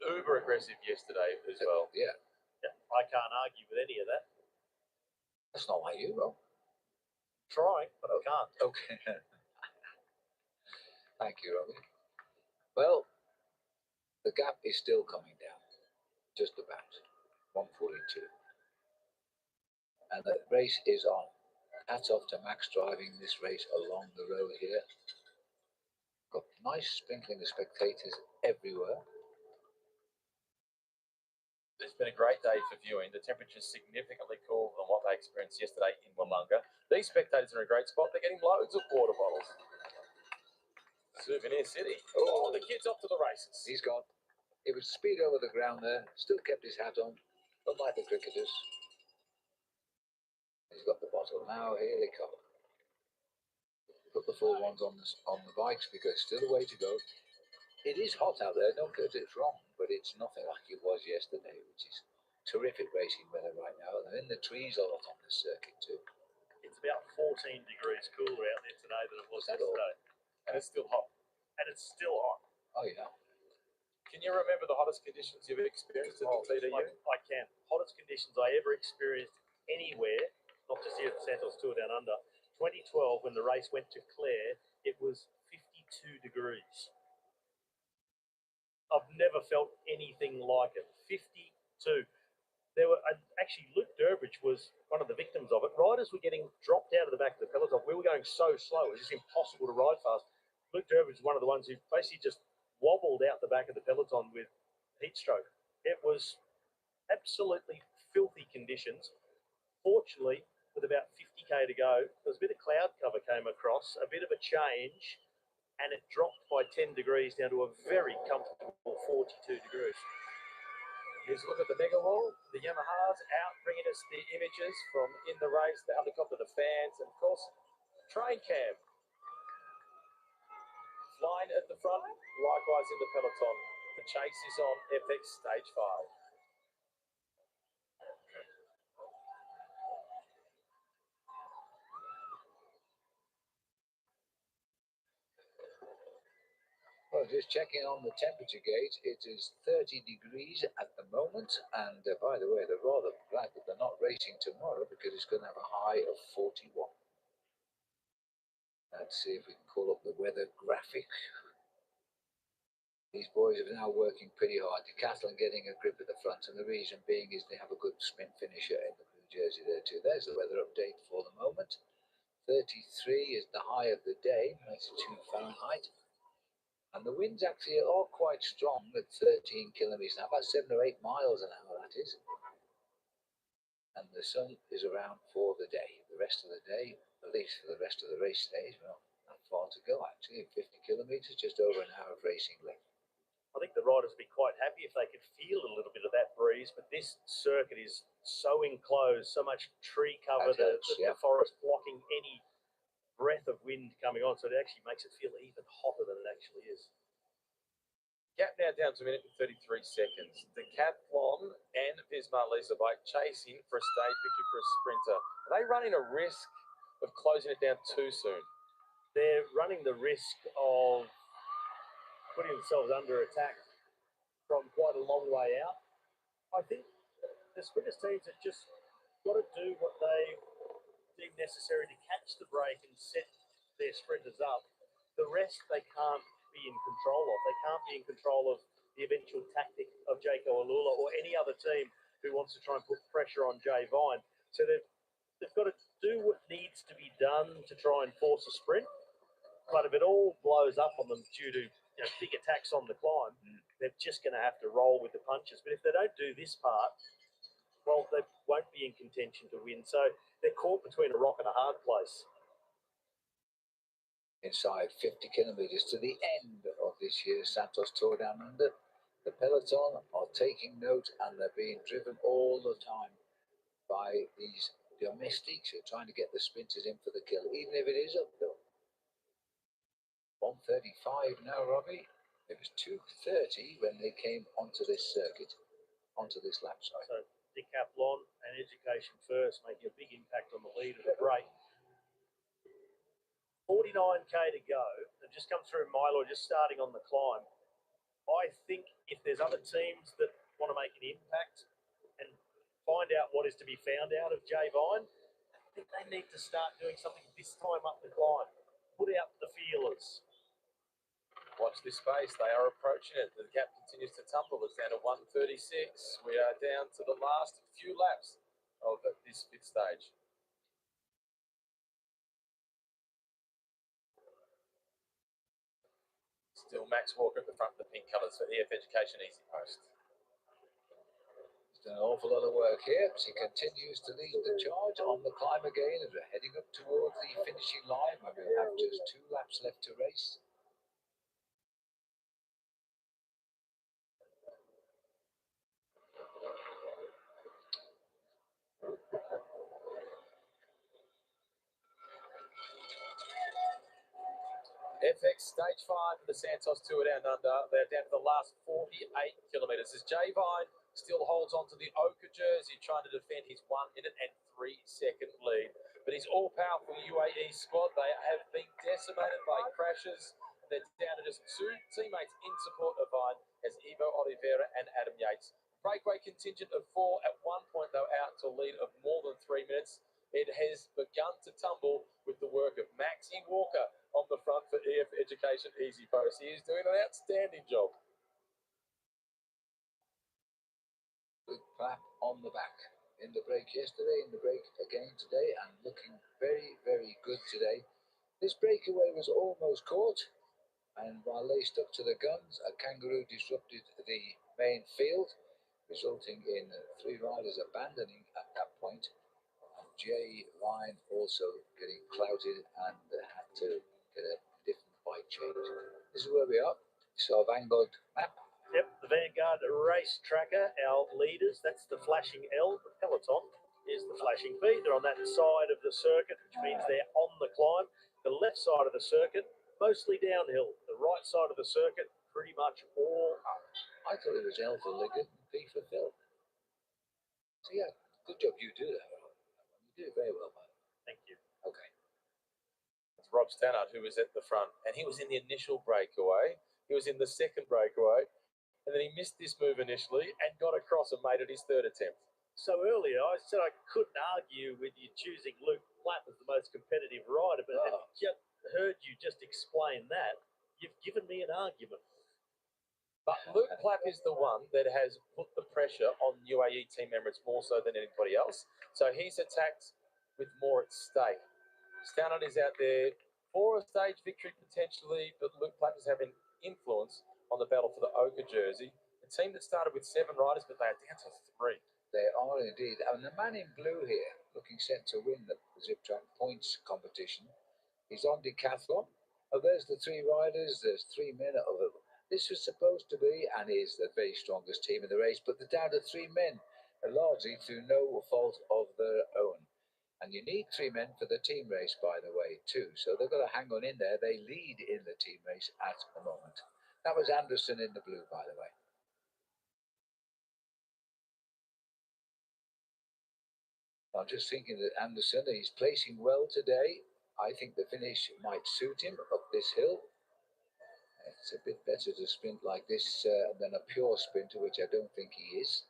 uber aggressive yesterday as well. Yeah. I can't argue with any of that. That's not like you, Rob. Trying, but I can't. Okay. Thank you, Robbie. Well, the gap is still coming down, just about 1:42. And the race is on. Hats off to Max driving this race along the road here. Got nice sprinkling of spectators everywhere. It's been a great day for viewing. The temperature's significantly cooler than what they experienced yesterday in Wollonga. These spectators are in a great spot. They're getting loads of water bottles. Souvenir City. Oh, the kid's off to the races. He's gone. He was speed over the ground there, still kept his hat on, unlike the cricketers. He's got the bottle now. Here they come. Put the full ones on the bikes because still a way to go. It is hot out there, don't get it wrong, but it's nothing like it was yesterday, which is terrific racing weather right now. And in the trees a lot on this circuit too. It's about 14 degrees cooler out there today than it was yesterday. And it's still hot. And it's still hot. Oh yeah. Can you remember the hottest conditions you've experienced at the TDU? I can. Hottest conditions I ever experienced anywhere, not just here at the Santos Tour Down Under. 2012, when the race went to Clare, it was 52 degrees. I've never felt anything like it. 52. There were actually Luke Durbridge was one of the victims of it. Riders were getting dropped out of the back of the peloton. We were going so slow; it was just impossible to ride fast. Luke Durbridge was one of the ones who basically just wobbled out the back of the peloton with heat stroke. It was absolutely filthy conditions. Fortunately, with about 50k to go, there was a bit of cloud cover came across, a bit of a change, and it dropped by 10 degrees down to a very comfortable 42 degrees. Here's a look at the mega wall. The Yamahas out bringing us the images from in the race, the helicopter, the fans, and of course, train cam. Flying at the front, likewise in the peloton. The chase is on FX Stage 5. Well, just checking on the temperature gauge, it is 30 degrees at the moment. And by the way, they're rather glad that they're not racing tomorrow because it's going to have a high of 41. Let's see if we can call up the weather graphic. These boys are now working pretty hard. Decathlon getting a grip at the front, and the reason being is they have a good sprint finisher in the blue jersey there too. There's the weather update for the moment. 33 is the high of the day, 92 Fahrenheit. And the winds actually are quite strong at 13 kilometers now, about 7 or 8 miles an hour, that is. And the sun is around for the day. The rest of the day, at least for the rest of the race stage, well, not far to go actually. 50 kilometers, just over an hour of racing left. I think the riders would be quite happy if they could feel a little bit of that breeze, but this circuit is so enclosed, so much tree cover, the forest blocking any breath of wind coming on, so it actually makes it feel even hotter than it actually is. Gap now down to a minute and 33 seconds. Decathlon and Visma Lease bike chasing for a stage victory for a sprinter. Are they running a risk of closing it down too soon? They're running the risk of putting themselves under attack from quite a long way out. I think the sprinters teams have just got to do what they deem necessary to catch the break and set their sprinters up. The rest they can't be in control of. They can't be in control of the eventual tactic of Jayco Alula or any other team who wants to try and put pressure on Jay Vine. So they've got to do what needs to be done to try and force a sprint. But if it all blows up on them due to big attacks on the climb, they're just going to have to roll with the punches. But if they don't do this part, well, they won't be in contention to win. So they're caught between a rock and a hard place. Inside 50 kilometers to the end of this year's Santos Tour Down Under, the peloton are taking note, and they're being driven all the time by these domestics who are trying to get the sprinters in for the kill, even if it is uphill. 1:35 now, Robbie. It was 2:30 when they came onto this circuit, onto this lap side. So Decathlon and Education First making a big impact on the lead of the break. 49k to go. They've just come through Milo, just starting on the climb. I think if there's other teams that want to make an impact and find out what is to be found out of Jay Vine, I think they need to start doing something this time up the climb. Put out the feelers. Watch this space. They are approaching it. The gap continues to tumble. It's down to 1:36. We are down to the last few laps of this fifth stage. Still Max Walker at the front of the pink colours for EF Education Easy Post. He's done an awful lot of work here as he continues to lead the charge on the climb again as we're heading up towards the finishing line where we have just 2 laps left to race. FX Stage 5 of the Santos Tour Down Under. They're down to the last 48 kilometres as Jay Vine still holds on to the ochre jersey, trying to defend his 1 minute and 3 second lead. But his all-powerful UAE squad, they have been decimated by crashes. They're down to just 2 teammates in support of Vine as Ivo Oliveira and Adam Yates. Breakaway contingent of 4 at one point, though, out to a lead of more than 3 minutes. It has begun to tumble with the work of Maxie Walker on the front for EF Education Easy Post. He is doing an outstanding job. Good clap on the back. In the break yesterday, in the break again today, and looking very, very good today. This breakaway was almost caught, and while they stuck to the guns, a kangaroo disrupted the main field, resulting in 3 riders abandoning at that point. Jay Vine also getting clouted and had to get a different bike change. This is where we are. So Vanguard map. Yep, the Vanguard race tracker, our leaders, that's the flashing L. The peloton is the flashing V. They're on that side of the circuit, which means they're on the climb. The left side of the circuit, mostly downhill. The right side of the circuit, pretty much all up. I thought it was L for Liggett and P for Phil. So yeah, good job you do that. You do it very well, man. Thank you. Okay. It's Rob Stannard who was at the front, and he was in the initial breakaway. He was in the second breakaway, and then he missed this move initially and got across and made it his third attempt. So earlier, I said I couldn't argue with you choosing Luke Platt as the most competitive rider, but having just heard you just explain that, you've given me an argument. But Luke Platt is the one that has put the pressure on UAE Team Emirates more so than anybody else. So he's attacked with more at stake. Stannard is out there for a stage victory potentially, but Luke Platt is having influence on the battle for the Ochre jersey. A team that started with 7 riders, but they are down to 3. They are indeed. And the man in blue here, looking set to win the Zip Track points competition, he's on decathlon. Oh, there's the 3 riders. There's 3 men. This was supposed to be and is the very strongest team in the race, but they're down to 3 men, largely through no fault of their own. And you need 3 men for the team race, by the way, too. So they've got to hang on in there. They lead in the team race at the moment. That was Anderson in the blue, by the way. I'm just thinking that Anderson, he's placing well today. I think the finish might suit him up this hill. It's a bit better to sprint like this than a pure sprinter, which I don't think he is.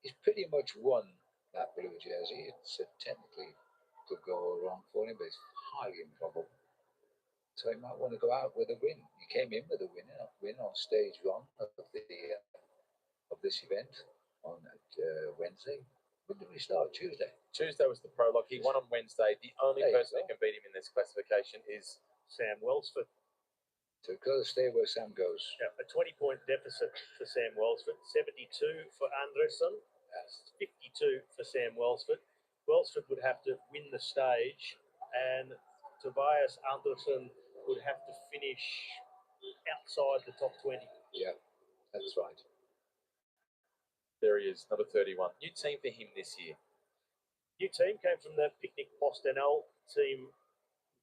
He's pretty much won that blue jersey. It's technically could go all wrong for him, but it's highly improbable. So he might want to go out with a win. He came in with a win on stage 1 of this event on Wednesday. When did we start? Tuesday. Tuesday was the prologue. He won on Wednesday. The only person who can beat him in this classification is Sam Welsford. So we've got to stay where Sam goes. Yeah, a 20-point deficit for Sam Welsford, 72 for Anderson, 52 for Sam Welsford. Welsford would have to win the stage, and Tobias Anderson would have to finish outside the top 20. Yeah, that's right. There he is, number 31. New team for him this year. New team came from the Picnic Postenel team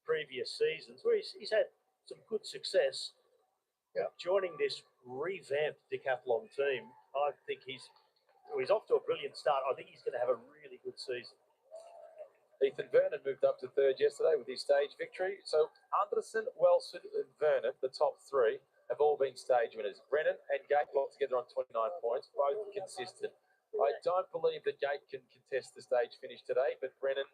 previous seasons, where he's had some good success. Yeah. Joining this revamped decathlon team, I think he's off to a brilliant start. I think he's going to have a really good season. Ethan Vernon moved up to 3rd yesterday with his stage victory. So Anderson, Welsford, and Vernon, the top 3, have all been stage winners. Brennan and Gate locked together on 29 points, both consistent. I don't believe that Gate can contest the stage finish today, but Brennan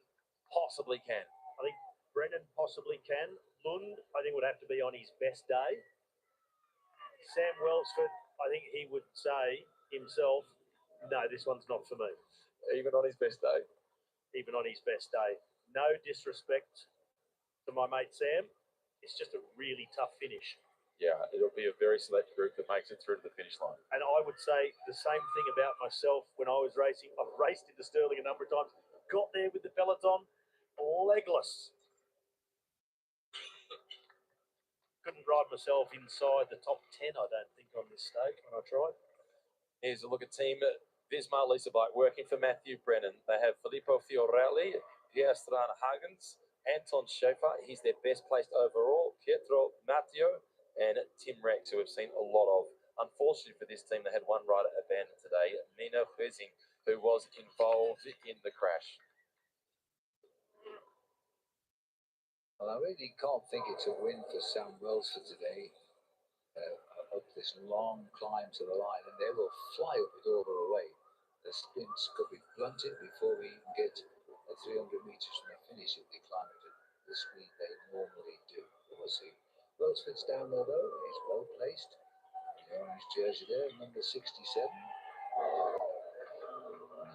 possibly can. I think Brennan possibly can. Lund, I think, would have to be on his best day. Sam Welsford, I think he would say himself, no, this one's not for me. Even on his best day? Even on his best day. No disrespect to my mate Sam. It's just a really tough finish. Yeah, it'll be a very select group that makes it through to the finish line. And I would say the same thing about myself when I was racing. I've raced into Stirling a number of times, got there with the peloton, legless. Couldn't ride myself inside the top 10, I don't think, on this stage when I tried. Here's a look at team Visma Lisa Bike working for Matthew Brennan. They have Filippo Fiorelli, Pierre Hagens, Anton Schaefer. He's their best placed overall. Pietro Matteo and Tim Rex, who we've seen a lot of. Unfortunately for this team, they had one rider abandoned today, Mina Huizing, who was involved in the crash. Well, I really can't think it's a win for Sam Welsford today. Up this long climb to the line, and they will fly up it all the way. The sprints could be blunted before we even get 300 metres from the finish if they climb it at the speed they normally do. We'll see. Welsford's down there though, he's well placed. The orange jersey there, number 67. He's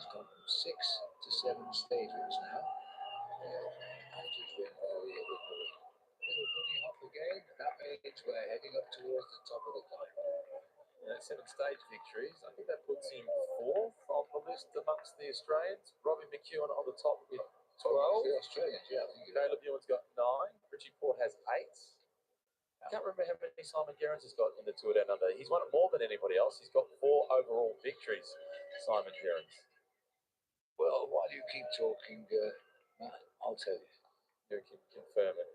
gone from 6 to 7 stage wins now. After his win earlier with the little bunny hop again, that means we're heading up towards the top of the climb. 7 stage victories. I think that puts him 4th on the list amongst the Australians. Robbie McEwen on the top with 12. The Australians, yeah, I think Caleb Ewan's got 9. Richie Port has 8. I can't remember how many Simon Gerrans has got in the Tour Down Under. He's won it more than anybody else. He's got 4 overall victories, Simon Gerrans. Well, while you keep talking, Matt, I'll tell you. You can confirm it.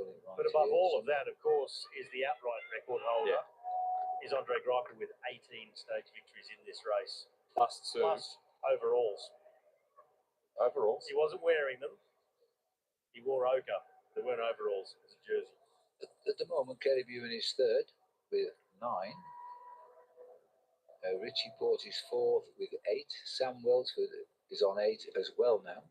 But above all of that, of course, is the outright record holder. Yeah. Is Andre Greipel with 18 stage victories in this race. Plus 2. Plus overalls. Overalls? He wasn't wearing them. He wore ochre. They weren't overalls. It was a jersey. At the moment, Kerry Bewan is third with 9. Richie Port is fourth with 8. Sam Wellsford is on 8 as well now.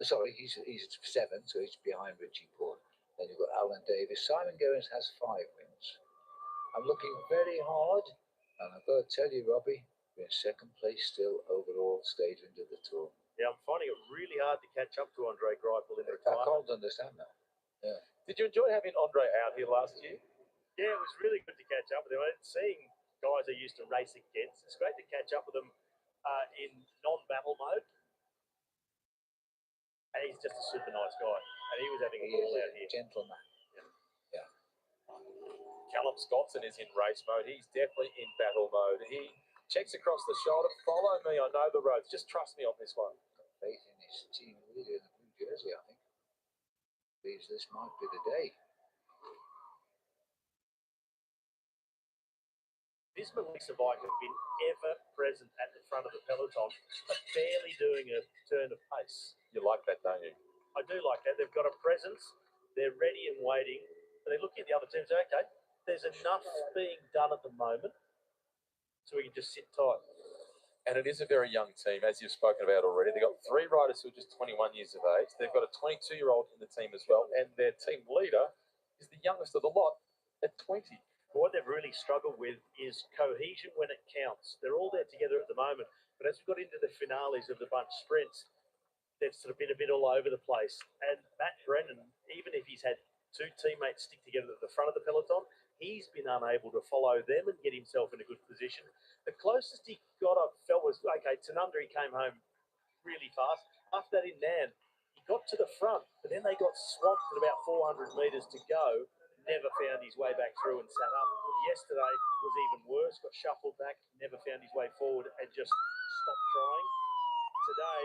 Sorry, he's 7, so he's behind Richie Port. Then you've got Alan Davis. Simon Goins has 5 wins. I'm looking very hard, and I've got to tell you, Robbie, we're in second place still overall stage into the tour. Yeah, I'm finding it really hard to catch up to Andre Greipel in the I can't understand that. Yeah. Did you enjoy having Andre out here last year? Yeah, it was really good to catch up with him. Seeing guys I used to race against, it's great to catch up with them in non-battle mode. And he's just a super nice guy. And he was having a ball out here. Gentleman. Yeah. Callum Scottson is in race mode. He's definitely in battle mode. He checks across the shoulder. Follow me. I know the roads. Just trust me on this one. Faith in his team leader in the blue jersey, I think. Believes this might be the day. This Melissa bike have been ever present at the front of the peloton, but barely doing a turn of pace. You like that, don't you? I do like that. They've got a presence. They're ready and waiting. And they're looking at the other teams. Okay, there's enough being done at the moment, so we can just sit tight. And it is a very young team, as you've spoken about already. They've got 3 riders who are just 21 years of age. They've got a 22-year-old in the team as well. And their team leader is the youngest of the lot at 20. But what they've really struggled with is cohesion when it counts. They're all there together at the moment. But as we got into the finales of the bunch sprints, they've sort of been a bit all over the place. And Matt Brennan, even if he's had 2 teammates stick together at the front of the peloton, he's been unable to follow them and get himself in a good position. The closest he got, I felt, was, okay, Tanunda, he came home really fast. After that in Nan, he got to the front, but then they got swamped at about 400 metres to go. Never found his way back through and sat up. Yesterday was even worse, got shuffled back, never found his way forward and just stopped trying. Today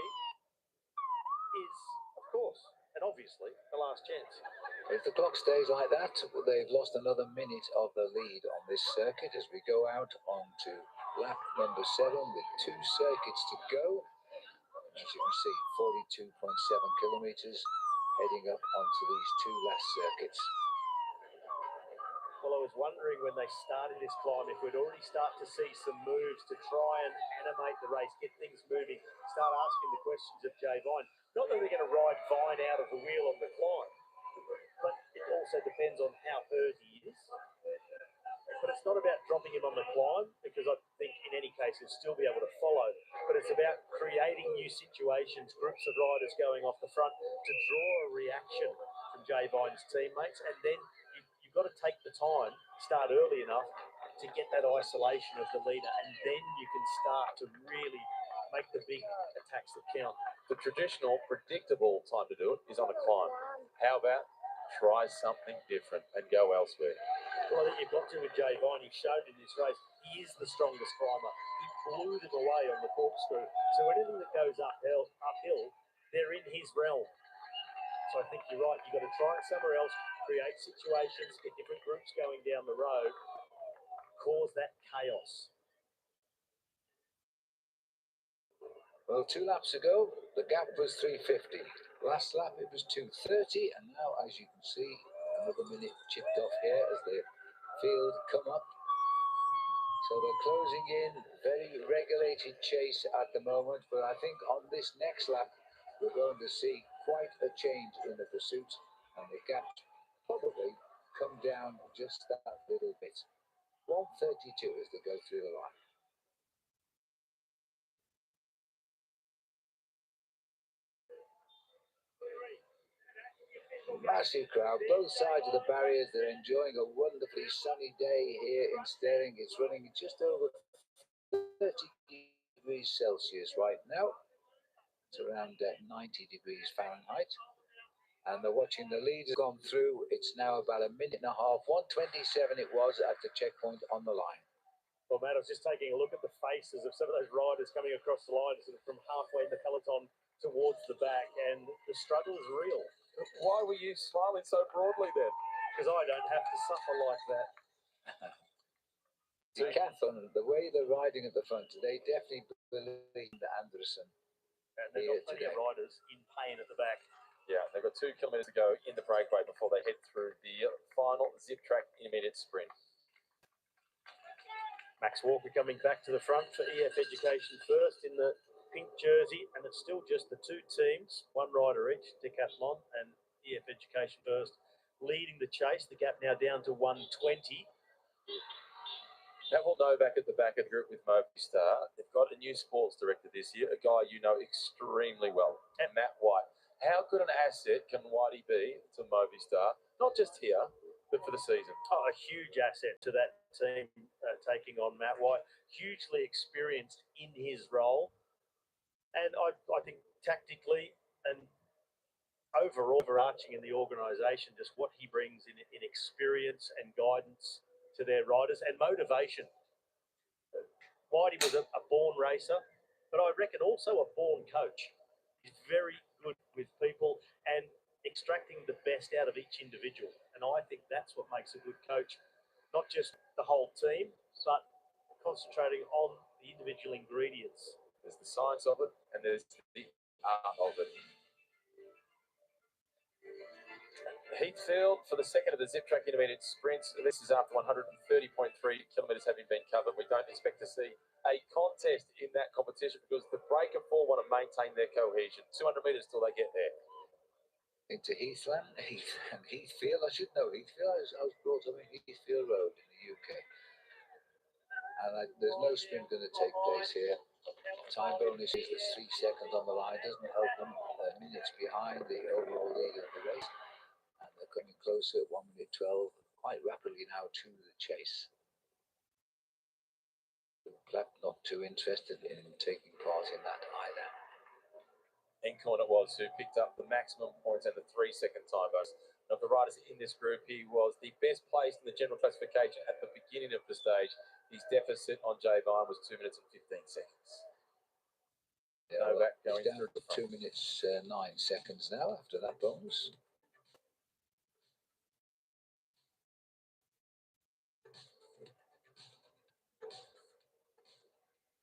is, of course, and obviously, the last chance. If the clock stays like that, they've lost another minute of the lead on this circuit as we go out onto lap number 7 with 2 circuits to go. As you can see, 42.7 kilometres heading up onto these 2 last circuits. Well, I was wondering when they started this climb if we'd already start to see some moves to try and animate the race, get things moving, start asking the questions of Jay Vine. Not that they're going to ride Vine out of the wheel on the climb, but it also depends on how hurt he is. But it's not about dropping him on the climb, because I think in any case he'll still be able to follow. But it's about creating new situations, groups of riders going off the front to draw a reaction from Jay Vine's teammates, and then you've got to take the time, start early enough to get that isolation of the leader, and then you can start to really make the big attacks that count. The traditional, predictable time to do it is on a climb. How about try something different and go elsewhere? Well, I think you've got to with Jay Vine. He showed in this race he is the strongest climber. He blew them away on the corkscrew. So anything that goes uphill, they're in his realm. So I think you're right. You've got to try it somewhere else, create situations, get different groups going down the road, cause that chaos. Well, 2 laps ago, the gap was 350. Last lap, it was 230. And now, as you can see, another minute chipped off here as the field come up. So they're closing in, very regulated chase at the moment. But I think on this next lap, we're going to see quite a change in the pursuit, and the gap probably come down just that little bit. 132 as they go through the line. Massive crowd, both sides of the barriers. They're enjoying a wonderfully sunny day here in Stirling. It's running just over 30 degrees Celsius right now. It's around 90 degrees Fahrenheit. And they're watching the leaders gone through. It's now about a minute and a half. 127 it was at the checkpoint on the line. Well, Matt, I was just taking a look at the faces of some of those riders coming across the line sort of from halfway in the peloton towards the back, and the struggle is real. Why were you smiling so broadly then? Because I don't have to suffer like that. Decathlon, the way they're riding at the front, they definitely believe in Anderson. And they've got plenty of riders in pain at the back. Yeah, they've got 2 kilometres to go in the breakaway before they head through the final zip track intermediate sprint. Max Walker coming back to the front for EF Education first in the pink jersey, and it's still just the 2 teams, 1 rider each, Decathlon and EF Education first, leading the chase. The gap now down to 120. Neville Novak at the back of the group with Movistar. They've got a new sports director this year, a guy you know extremely well, and Matt White. How good an asset can Whitey be to Movistar, not just here, but for the season? Oh, a huge asset to that team taking on Matt White. Hugely experienced in his role. And I think tactically and overall overarching in the organisation, just what he brings in experience and guidance to their riders and motivation. Whitey was a born racer, but I reckon also a born coach. He's very good with people and extracting the best out of each individual. And I think that's what makes a good coach, not just the whole team, but concentrating on the individual ingredients. There's the science of it, and there's the art of it. Heathfield for the second of the zip track intermediate sprints. This is after 130.3 kilometres having been covered. We don't expect to see a contest in that competition because the break and four want to maintain their cohesion. 200 metres till they get there. Into Heathland, Heathfield. I should know Heathfield. I was brought up in Heathfield Road in the UK. And there's no sprint going to take place here. Time bonus is the 3 seconds on the line. Doesn't help them. Minutes behind the overall lead of the race. And they're coming closer at 1 minute 12, quite rapidly now to the chase. Clapp not too interested in taking part in that either. Encorn it was who picked up the maximum points and the 3 second time bonus. Of the riders in this group, he was the best placed in the general classification at the beginning of the stage. His deficit on Jay Vine was 2 minutes and 15 seconds. Yeah, Novak well, going down through to 2 minutes 9 seconds now after that bonus.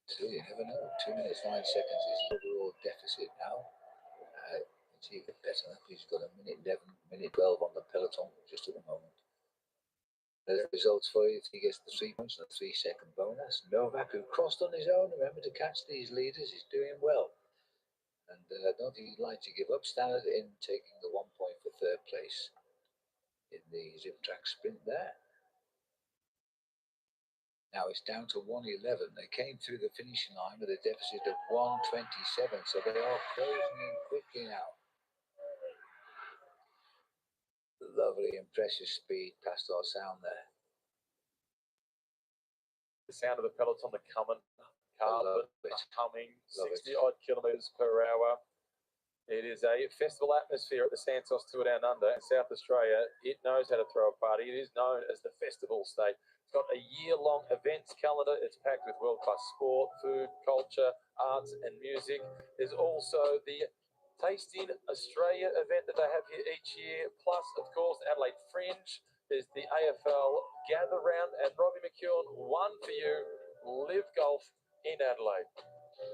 So you never know. 2 minutes 9 seconds is the overall deficit now. It's even better. He's got a minute 11, minute 12 on the peloton just at the moment. The results for you, if he gets the 3 points and a 3 second bonus. Novak, who crossed on his own, remember to catch these leaders, is doing well. And I don't think he'd like to give up. Standard in taking the 1 point for third place in the zip track sprint there. Now it's down to 1:11. They came through the finishing line with a deficit of 1:27, so they are closing in quickly now. Lovely and precious speed past our sound there. the sound of the peloton, the coming carbon, humming, 60 odd kilometres per hour. It is a festival atmosphere at the Santos Tour Down Under in South Australia. It knows how to throw a party. It is known as the festival state. It's got a year-long events calendar. It's packed with world-class sport, food, culture, arts and music. There's also the Tasting Australia event that they have here each year, plus, of course, the Adelaide Fringe. There's the AFL Gather Round, and Robbie McEwen, one for you, Live Golf in Adelaide.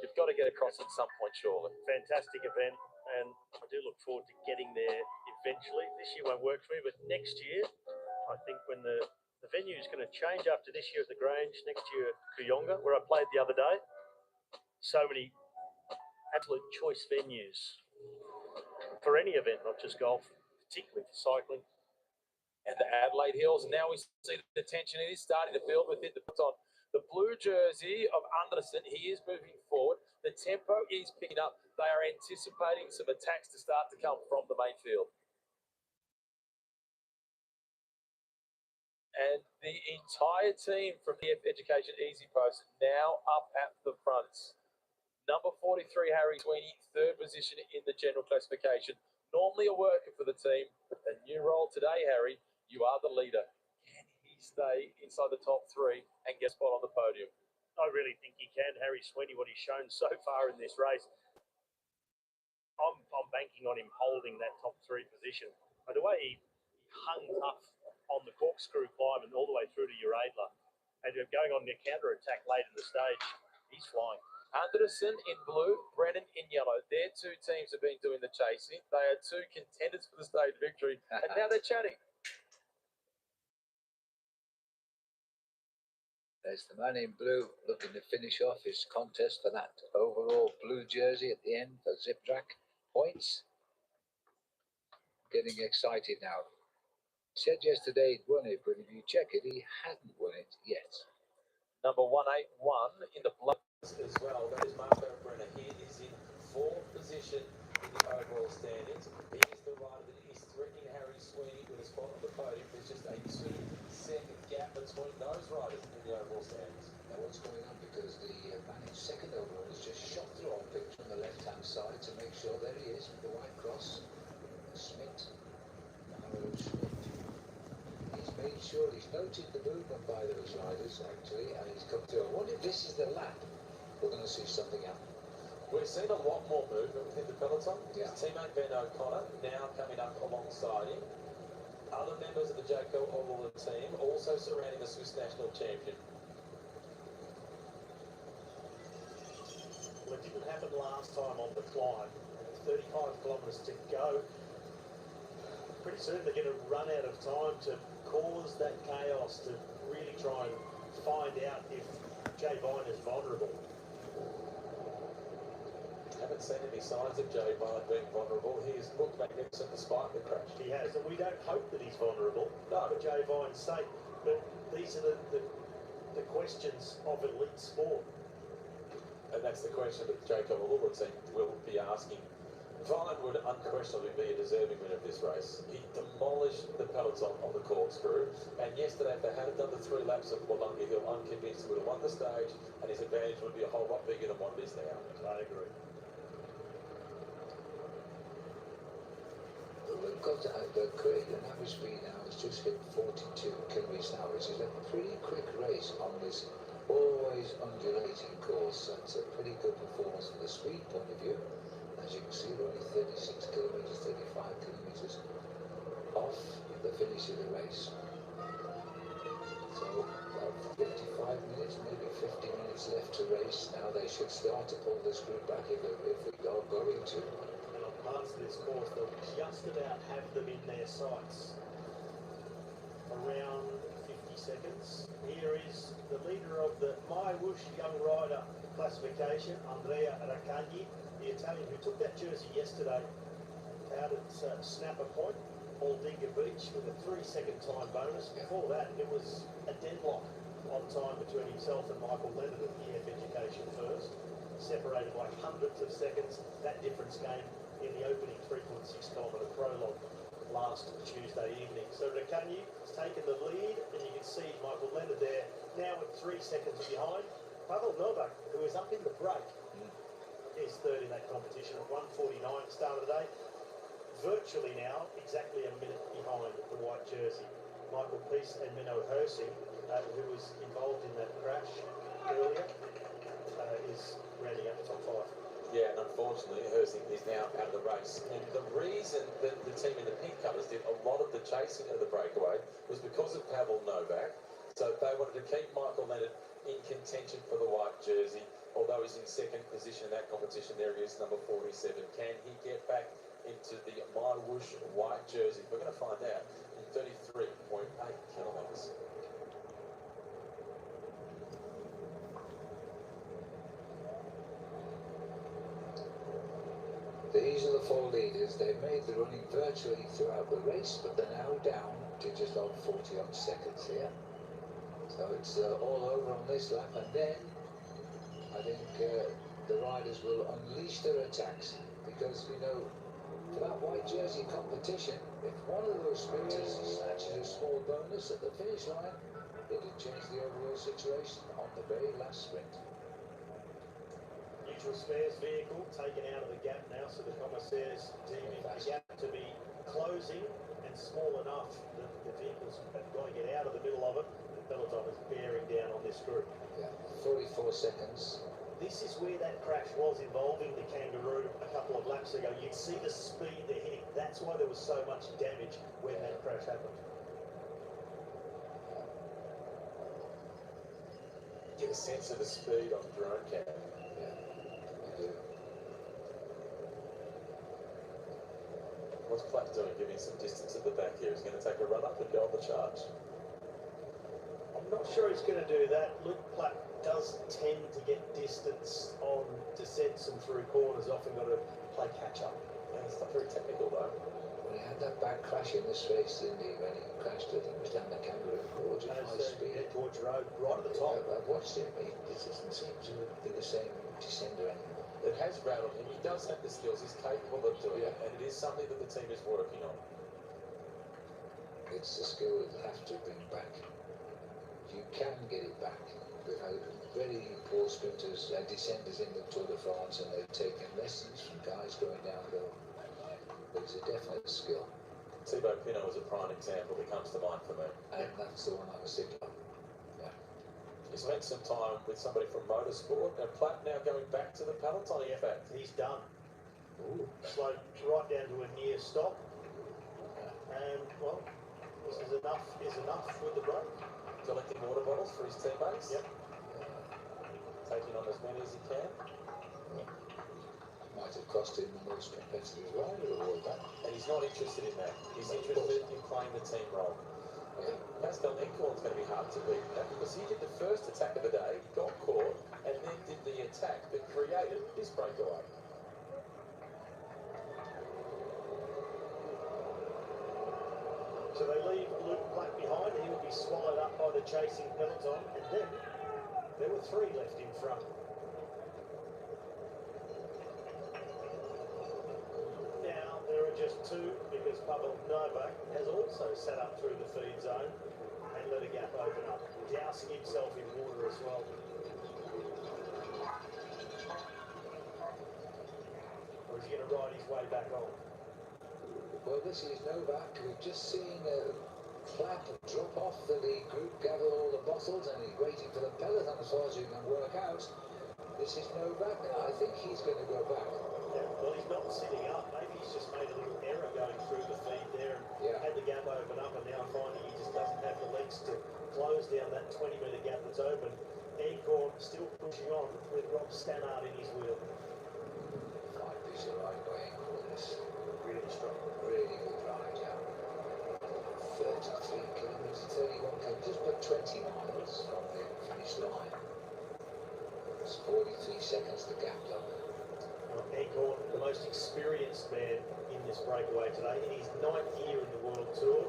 You've got to get across at some point, surely. Fantastic event, and I do look forward to getting there eventually. This year won't work for me, but next year, I think when the venue is going to change after this year at the Grange, next year at Kooyonga, where I played the other day. So many absolute choice venues for any event, not just golf, particularly for cycling. And the Adelaide Hills, now we see the tension. It is starting to build within the on. The blue jersey of Anderson, he is moving forward. The tempo is picking up. They are anticipating some attacks to start to come from the main field. And the entire team from EF Education Easy Post now up at the fronts. Number 43, Harry Sweeney, third position in the general classification. Normally a worker for the team. A new role today, Harry. You are the leader. Can he stay inside the top three and get a spot on the podium? I really think he can. Harry Sweeney, what he's shown so far in this race, I'm banking on him holding that top three position. By the way, he hung tough on the corkscrew climb and all the way through to Uradla. And going on the counter-attack late in the stage, he's flying. Anderson in blue, Brennan in yellow. Their two teams have been doing the chasing. They are two contenders for the stage victory, and now they're chatting. There's the man in blue looking to finish off his contest for that overall blue jersey at the end for Zip Track points. Getting excited now. He said yesterday he'd won it, but if you check it, he hadn't won it yet. Number 181 in the blood as well. That is Marco Brenner. He is in fourth position in the overall standings. He is the rider that is threatening Harry Sweeney with a spot on the podium. There's just a 2-second gap between those riders in the overall standings. Now what's going on, because the man in second overall has just shot the wrong picture on the left-hand side to make sure there he is with the white cross. Schmidt. He's made sure he's noted the movement by those riders actually, and he's come through. I wonder if this is the lap we're going to see something happen. We've seen a lot more movement within the peloton. Yeah. His teammate Ben O'Connor now coming up alongside him. Other members of the Jayco Oval team also surrounding the Swiss national champion. Well, it didn't happen last time on the climb. 35 kilometres to go. Pretty soon they're going to run out of time to cause that chaos, to really try and find out if Jay Vine is vulnerable. Haven't seen any signs of Jay Vine being vulnerable. He has looked magnificent despite the crash. He has, and we don't hope that he's vulnerable No. for Jay Vine's sake. But these are the questions of elite sport. And that's the question that the Jayco Oval team will be asking. Vine would unquestionably be a deserving winner of this race. He demolished the peloton on the corkscrew, and yesterday, if they had done the 3 laps of Wollonga Hill, I'm convinced he would have won the stage, and his advantage would be a whole lot bigger than what it is now. I agree. We've got the average speed now has just hit 42 kilometres an hour, which is a pretty quick race on this always undulating course. That's a pretty good performance from the speed point of view. As you can see, we're only 36 kilometres, 35 kilometres off the finish of the race. So about 55 minutes, maybe 50 minutes left to race. Now they should start to pull this group back if we are going to. And on parts of this course, they'll just about have them in their sights. Around 50 seconds. Here is the leader of the My Whoosh Young Rider classification, Andrea Raccagni, the Italian who took that jersey yesterday out at Snapper Point, Aldinga Beach, with a 3-second time bonus. Before that, it was a deadlock on time between himself and Michael Leonard at EF Education First, separated by hundredths of seconds. That difference came in the opening 3.6 kilometre prologue last Tuesday evening. So Raccagni has taken the lead, and you can see Michael Leonard there now at 3 seconds behind. Pavel Novak, who is up in the break, is third in that competition at 1:49 at the start of the day. Virtually now, exactly a minute behind the white jersey. Michael Peace and Minnow Hersing, who was involved in that crash earlier, is rounding up the top 5. Yeah, and unfortunately, Hersing is now out of the race. And the reason that the team in the pink colours did a lot of the chasing of the breakaway was because of Pavel Novak. So they wanted to keep Michael Leonard in contention for the white jersey. Although he's in second position in that competition, there he is, number 47. Can he get back into the My Whoosh white jersey? We're going to find out in 33.8 kilometres. These are the 4 leaders. They've made the running virtually throughout the race, but they're now down to just on 40 odd seconds here. So it's all over on this lap, and then I think the riders will unleash their attacks, because we know for that white jersey competition, if one of those sprinters snatches a small bonus at the finish line, it can change the overall situation on the very last sprint. Neutral spares vehicle taken out of the gap now, so the commissaires deeming the gap to be closing and small enough that the vehicles have got to get out of the middle of it. The peloton is bearing down on this group. Yeah, 44 seconds. This is where that crash was involving the Kangaroo a couple of laps ago. You'd see the speed they're hitting. That's why there was so much damage when that crash happened. Get a sense of the speed on the drone cam. Yeah. do. What's Platt doing? Giving some distance at the back here. He's going to take a run up and go on the charge. I'm not sure he's going to do that. Luke Platt does tend to get distance on descents and through corners. Often got to play catch up. Yeah, it's not very technical though. Well, he had that back crash in this race, didn't he? When he crashed, I think it was down the Kangaroo Gorge at high speed. Gorge Road, right at the top. I've watched him. It doesn't seem to be the same descender anymore. It has rattled him. He does have the skills. He's capable of doing it, and it is something that the team is working on. It's the skill that you have to bring back. You can get it back. We've had very poor sprinters and descenders in the Tour de France, and they've taken lessons from guys going downhill. There's a definite skill. Thibaut Pinot is a prime example that comes to mind for me. And that's the one I was thinking of. He spent some time with somebody from motorsport, and Platt now going back to the peloton, in fact. He's done. Ooh. Slowed right down to a near stop. And, well, this is enough with the break. Collecting water bottles for his teammates. Yep. Taking on as many as he can. Might have cost him the most competitive ride of all that. And he's not interested in that. He's interested in playing the team role. Pascal Encorn's going to be hard to beat now because he did the first attack of the day, got caught, and then did the attack that created this breakaway. So they leave Luke Platt behind. He will be swallowed up by the chasing peloton. And then there were three left in front. Now there are just two because Pavel Novak has also sat up through the feed zone and let a gap open up, dousing himself in water as well. Or is he going to ride his way back on? Well, this is Novak. We've just seen Platt drop off the lead group, gather all the bottles, and he's waiting for the peloton as far as you can work out. This is Novak, and I think he's going to go back. Yeah, well, he's not sitting up. Maybe he's just made a little error going through the feed there and had the gap open up, and now finding he just doesn't have the legs to close down that 20-metre gap that's open. Encorn still pushing on with Rob Stannard in his wheel. Fine piece of ride by Encorn. Really strong. Really good ride, yeah. 33 kilometres, 31 kilometres, just about 20 miles from the finish line. It's 43 seconds to gap up. Encorn, the most experienced man in this breakaway today, in his 9th year in the World Tour.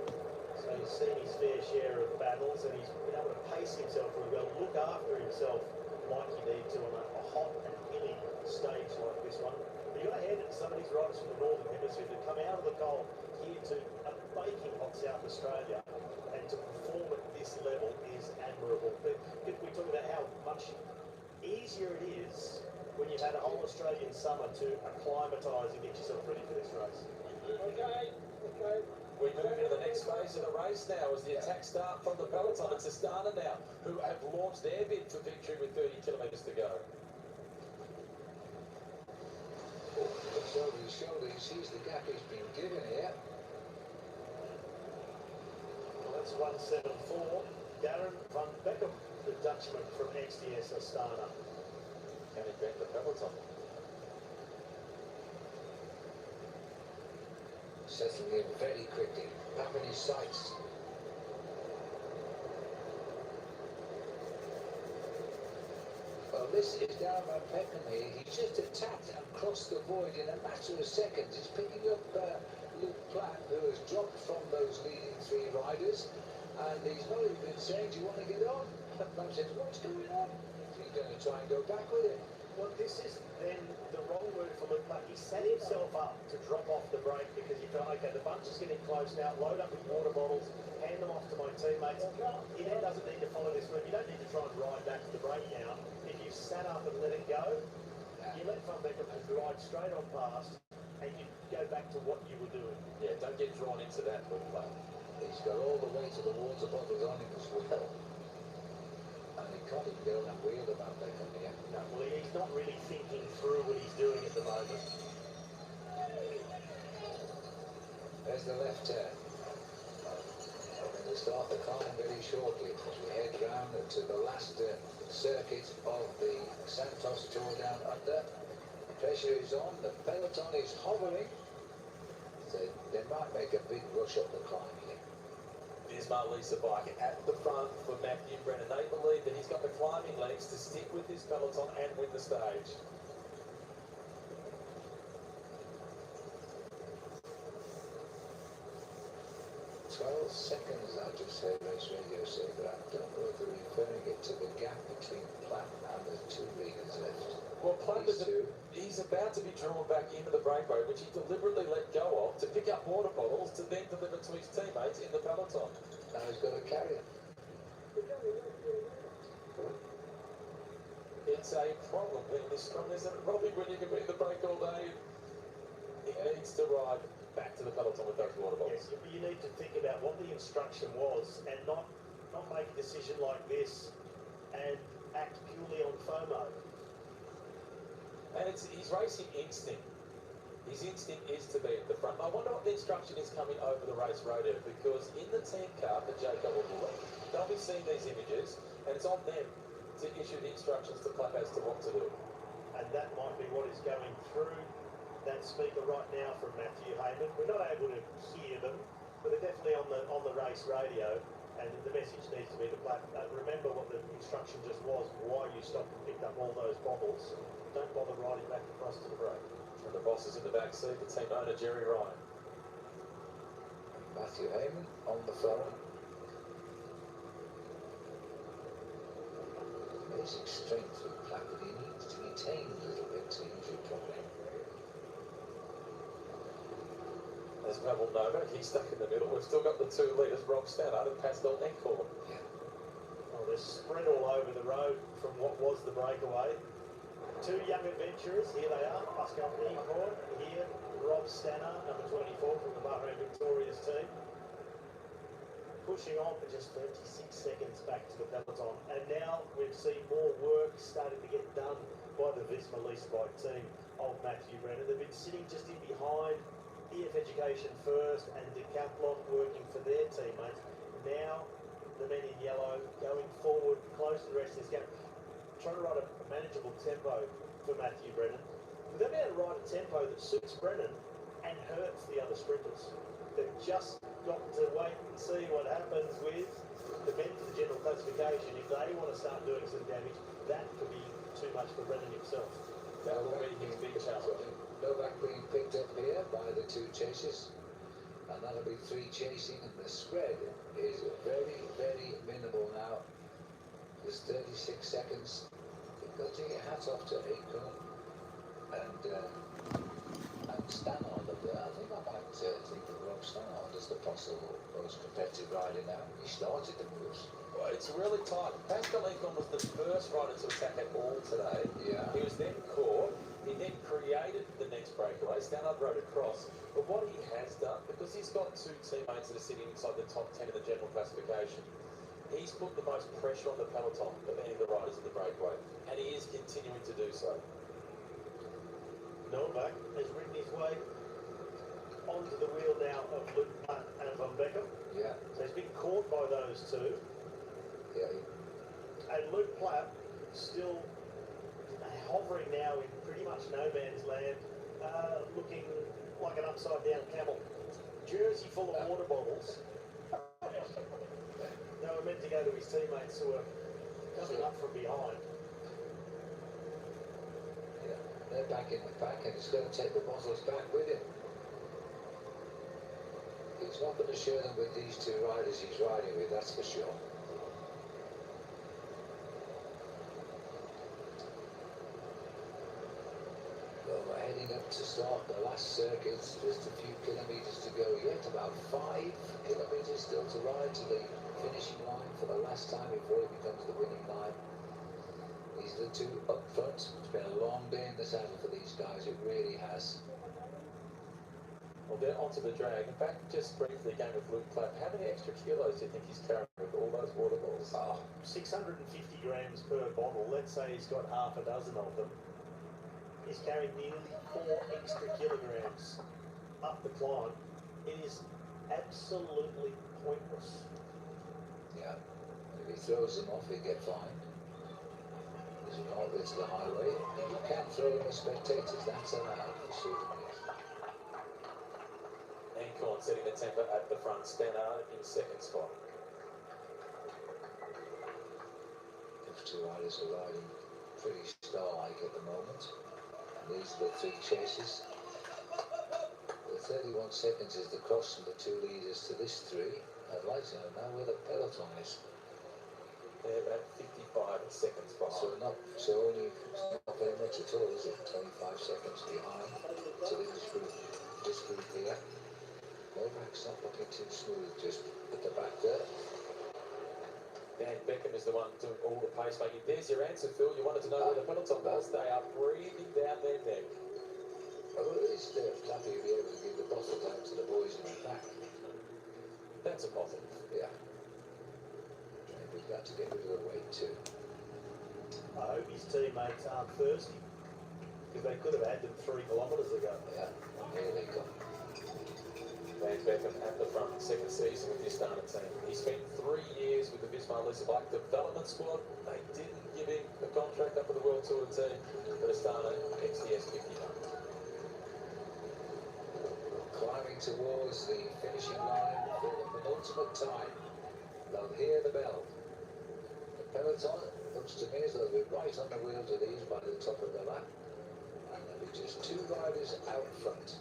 So he's seen his fair share of battles, and he's been able to pace himself really well, look after himself like he needs to on a hot and hilly stage like this one. But you've got to hand it to some of these riders from the Northern Hemisphere that come out of the cold here to a baking hot South Australia, and to perform at this level is admirable. But if we talk about how much easier it is when you've had a whole Australian summer to acclimatise and get yourself ready for this race. Okay. We move into the next phase of the race now as the attack start from the peloton. It's Astana now, who have launched their bid for victory with 30 kilometres to go. Looks over his shoulder, he sees the gap he's been given here. Well, that's 174. Darren van Beckham, the Dutchman from XDS Astana. Can he beat the peloton? Settling in very quickly, up in his sights. Well, this is Darren van Beckham here. He's just attacked and crossed the void in a matter of seconds. He's picking up Luke Platt, who has dropped from those leading three riders, and he's not even saying, do you want to get on? Platt says, what's going on? He's going to try and go back with it. Well, this is then the wrong word for Luke Platt. He set himself up to drop off the brake because he thought, okay, the bunch is getting close now, load up with water bottles, hand them off to my teammates. He then doesn't need to follow this route. You don't need to try and ride back to the brake now. If you sat up and let it go, you let Van Beckham ride straight on past, and you go back to what you were doing. Yeah, don't get drawn into that, Luke Platt. He's got all the weight of the water bottles on him as well. And he can't even get on that wheel about Beckham here. No, well, he's not really thinking through what he's doing at the moment. There's the left turn. And we'll start the climb very shortly as we head round to the last circuit of the Santos Tour Down Under. Pressure is on, the peloton is hovering. So they might make a big rush up the climb here. There's Marlisa bike at the front for Matthew Brennan. They believe that he's got the climbing legs to stick with this peloton and win the stage. 12 seconds, I just heard race radio say, but I don't know if they're referring it to the gap between Platt and the 2 leaders left. Well, Platt he's about to be drawn back into the breakaway, which he deliberately let go of to pick up water bottles to then deliver to his teammates in the peloton. Now he's got to carry it. It's a problem being this strong, isn't it? Robbie, when you can be in the break all day, he needs to ride back to the peloton with those water bottles. Yes, but you need to think about what the instruction was and not make a decision like this and act purely on FOMO. And it's his racing instinct. His instinct is to be at the front. I wonder what the instruction is coming over the race radio, because in the team car for Jacob Abula, they'll be seeing these images, and it's on them to issue the instructions to Platt as to what to do. And that might be what is going through that speaker right now from Matthew Heyman. We're not able to hear them, but they're definitely on the race radio, and the message needs to be to Platt. Remember what the instruction just was, why you stopped and picked up all those bottles. Don't bother riding back across to the break. And the boss is in the back seat, the team owner Jerry Ryan. Matthew Heyman on the front. Amazing strength with Platt, but he needs to be tamed a little bit to use it properly. There's Pavel Novak, he's stuck in the middle. We've still got the 2 leaders, Rob Stannard and Pascal Encourt. Yeah. Oh, they're spread all over the road from what was the breakaway. 2 young adventurers, here they are, Pascal Encourt, here, Rob Stannard, number 24 from the Bahrain Victorious team. Pushing on for just 36 seconds back to the peloton. And now we've seen more work starting to get done by the Visma Lease Bike team of Matthew Brennan. They've been sitting just in behind EF Education First and Decathlon working for their teammates. Now the men in yellow going forward, close to the rest of this game, trying to ride a manageable tempo for Matthew Brennan. But they've been able to ride a tempo that suits Brennan and hurts the other sprinters. They've just got to wait and see what happens with the men for the general classification. If they want to start doing some damage, that could be too much for Brennan himself. That will be his big challenge. Novak being picked up here by the 2 chasers, and that'll be 3 chasing, and the spread is very, very minimal now. There's 36 seconds. You've got to get your hat off to Acorn and Stannard up there. I think I might think of Rob Stannard as the possible most competitive rider now. He started the moves. Well, it's really tight. Pascal Encourt was the first rider to attack at all today. Yeah. He was then caught. He then created the next breakaway. Stannard rode across. But what he has done, because he's got 2 teammates that are sitting inside the top 10 of the general classification, he's put the most pressure on the peloton of any of the riders in the breakaway. And he is continuing to do so. Novak has ridden his way onto the wheel now of Luke Platt and Van Beckham. Yeah. So he's been caught by those 2. Yeah. And Luke Platt still hovering now in pretty much no man's land, looking like an upside down camel. Jersey full of water bottles. They were meant to go to his teammates who were coming up from behind. Yeah. They're back in the pack, and he's going to take the bottles back with him. He's not going to share them with these 2 riders he's riding with, that's for sure. Well, we're heading up to start the last circuit. Just a few kilometres to go yet. About 5 kilometres still to ride to the finishing line for the last time before it becomes the winning line. These are the 2 up front. It's been a long day in the saddle for these guys. It really has. Well, they're onto the drag. In fact, just briefly again with Luke Platt, how many extra kilos do you think he's carrying with all those water bottles? 650 grams per bottle. Let's say he's got half a dozen of them. He's carrying nearly 4 extra kilograms up the climb. It is absolutely pointless. Yeah. If he throws them off, he'll get fined. These are all over to the highway. You can throw in the spectators, that's allowed for souvenirs. Ancorn setting the tempo at the front. Stannard in second spot. If two riders are riding pretty star-like at the moment. And these are the three chases. The 31 seconds is the cross from the two leaders to this three. I'd like to know now where the peloton is. They're about 55 seconds behind. So not very much at all, is it? 25 seconds behind. So this group here. Novak's not looking too smooth just at the back there. Dan Beckham is the one doing all the pacemaking. There's your answer, Phil. You wanted to know where the peloton was. They are breathing down their neck. Oh, at least they're happy to be able to give the bottle down to the boys in the back. That's a positive. Yeah. And we've got to get rid of the weight too. I hope his teammates aren't thirsty, because they could have had them 3 kilometres ago. Yeah, here they come. Dan Beckham at the front, second season with the Astana team. He spent 3 years with the Visma Lease Black development squad. They didn't give him the contract up for the World Tour team, but Astana XDS 59. Climbing towards the finishing line for the penultimate time. They'll hear the bell. The peloton looks to me as though they'll be right on the wheels of these by the top of the lap. And there'll be just 2 riders out front.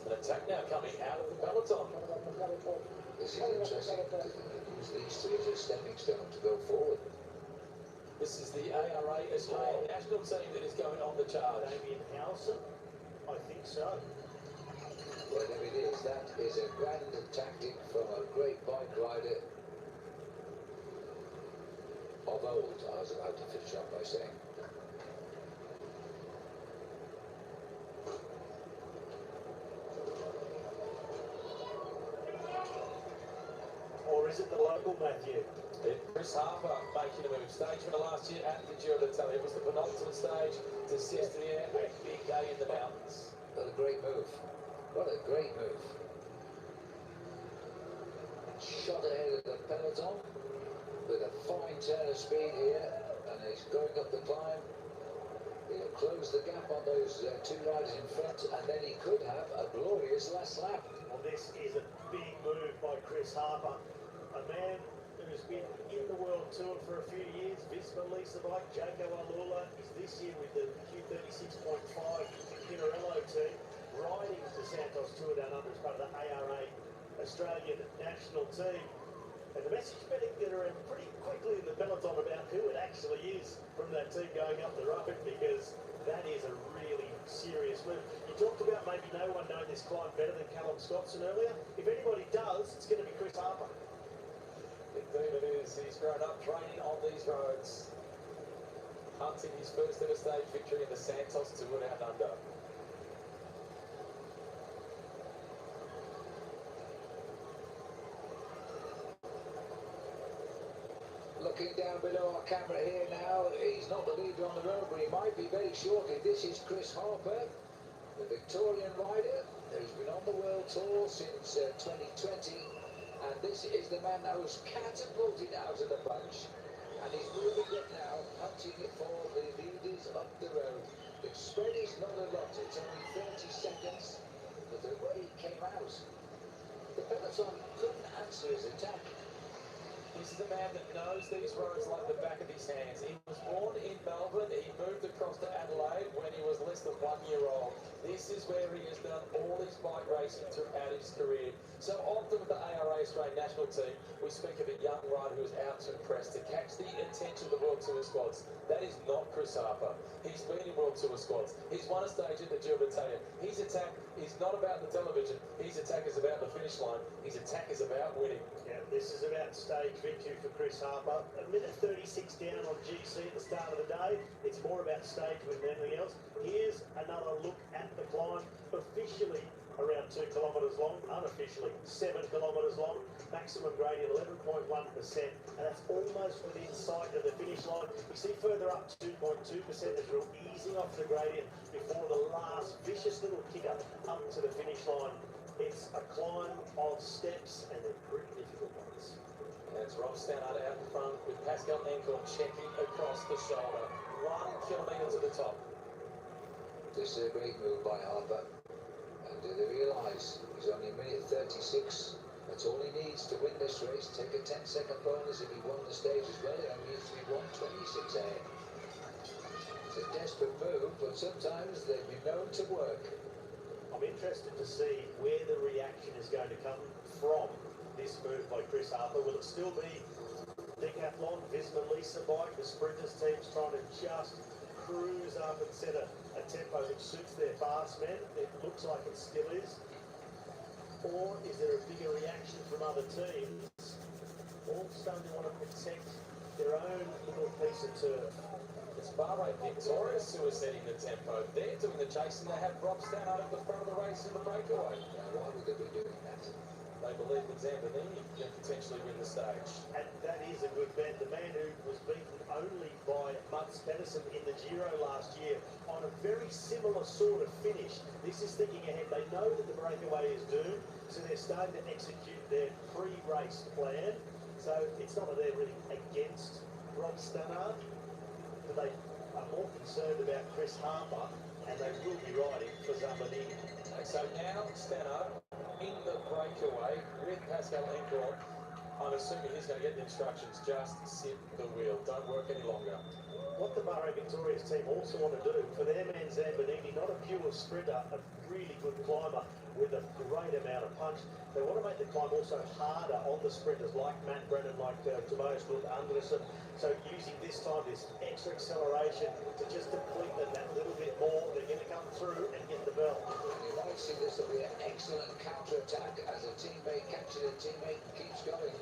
An attack now coming out of the peloton. This is interesting. Use these three as a stepping stone to go forward. This is the ARA Australian national team that is going on the charge. Damien Howson? I think so. Whatever it is, that is a grand tactic from a great bike rider of old, I was about to finish up by saying. Or is it the local Matthew? Chris Harper making a move. Stage winner last year at the Giro d'Italia. It was the penultimate stage to Sestriere, a big day in the mountains. What a great move. What a great move. Shot ahead of the peloton with a fine turn of speed here, and he's going up the climb. He'll close the gap on those 2 riders in front, and then he could have a glorious last lap. Well, this is a big move by Chris Harper, a man who has been in the World Tour for a few years. Visma Lease Bike, Jaco Alula is this year with the Q36.5 Pinarello team, riding the Santos Tour Down Under as part of the ARA Australian national team. And the message better get around pretty quickly in the peloton about who it actually is from that team going up the road, because that is a really serious move. You talked about maybe no one knowing this climb better than Callum Scottson earlier. If anybody does, it's going to be Chris Harper. Indeed it is. He's grown up training on these roads, hunting his first ever stage victory in the Santos Tour Down Under. Looking down below our camera here now, he's not the leader on the road, but he might be very shortly. This is Chris Harper, the Victorian rider who's been on the World Tour since 2020, and this is the man that was catapulted out of the bunch, and he's moving it now, hunting it for the leaders up the road. The spread is not a lot, it's only 30 seconds, but the way he came out, the peloton couldn't answer his attack. This is a man that knows these roads like the back of his hands. He was born in Melbourne. He moved across to Adelaide when he was less than 1 year old. This is where he has done all his bike racing throughout his career. So often with the ARA Australian national team, we speak of a young rider who is out to impress, to catch the attention of the World Tour squads. That is not Chris Harper. He's been in World Tour squads. He's won a stage at the Giro d'Italia. His attack is not about the television. His attack is about the finish line. His attack is about winning. Yeah, this is about stage victory for Chris Harper. A minute 36 down on GC at the start of the day. It's more about stage win than anything else. Here's another look at the climb. Officially around 2 kilometres long, unofficially 7 kilometres long, maximum gradient 11.1%, and that's almost within sight of the finish line. You see further up 2.2%, there's real easing off the gradient before the last vicious little kicker up to the finish line. It's a climb of steps, and they're pretty difficult ones. Pascal Encorn checking across the shoulder. 1 kilometre to the top. This is a great move by Harper. And do they realise he's only a minute 36? That's all he needs to win this race. Take a 10-second bonus if he won the stage as well. It only needs to be 1:26 ahead. It's a desperate move, but sometimes they've been known to work. I'm interested to see where the reaction is going to come from this move by Chris Harper. Will it still be Decathlon, Visma, Lisa bike, the sprinters teams trying to just cruise up and set a tempo that suits their fast men? It looks like it still is. Or is there a bigger reaction from other teams, all starting to want to protect their own little piece of turf? It's Bahrain Victorious who are setting the tempo. They're doing the chasing. They have Rob Stannard at the front of the race in the breakaway. Now, why would they be doing that? They believe that Zambonini can potentially win the stage. And that is a good bet. The man who was beaten only by Mats Pedersen in the Giro last year on a very similar sort of finish. This is thinking ahead. They know that the breakaway is doomed, so they're starting to execute their pre-race plan. So it's not that they're really against Rob Stannard, but they are more concerned about Chris Harper, and they will be riding for Zambonini. So now Stannard in the breakaway with Pascal Encorn. I'm assuming he's going to get the instructions, just sit the wheel, don't work any longer. What the Bahrain Victorious team also want to do, for their man Zambonini, not a pure sprinter, a really good climber with a great amount of punch. They want to make the climb also harder on the sprinters like Matt Brennan, like Tobias Lund Anderson. So using this time, this extra acceleration to just deplete them that little bit more. They're going to come through and get the bell. You might see this will be an excellent counter-attack as a teammate catches a teammate and keeps going.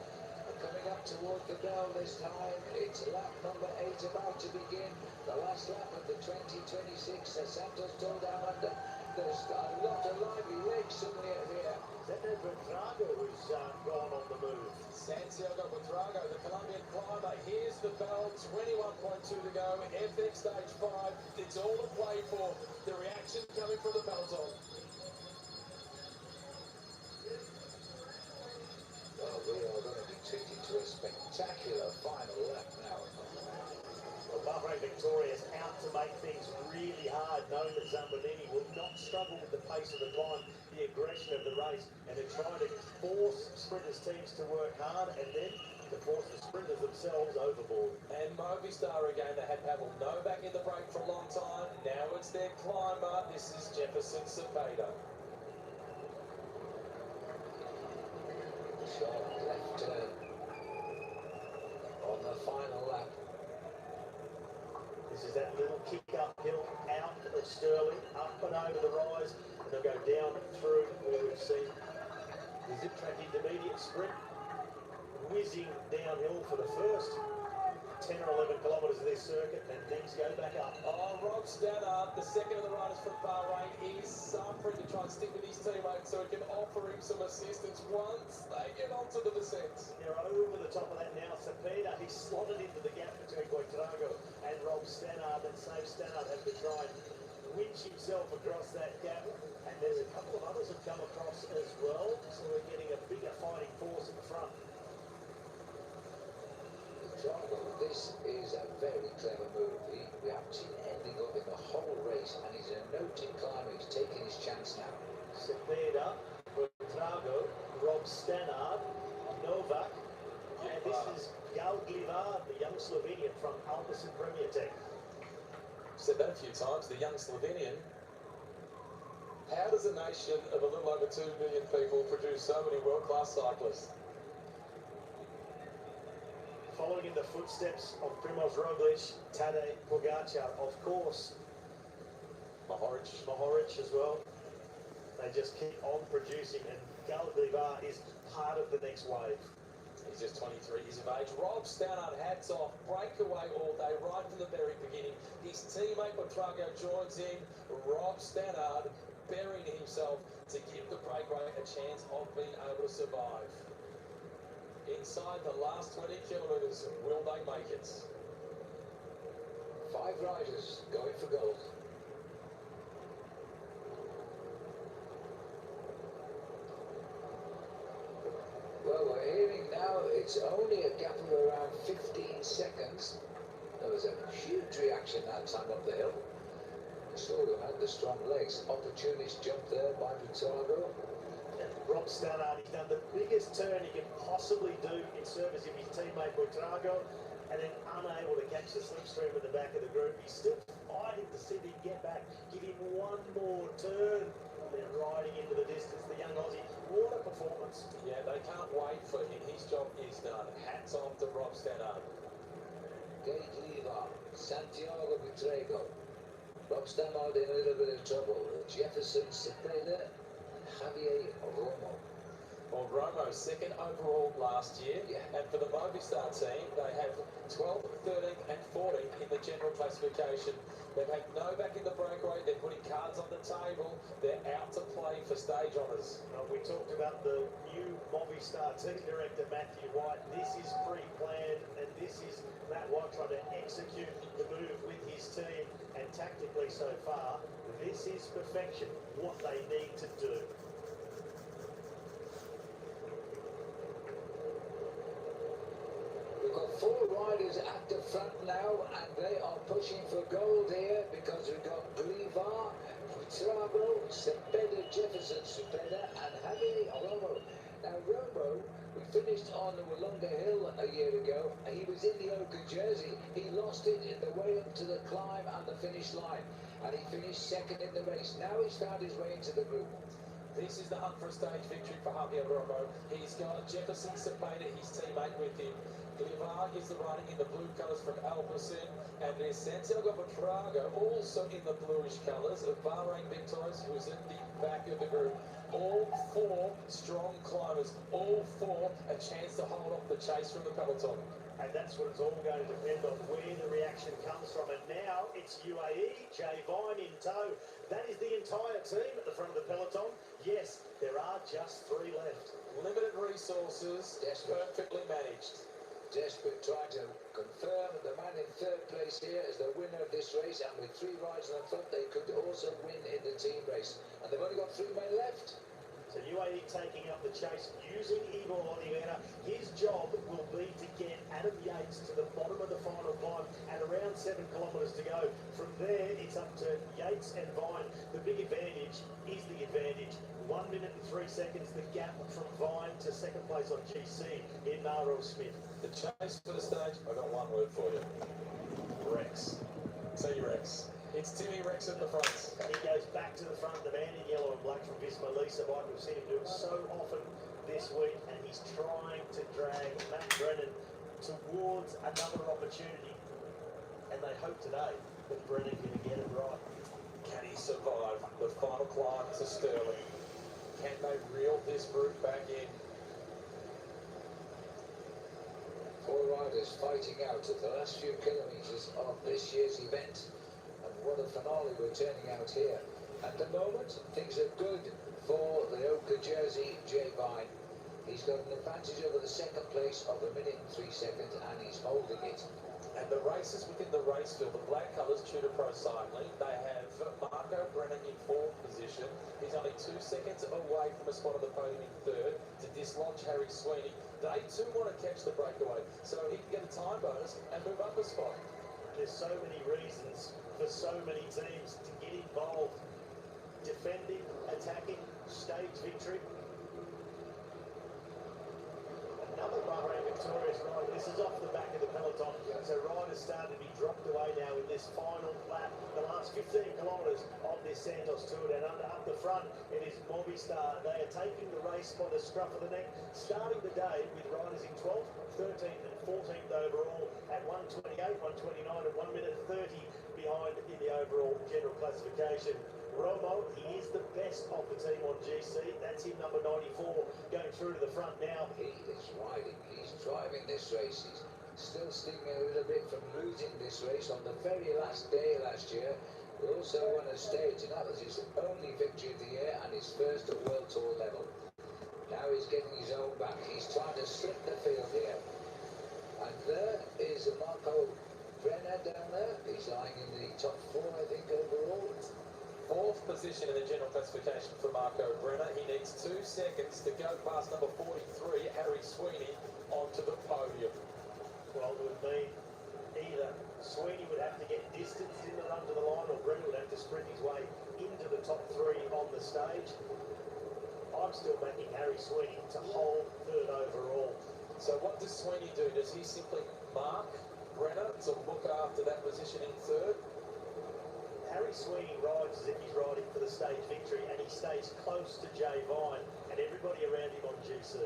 Coming up toward the bell this time, it's lap number 8 about to begin. The last lap of the 2026 Santos Tour Down Under. There's a lot of lively legs somewhere here. Santiago Buitrago who's gone on the move. Santiago Buitrago, the Colombian climber. Here's the bell, 21.2 to go. FX Stage 5. It's all to play for. The reaction coming from the peloton. Well, we are going to be treated to a spectacular final lap now. Well, Bahrain Victorious out to make things really hard, knowing that Zambonini will not struggle with the pace of the climb, the aggression of the race, and they're trying to force sprinters' teams to work hard and then to force the sprinters themselves overboard. And Movistar again, they had Pavel Novak in the break for a long time. Now it's their climber. This is Jefferson Cepeda. Sharp left turn on the final lap. This is that little kick uphill out of Sterling, up and over the rise, and they'll go down through where we've seen the zip track intermediate sprint, whizzing downhill for the first 10 or 11 kilometres of this circuit, and things go back up. Oh, Rob Stannard, the second of the riders from Bahrain, is suffering to try and stick with his teammate so he can offer him some assistance once they get onto the descent. They're over the top of that now. Cepeda, he's slotted into the gap between Buitrago and Rob Stannard, and so Stannard has to try and winch himself across that gap. And there's a couple of others have come across as well, so we're getting a bigger fighting force at the front. This is a very clever move. We haven't seen anything of him the whole race, and he's a noted climber. He's taking his chance now. Cepeda, Buitrago, Rob Stannard, Novak, and this is Gal Glivar, the young Slovenian from Alpecin Premier Tech. Said that a few times, the young Slovenian. How does a nation of a little over 2 million people produce so many world-class cyclists? Following in the footsteps of Primoz Roglic, Tadej Pogacar, of course, Mohoric as well. They just keep on producing, and Gal Glivar is part of the next wave. He's just 23 years of age. Rob Stannard, hats off, breakaway all day, right from the very beginning. His teammate Buitrago joins in. Rob Stannard burying himself to give the breakaway a chance of being able to survive. Inside the last 20 kilometres, will they make it? 5 riders going for gold. Well, we're hearing now it's only a gap of around 15 seconds. There was a huge reaction that time up the hill. Sort of had the strong legs. Opportunist jump there by Butrago. Rob Stannard, he's done the biggest turn he can possibly do in service of his teammate Butrago, and then unable to catch the slipstream at the back of the group. He's still fighting to see if he can get back, give him one more turn, and then riding into the distance. The young Aussie, what a performance. Yeah, they can't wait for him. His job is done. Hats off to Rob Stannard. Gage Lever, Santiago Butrago. Rob Stannard in a little bit of trouble. Jefferson Cepeda and Javier Romo. Well, Romo, second overall last year, and for the Movistar team, they have 12th, 13th and 14th in the general classification. They've had no back in the breakaway, they're putting cards on the table, they're out to play for stage honours. We talked about the new Movistar team director, Matthew White. This is pre-planned, and this is Matt White trying to execute the move with his team, and tactically so far, this is perfection, what they need to do. We've got four riders at the front now, and they are pushing for gold here because we've got Glivar, Butrago, Cepeda, Jefferson Cepeda, and Javier Romo. Now Romo, we finished on the Wollonga Hill a year ago. He was in the ochre jersey. He lost it in the way up to the climb and the finish line, and he finished second in the race. Now he's found his way into the group. This is the hunt for a stage victory for Javier Romo. He's got Jefferson Cepeda, his teammate, with him. Glivar is the rider in the blue colours from Alpecin, and there's Santiago Butrago also in the bluish colours of Bahrain Victorious, who is at the back of the group. All four strong climbers, all four a chance to hold off the chase from the peloton. And that's what it's all going to depend on, where the reaction comes from. And now it's UAE, Jay Vine in tow. That is the entire team at the front of the peloton. Yes, there are just three left. Limited resources, perfectly managed. Desperate, trying to confirm the man in third place here as the winner of this race, and with three riders on the front, they could also win in the team race. And they've only got three men left. So UAE taking up the chase using Igor Oliveira. His job will be to get Adam Yates to the bottom of the final climb at around 7 kilometres to go. From there, it's up to Yates and Vine. The big advantage is the advantage. 1 minute and 3 seconds, the gap from Vine to second place on GC in Narrow Smith. The chase for the stage, I've got one word for you. Rex. T-Rex. It's Timmy Rex at the front. He goes back to the front, the man in yellow and black from Visma Lease bike. We've seen him do it so often this week, and he's trying to drag Matt Brennan towards another opportunity. And they hope today that Brennan can get it right. Can he survive the final climb to Stirling? Can they reel this group back in? Four riders fighting out at the last few kilometres of this year's event. And what a finale we're turning out here. At the moment, things are good for the ochre jersey, Jay Vine. He's got an advantage over the second place of 1 minute and 3 seconds, and he's holding it. And the races within the race field, the black colours, Tudor Pro Cycling, they have Marco Brennan in fourth position. He's only 2 seconds away from a spot on the podium in third to dislodge Harry Sweeney. They too want to catch the breakaway, so he can get a time bonus and move up a spot. There's so many reasons for so many teams to get involved. Defending, attacking, stage victory. Another Bahrain Victorious ride. This is off the back of the peloton. So riders starting to be dropped away now in this final lap. The last 15 kilometres of this Santos Tour. And up the front, it is Movistar. They are taking the race by the scruff of the neck, starting the day with riders in 12th, 13th and 14th overall at 1:28, 1:29 and 1 minute 30 behind in the overall general classification. Romo, he is the best of the team on GC. That's him, number 94, going through to the front now. He is riding, he's driving this race. He's still stinging a little bit from losing this race on the very last day last year. He also won a stage, and that was his only victory of the year and his first at World Tour level. Now he's getting his own back. He's trying to slip the field here. And there is Marco Brenner down there. He's lying in the top 4, I think, overall. Fourth position in the general classification for Marco Brenner. He needs 2 seconds to go past number 43, Harry Sweeney, onto the podium. Well, the mean either Sweeney would have to get distanced in the run to the line, or Brennan would have to sprint his way into the top three on the stage. I'm still backing Harry Sweeney to hold third overall. So what does Sweeney do? Does he simply mark Brenner to look after that position in third? Harry Sweeney rides as if he's riding for the stage victory, and he stays close to Jay Vine and everybody around him on GC.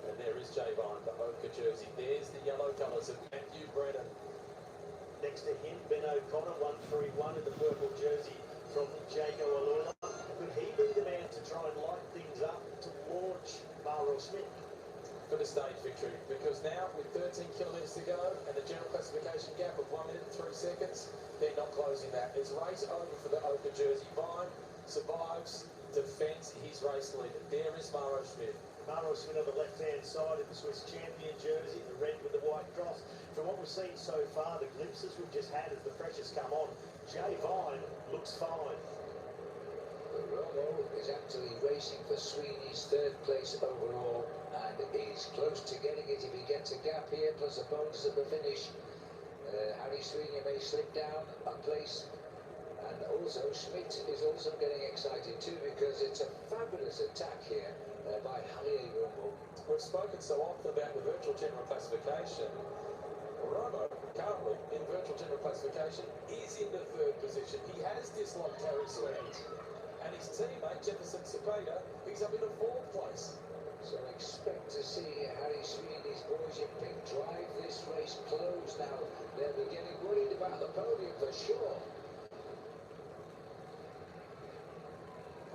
And there is Jay Vine, the Oka jersey. There's the yellow colours of Matthew Brennan. Next to him, Ben O'Connor, 131 in the purple jersey from Jago Alula. Could he be the man to try and light things up to launch Maro Smith for the stage victory? Because now, with 13 kilometres to go and the general classification gap of 1 minute and 3 seconds, they're not closing that. It's race over for the Oka jersey. Vine survives, defends his race lead. There is Maro Smith. Maro Smith on the left-hand side in the Swiss champion jersey, the red with the white cross. From what we've seen so far, the glimpses we've just had as the pressures come on, Jay Vine looks fine. Romo is actually racing for Sweeney's third place overall, and he's close to getting it if he gets a gap here, plus a bonus at the finish. Harry Sweeney may slip down a place, and also Schmidt is also getting excited too, because it's a fabulous attack here by Harry Romo. We've spoken so often about the virtual general classification. Romo, currently in virtual general classification, is in the third position. He has dislodged Harry Sweeney. And his teammate, Jefferson Cepeda, he's up in the fourth place. So expect to see Harry Sweeney's boys in pink drive this race close now. They'll be getting worried about the podium for sure.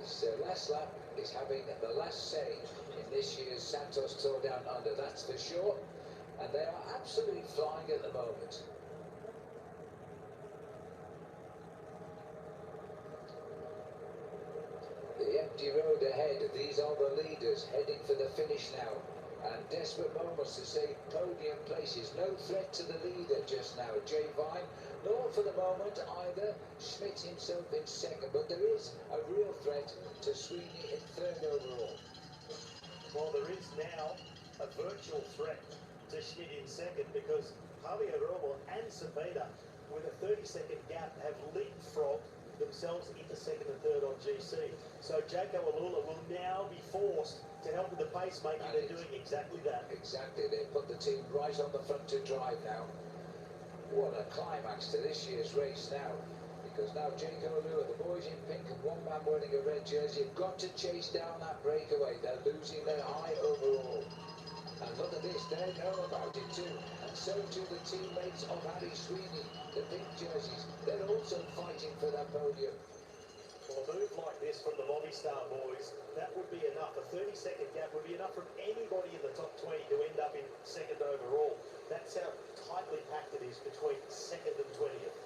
This last lap is having the last say in this year's Santos Tour Down Under, that's for sure. And they are absolutely flying at the moment. The empty road ahead, these are the leaders heading for the finish now. And desperate moments to save podium places. No threat to the leader just now, Jay Vine, nor for the moment either Schmidt himself in second. But there is a real threat to Sweeney in third overall. Well, there is now a virtual threat to Schmidt in second, because Javier Romo and Cepeda, with a 30-second gap, have leapfrogged themselves into second and third on GC. So Jaco Alula will now be forced to help with the pacemaking. They're doing exactly that. Exactly, they put the team right on the front to drive now. What a climax to this year's race now, because now Jaco Alula, the boys in pink and one man wearing a red jersey, have got to chase down that breakaway. They're losing their high overall. And look at this, they know about it too. And so do the teammates of Harry Sweeney, the pink jerseys. They're also fighting for that podium. Well, a move like this from the Movistar boys, that would be enough. A 30-second gap would be enough from anybody in the top 20 to end up in second overall. That's how tightly packed it is between second and 20th.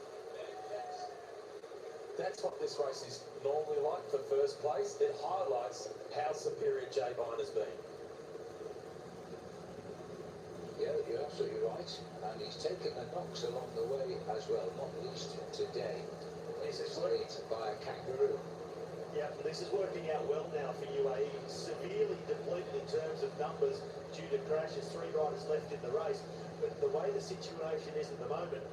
That's what this race is normally like for first place. It highlights how superior Jay Vine has been. Yeah, you're absolutely right. And he's taken the knocks along the way as well, not least today. This is led by a kangaroo. Yeah, this is working out well now for UAE. Severely depleted in terms of numbers due to crashes, 3 riders left in the race. But the way the situation is at the moment,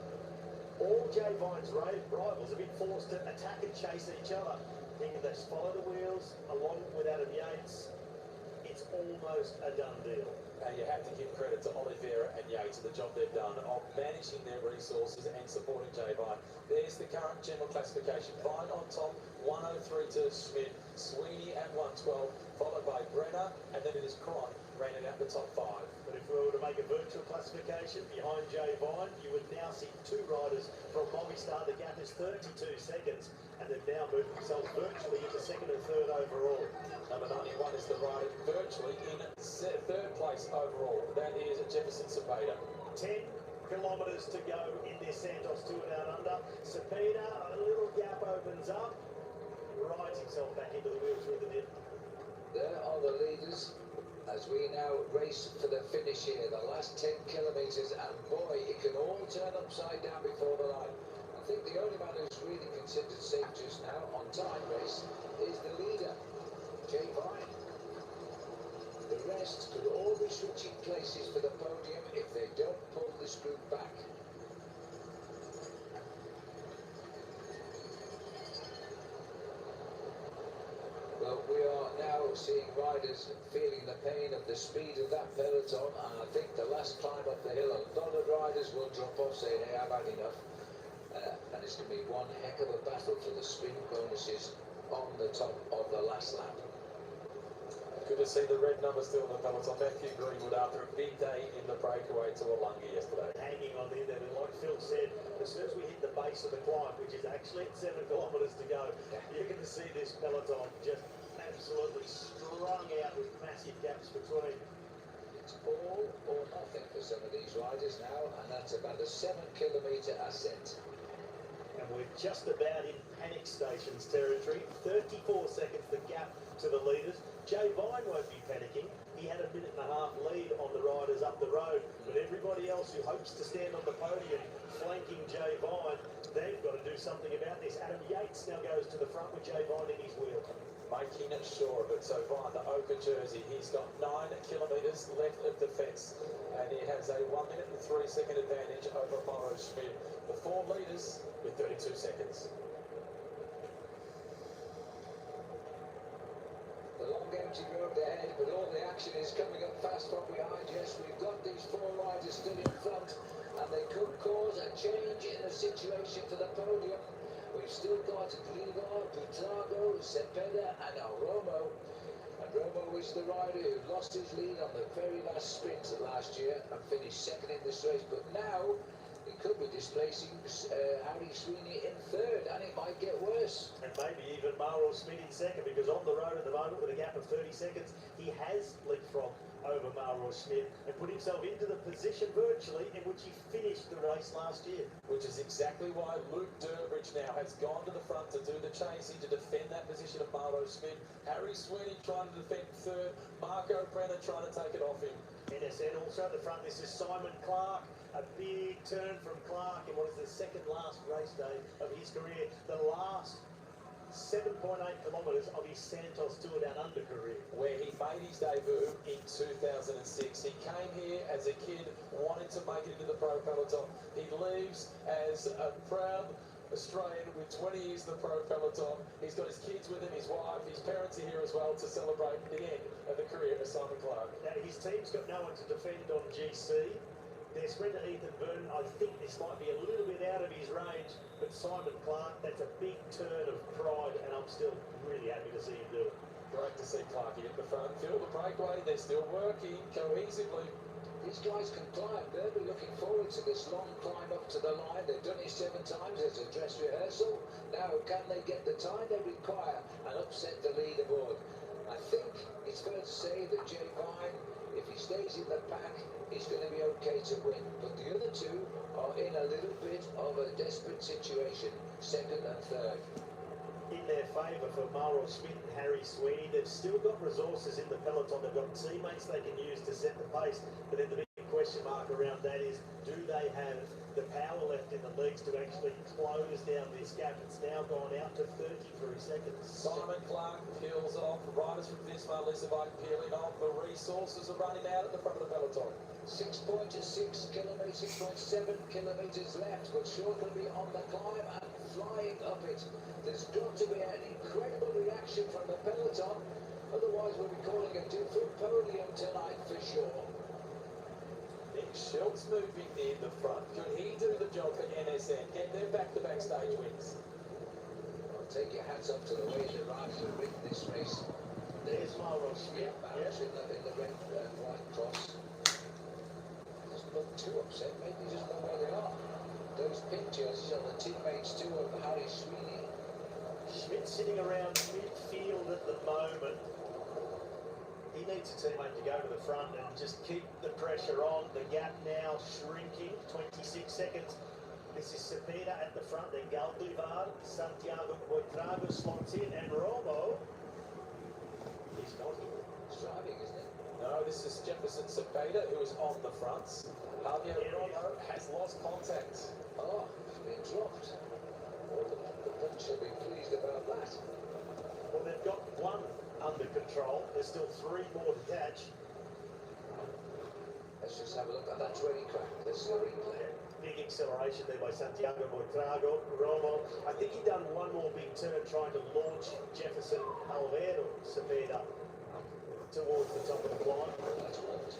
all Jay Vine's rivals have been forced to attack and chase each other. They can just follow the wheels along with Adam Yates. It's almost a done deal. And you have to give credit to Oliveira and Yates for the job they've done of managing their resources and supporting Jay Vine. There's the current general classification. Vine on top, 103 to Schmidt, Sweeney at 112, followed by Brenner, and then it is Cron, rounding out the top 5. But if we were to make a virtual classification behind Jay Vine, you would now see 2 riders from Movistar. The gap is 32 seconds, and they've now moved themselves virtually into second and third overall. Number 91 is the rider virtually in third place overall. That is Jefferson Cepeda. 10 kilometres to go in this Santos Tour Down Under. Cepeda, a little gap opens up, rides himself back into the wheel through the dip. There are the leaders as we now race for the finish here, the last 10 kilometres, and boy, it can all turn upside down before the line. I think the only man who's really considered safe just now on time race is the leader, Jay Vine. The rest could all be switching places for the podium if they don't pull this group back. riders feeling the pain of the speed of that peloton, and I think the last climb up the hill, a lot of riders will drop off saying, hey, I've had enough. And it's going to be one heck of a battle for the sprint bonuses on the top of the last lap. Good to see the red number still in the peloton. Matthew Greenwood after a big day in the breakaway to Alunga yesterday. Hanging on in there, and like Phil said, as soon as we hit the base of the climb, which is actually at 7 kilometres to go, you're going to see this peloton just absolutely strung out with massive gaps between. It's all or nothing for some of these riders now, and that's about a 7-kilometre ascent. And we're just about in panic stations territory. 34 seconds the gap to the leaders. Jay Vine won't be panicking. He had a 1.5 minute lead on the riders up the road. But everybody else who hopes to stand on the podium flanking Jay Vine, they've got to do something about this. Adam Yates now goes to the front with Jay Vine in his wheel. Making sure of it. So Vine, the ochre jersey, he's got 9 kilometres left of defence. And he has a 1 minute and 3 second advantage over Mauro Schmid. The 4 leaders with 32 seconds. The long empty road ahead, but all the action is coming up fast from behind. Yes, we've got these 4 riders still in front, and they could cause a change in the situation for the podium. We've still got Vivo, Butrago, Cepeda, and Romo. And Romo is the rider who lost his lead on the very last sprint last year and finished second in this race. But now he could be displacing Harry Sweeney in third, and it might get worse. And maybe even Mauro Schmid in second, because on the road at the moment with a gap of 30 seconds, he has leapfrogged over Mauro Schmid and put himself into the position virtually in which he finished the race last year. Which is exactly why Luke Durbridge now has gone to the front to do the chasing, to defend that position of Mauro Schmid. Harry Sweeney trying to defend third. Marco Brenner trying to take it off him. NSN also at the front. This is Simon Clark. A big turn from Clark in what is the second last race day of his career. The last 7.8 kilometres of his Santos Tour Down Under career. Where he made his debut in 2006. He came here as a kid, wanting to make it into the pro peloton. He leaves as a proud Australian with 20 years in the pro peloton. He's got his kids with him, his wife, his parents are here as well to celebrate the end of the career of Simon Clark. Now, his team's got no one to defend on GC. Their sprinter Ethan Vernon, I think this might be a little bit out of his range, but Simon Clark, that's a big turn of pride, and I'm still really happy to see him do it. Great to see Clarkie at the front. Phil, the breakaway, they're still working cohesively. These guys can climb. They'll be looking forward to this long climb up to the line. They've done it 7 times as a dress rehearsal. Now, can they get the time they require and upset the leaderboard? I think it's fair to say that Jay Vine, if he stays in the pack, is going to be okay to win. But the other 2 are in a little bit of a desperate situation, second and third. In their favour for Mauro Schmid and Harry Sweeney, they've still got resources in the peloton. They've got teammates they can use to set the pace. But then the big question mark around that is, do they have the power left in the legs to actually close down this gap? It's now gone out to 33 seconds. Simon Clark peels off. Riders from Visma, Lisa Bike peeling off. The resources are running out at the front of the peloton. 6.7 kilometres left, but sure to be on the climb and flying up it. There's got to be an incredible reaction from the peloton, otherwise we'll be calling a different podium tonight for sure. Nick Schultz moving in the front. Could he do the job for NSN? Get them back-to-back stage wins. I'll take your hats off to the way the riders have ridden this race. There's Mauro Schmid. Barrett's in the red and white cross. Doesn't look too upset, maybe he doesn't know where they are. Those pictures are the teammates too of Harry Sweeney. Schmidt sitting around midfield at the moment. He needs a teammate to go to the front and just keep the pressure on. The gap now shrinking, 26 seconds. This is Cepeda at the front, then Galdivar, Santiago Buitrago slots in, and Romo. He's not here. He's driving, isn't it? No, this is Jefferson Cepeda, who is on the fronts. Javier Romo has lost contact. Oh, he's been dropped. Oh, the bunch will be pleased about that. Well, they've got 1 under control. There's still 3 more to catch. Let's just have a look at that 20 crack. Let's see the replay. Big acceleration there by Santiago Buitrago. Romo, I think he done 1 more big turn trying to launch Jefferson Alvaro Cepeda to towards the top of the climb. That's worked.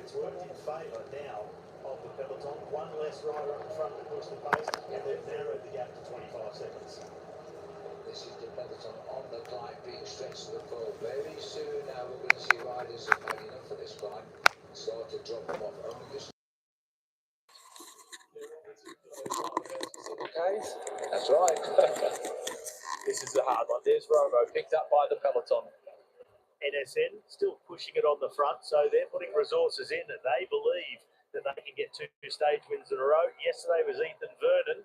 It's worked in favour now of the peloton. One less rider up in front to push the pace, and they've narrowed the gap to 25 seconds. This is the peloton on the climb being stretched to the full. Very soon now we're going to see riders who've had enough of this climb and start to drop them off. Only this. Okay. That's right. This is a hard one. There's Romo picked up by the peloton. NSN still pushing it on the front, so they're putting resources in that they believe that they can get two stage wins in a row. Yesterday was Ethan Vernon.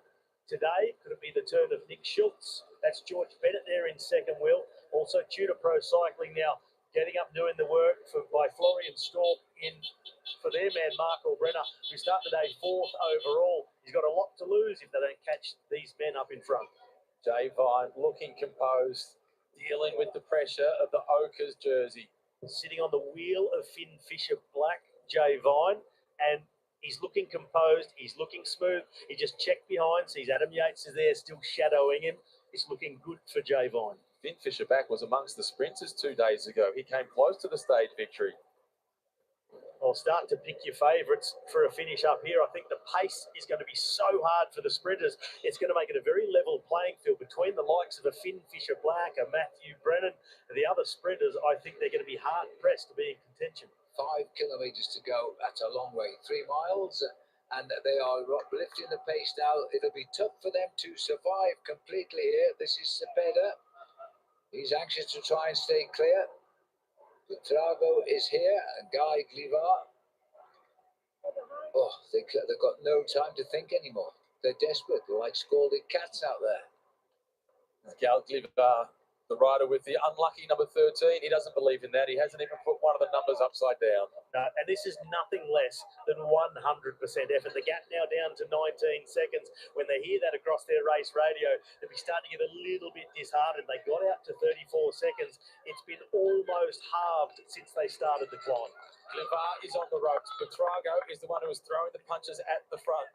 Today, could it be the turn of Nick Schultz? That's George Bennett there in second wheel. Also, Tudor Pro Cycling now getting up doing the work by Florian Storm in for their man Marco Brenner, who started the day fourth overall. He's got a lot to lose if they don't catch these men up in front. Jay Vine looking composed, dealing with the pressure of the Oakers jersey. Sitting on the wheel of Finn Fisher Black, Jay Vine, and he's looking composed, he's looking smooth. He just checked behind, sees Adam Yates is there still shadowing him. It's looking good for Jay Vine. Finn Fisher Back was amongst the sprinters 2 days ago. He came close to the stage victory. I'll start to pick your favourites for a finish up here. I think the pace is going to be so hard for the sprinters. It's going to make it a very level playing field between the likes of a Finn Fisher Black, a Matthew Brennan, and the other sprinters. I think they're going to be hard pressed to be in contention. 5 kilometres to go. That's a long way. 3 miles. And they are lifting the pace now. It'll be tough for them to survive completely here. This is Cepeda. He's anxious to try and stay clear. Buitrago is here, and Guy Glivar. Oh, they've got no time to think anymore. They're desperate. They're like scalded cats out there. Gal Glivar, the rider with the unlucky number 13, he doesn't believe in that. He hasn't even put one of the numbers upside down. And this is nothing less than 100% effort. The gap now down to 19 seconds. When they hear that across their race radio, they'll be starting to get a little bit disheartened. They got out to 34 seconds. It's been almost halved since they started the climb. Glivar is on the ropes. Buitrago is the one who is throwing the punches at the front.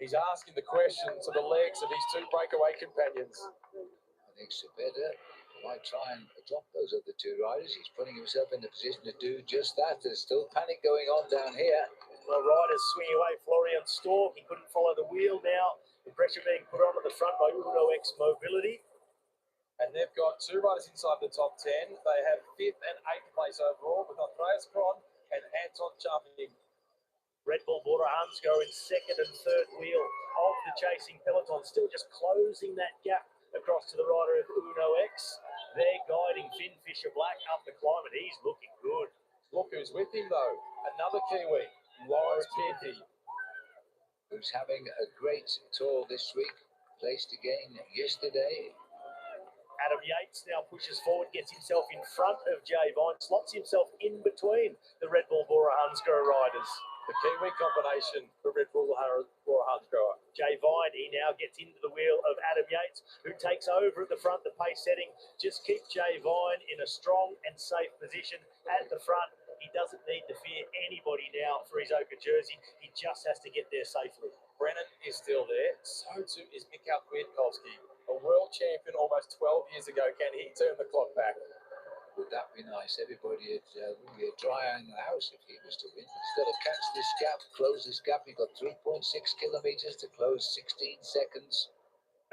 He's asking the question to the legs of his 2 breakaway companions. I think Cepeda might try and drop those other 2 riders. He's putting himself in the position to do just that. There's still panic going on down here. The riders swing away. Florian Storm, he couldn't follow the wheel now. The pressure being put on at the front by Uno X Mobility. And they've got 2 riders inside the top 10. They have 5th and 8th place overall with Andreas Kron and Anton Champing. Red Bull Bora Hansgrohe in second and third wheel of the chasing peloton, still just closing that gap across to the rider of Uno X. They're guiding Finn Fisher Black up the climb, and he's looking good. Look who's with him, though. Another Kiwi, Lawrence Piffy, who's having a great tour this week. Placed again yesterday. Adam Yates now pushes forward, gets himself in front of Jay Vine, slots himself in between the Red Bull Bora Hansgrohe riders. The Kiwi combination for Red Bull Bora Hansgrohe. Jay Vine, he now gets into the wheel of Adam Yates, who takes over at the front, the pace setting. Just keep Jay Vine in a strong and safe position at the front. He doesn't need to fear anybody now for his Oka jersey. He just has to get there safely. Brennan is still there. So too is Mikhail Kwiatkowski, a world champion almost 12 years ago. Can he turn the clock back? Would that be nice? Everybody would be a dry eye in the house if he was to win. He's got to catch this gap, close this gap. He's got 3.6 kilometres to close 16 seconds.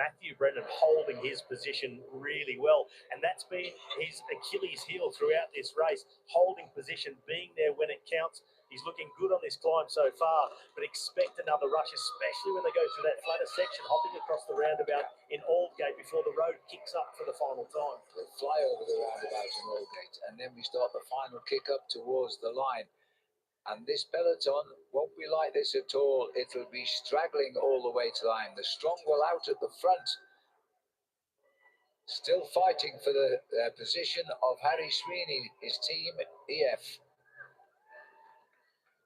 Matthew Brennan holding his position really well, and that's been his Achilles heel throughout this race, holding position, being there when it counts. He's looking good on this climb so far, but expect another rush, especially when they go through that flatter section, hopping across the roundabout in Aldgate before the road kicks up for the final time. They fly over the roundabout in Aldgate, and then we start the final kick up towards the line. And this peloton won't be like this at all. It'll be straggling all the way to the line. The strong will out at the front. Still fighting for the position of Harry Sweeney, his team, EF.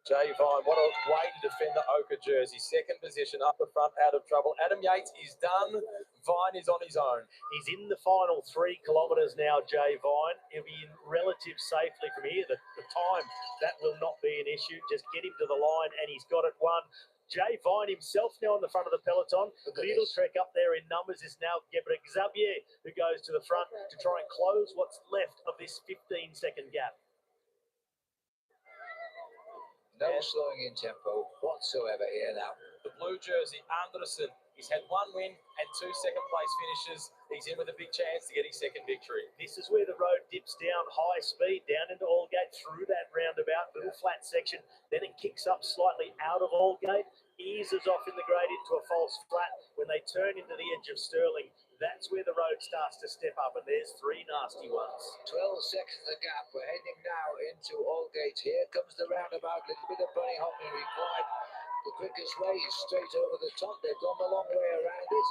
Jay Vine, what a way to defend the Oka jersey. Second position, up the front, out of trouble. Adam Yates is done. Vine is on his own. He's in the final 3 kilometres now, Jay Vine. He'll be in relative safely from here. The time, that will not be an issue. Just get him to the line, and he's got it won. Jay Vine himself now on the front of the peloton. Little trek up there in numbers is now Gebre Xavier, who goes to the front to try and close what's left of this 15-second gap. No slowing in tempo whatsoever here now. The blue jersey, Anderson, he's had 1 win and 2 second-place finishes. He's in with a big chance to get his second victory. This is where the road dips down high speed, down into Aldgate, through that roundabout, little flat section. Then it kicks up slightly out of Aldgate, eases off in the grade into a false flat. When they turn into the edge of Stirling, that's where the road starts to step up, and there's 3 nasty ones. 12 seconds the gap. We're heading now into Aldgate. Here comes the roundabout. A little bit of bunny hopping required. The quickest way is straight over the top. They've gone the long way around it.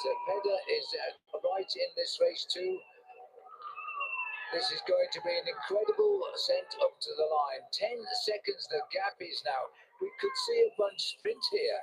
Cepeda is right in this race too. This is going to be an incredible ascent up to the line. 10 seconds the gap is now. We could see a bunch sprint here.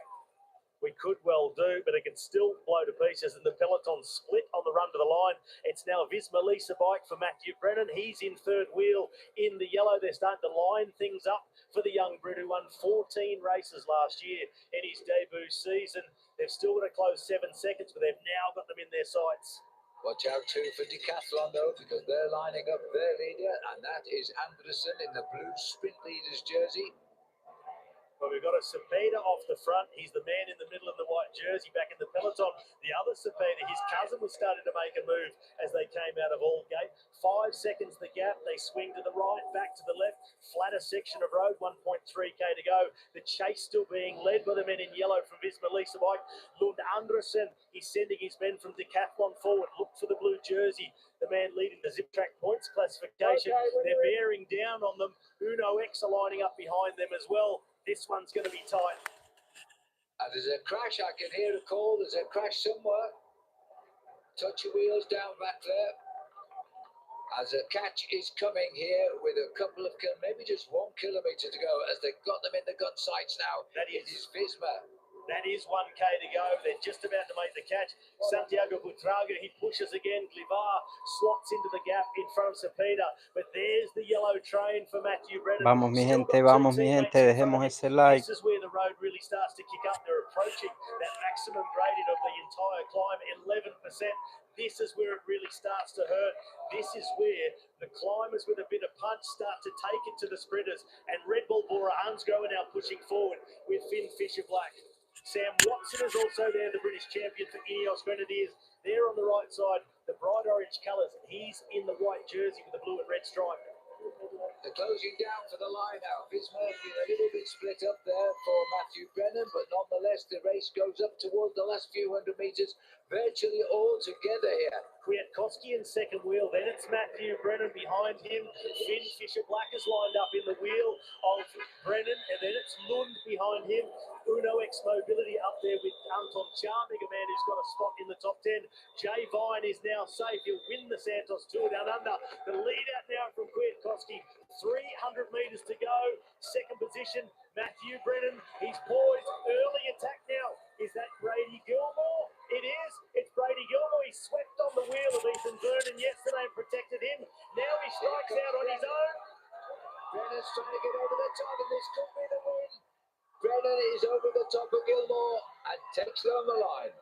We could well do, but it can still blow to pieces, and the peloton split on the run to the line. It's now Visma Lisa bike for Matthew Brennan. He's in third wheel in the yellow. They're starting to line things up for the young Brit who won 14 races last year in his debut season. They've still got to close 7 seconds, but they've now got them in their sights. Watch out too for Decathlon though, because they're lining up their leader, and that is Anderson in the blue sprint leaders jersey. Well, we've got a Cepeda off the front. He's the man in the middle in the white jersey back in the peloton. The other Cepeda, his cousin, was starting to make a move as they came out of Aldgate. 5 seconds the gap. They swing to the right, back to the left. Flatter section of road, 1.3k to go. The chase still being led by the men in yellow from Visma Lisa bike. Lund Andersen, he's sending his men from Decathlon forward. Look for the blue jersey. The man leading the Zip Track points classification. They're bearing down on them. Uno X are lining up behind them as well. This one's going to be tight. There's a crash. I can hear a call. There's a crash somewhere. Touch your wheels down back there. As a catch is coming here with a couple of, maybe just 1 kilometre to go as they've got them in the gun sights now. It is Visma. That is 1k to go. They're just about to make the catch. Santiago Butraga, he pushes again. Glivar slots into the gap in front of Cepeda. But there's the yellow train for Matthew Brennan. Vamos mi gente, dejemos ese like. This is where the road really starts to kick up. They're approaching that maximum gradient of the entire climb, 11%. This is where it really starts to hurt. This is where the climbers with a bit of punch start to take it to the sprinters. And Red Bull Bora Hansgrohe are now pushing forward with Finn Fisher Black. Sam Watson is also there, the British champion for Ineos Grenadiers. There on the right side, the bright orange colours. He's in the white jersey with the blue and red stripe. They're closing down for the line now. Visma has been a little bit split up there for Matthew Brennan, but nonetheless the race goes up towards the last few hundred metres, virtually all together here. Kwiatkowski in second wheel, then it's Matthew Brennan behind him. Finn Fisher Black is lined up in the wheel of Brennan, and then it's Lund behind him. Uno X Mobility up there with Anton Charming, a man who's got a spot in the top 10. Jay Vine is now safe. He'll win the Santos Tour down under. The lead out now from Kwiatkowski. 300 metres to go. Second position, Matthew Brennan. He's poised. Early attack now. Is that Brady Gilmore? It is. It's Brady Gilmore. He swept on the wheel of Ethan Vernon yesterday and protected him. Now he strikes out on his own. Brennan's trying to get over the top, and this could be the win. Brennan is over the top of Gilmore and takes down the line.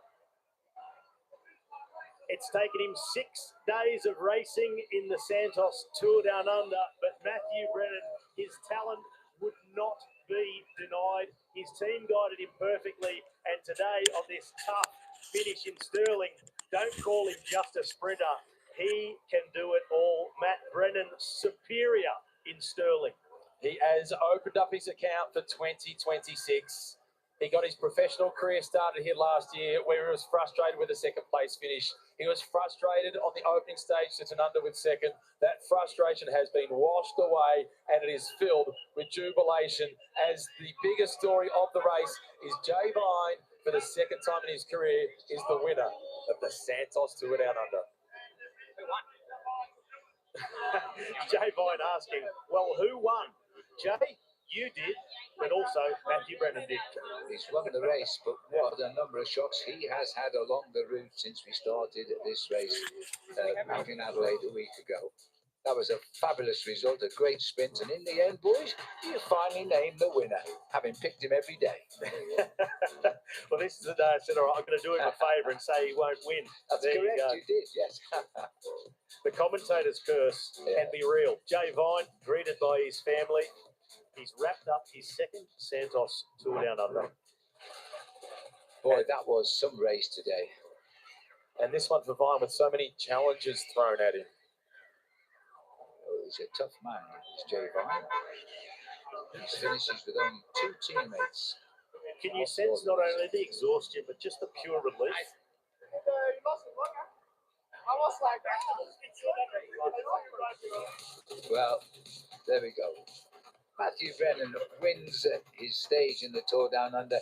It's taken him 6 days of racing in the Santos Tour Down Under, but Matthew Brennan, his talent would not be denied. His team guided him perfectly, and today on this tough finish in Stirling, don't call him just a sprinter. He can do it all. Matt Brennan, superior in Stirling. He has opened up his account for 2026. He got his professional career started here last year where he was frustrated with the second place finish. He was frustrated on the opening stage to Tanunda with second. That frustration has been washed away and it is filled with jubilation as the biggest story of the race is Jay Vine, for the second time in his career, is the winner of the Santos Tour Down Under. Who won? Jay Vine asking, well, who won? Jay, you did, but also Matthew Brennan did. He's won the race, but what a number of shocks he has had along the route since we started this race back in Adelaide a week ago. That was a fabulous result, a great sprint, and in the end, boys, you finally named the winner, having picked him every day. Well, this is the day I said, all right, I'm going to do him a favour and say he won't win. That's there correct, you did, yes. The commentator's curse can be real. Jay Vine, greeted by his family. He's wrapped up his second Santos Tour Down Under. Boy, that was some race today. And this one for Vine with so many challenges thrown at him. Oh, he's a tough man, this Jay Vine. He finishes with only 2 teammates. Can you sense not only the exhaustion, but just the pure relief? Well, there we go. Matthew Brennan wins his stage in the Tour Down Under.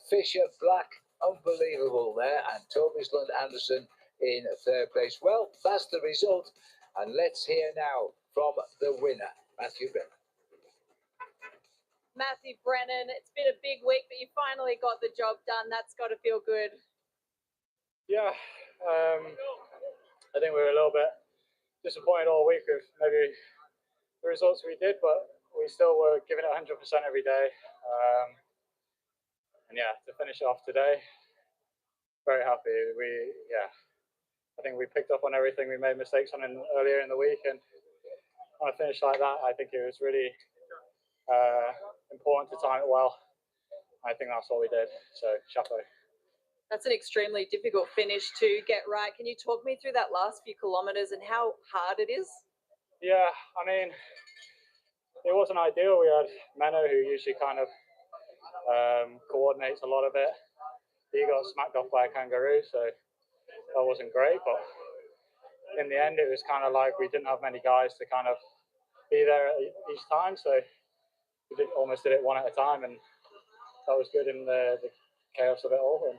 Fisher Black, unbelievable there, and Tobias Lund Anderson in third place. Well, that's the result, and let's hear now from the winner, Matthew Brennan. Matthew Brennan, it's been a big week, but you finally got the job done. That's got to feel good. Yeah, I think we were a little bit disappointed all week with maybe the results we did, but we still were giving it 100% every day. And yeah, to finish off today, very happy. I think we picked up on everything we made mistakes on earlier in the week, and on a finish like that, I think it was really important to time it well. I think that's what we did, so chapeau. That's an extremely difficult finish to get right. Can you talk me through that last few kilometres and how hard it is? Yeah, I mean, it wasn't ideal. We had Menno, who usually kind of coordinates a lot of it. He got smacked off by a kangaroo, so that wasn't great. But in the end, it was kind of like we didn't have many guys to kind of be there each time, so we almost did it one at a time, and that was good in the chaos of it all. And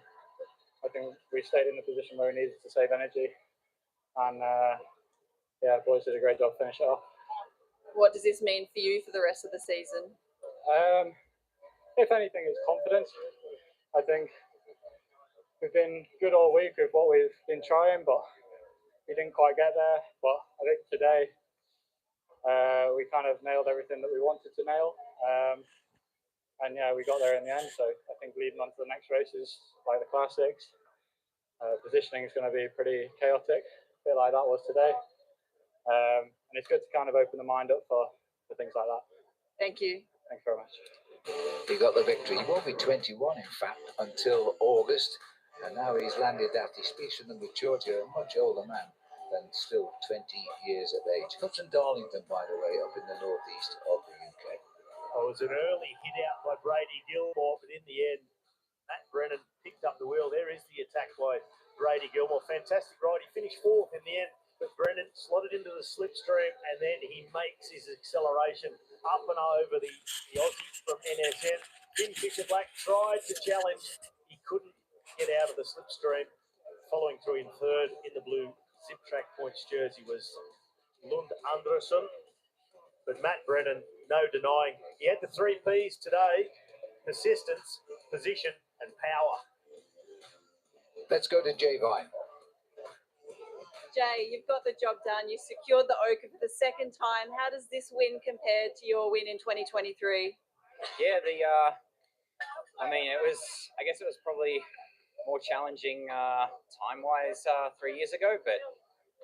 I think we stayed in the position where we needed to save energy, and yeah, boys did a great job finishing it off. What does this mean for you for the rest of the season? If anything, it's confidence. I think we've been good all week with what we've been trying, but we didn't quite get there. But I think today we kind of nailed everything that we wanted to nail. And yeah, we got there in the end. So I think leading on to the next races, like the classics, positioning is going to be pretty chaotic, a bit like that was today. And it's good to kind of open the mind up for things like that. Thank you. Thanks very much. He got the victory. He won't be 21, in fact, until August. And now he's landed that. He speaks with the maturity of a much older man than still 20 years of age. Comes from Darlington, by the way, up in the northeast of the UK. Oh, it was an early hit out by Brady Gilmore, but in the end, Matt Brennan picked up the wheel. There is the attack by Brady Gilmore. Fantastic ride. He finished fourth in the end, but Brennan slotted into the slipstream, and then he makes his acceleration up and over the Aussie from NSN. Finn Fisher Black tried to challenge. He couldn't get out of the slipstream. Following through in third in the blue Zip Track Points jersey was Lund Andersson. But Matt Brennan, no denying, he had the 3 Ps today: persistence, position, and power. Let's go to Jay Vine. Jay, you've got the job done. You secured the Oka for the second time. How does this win compare to your win in 2023? Yeah, I guess it was probably more challenging time-wise 3 years ago, but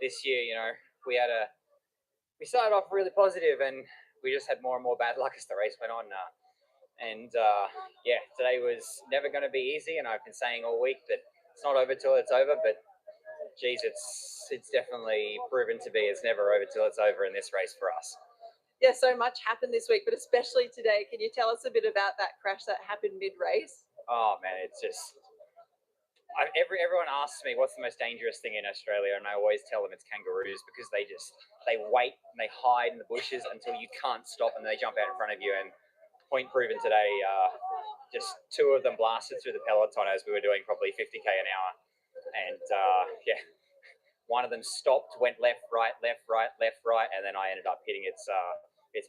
this year, we started off really positive, and we just had more and more bad luck as the race went on. Yeah, today was never going to be easy, and I've been saying all week that it's not over till it's over, but geez, it's definitely proven to be. It's never over till it's over in this race for us. Yeah, so much happened this week, but especially today. Can you tell us a bit about that crash that happened mid-race? Oh man, it's just everyone asks me what's the most dangerous thing in Australia, and I always tell them it's kangaroos, because they wait and they hide in the bushes until you can't stop, and they jump out in front of you. And point proven today, just 2 of them blasted through the peloton as we were doing probably 50k an hour, and yeah, one of them stopped, went left, right, and then I ended up hitting its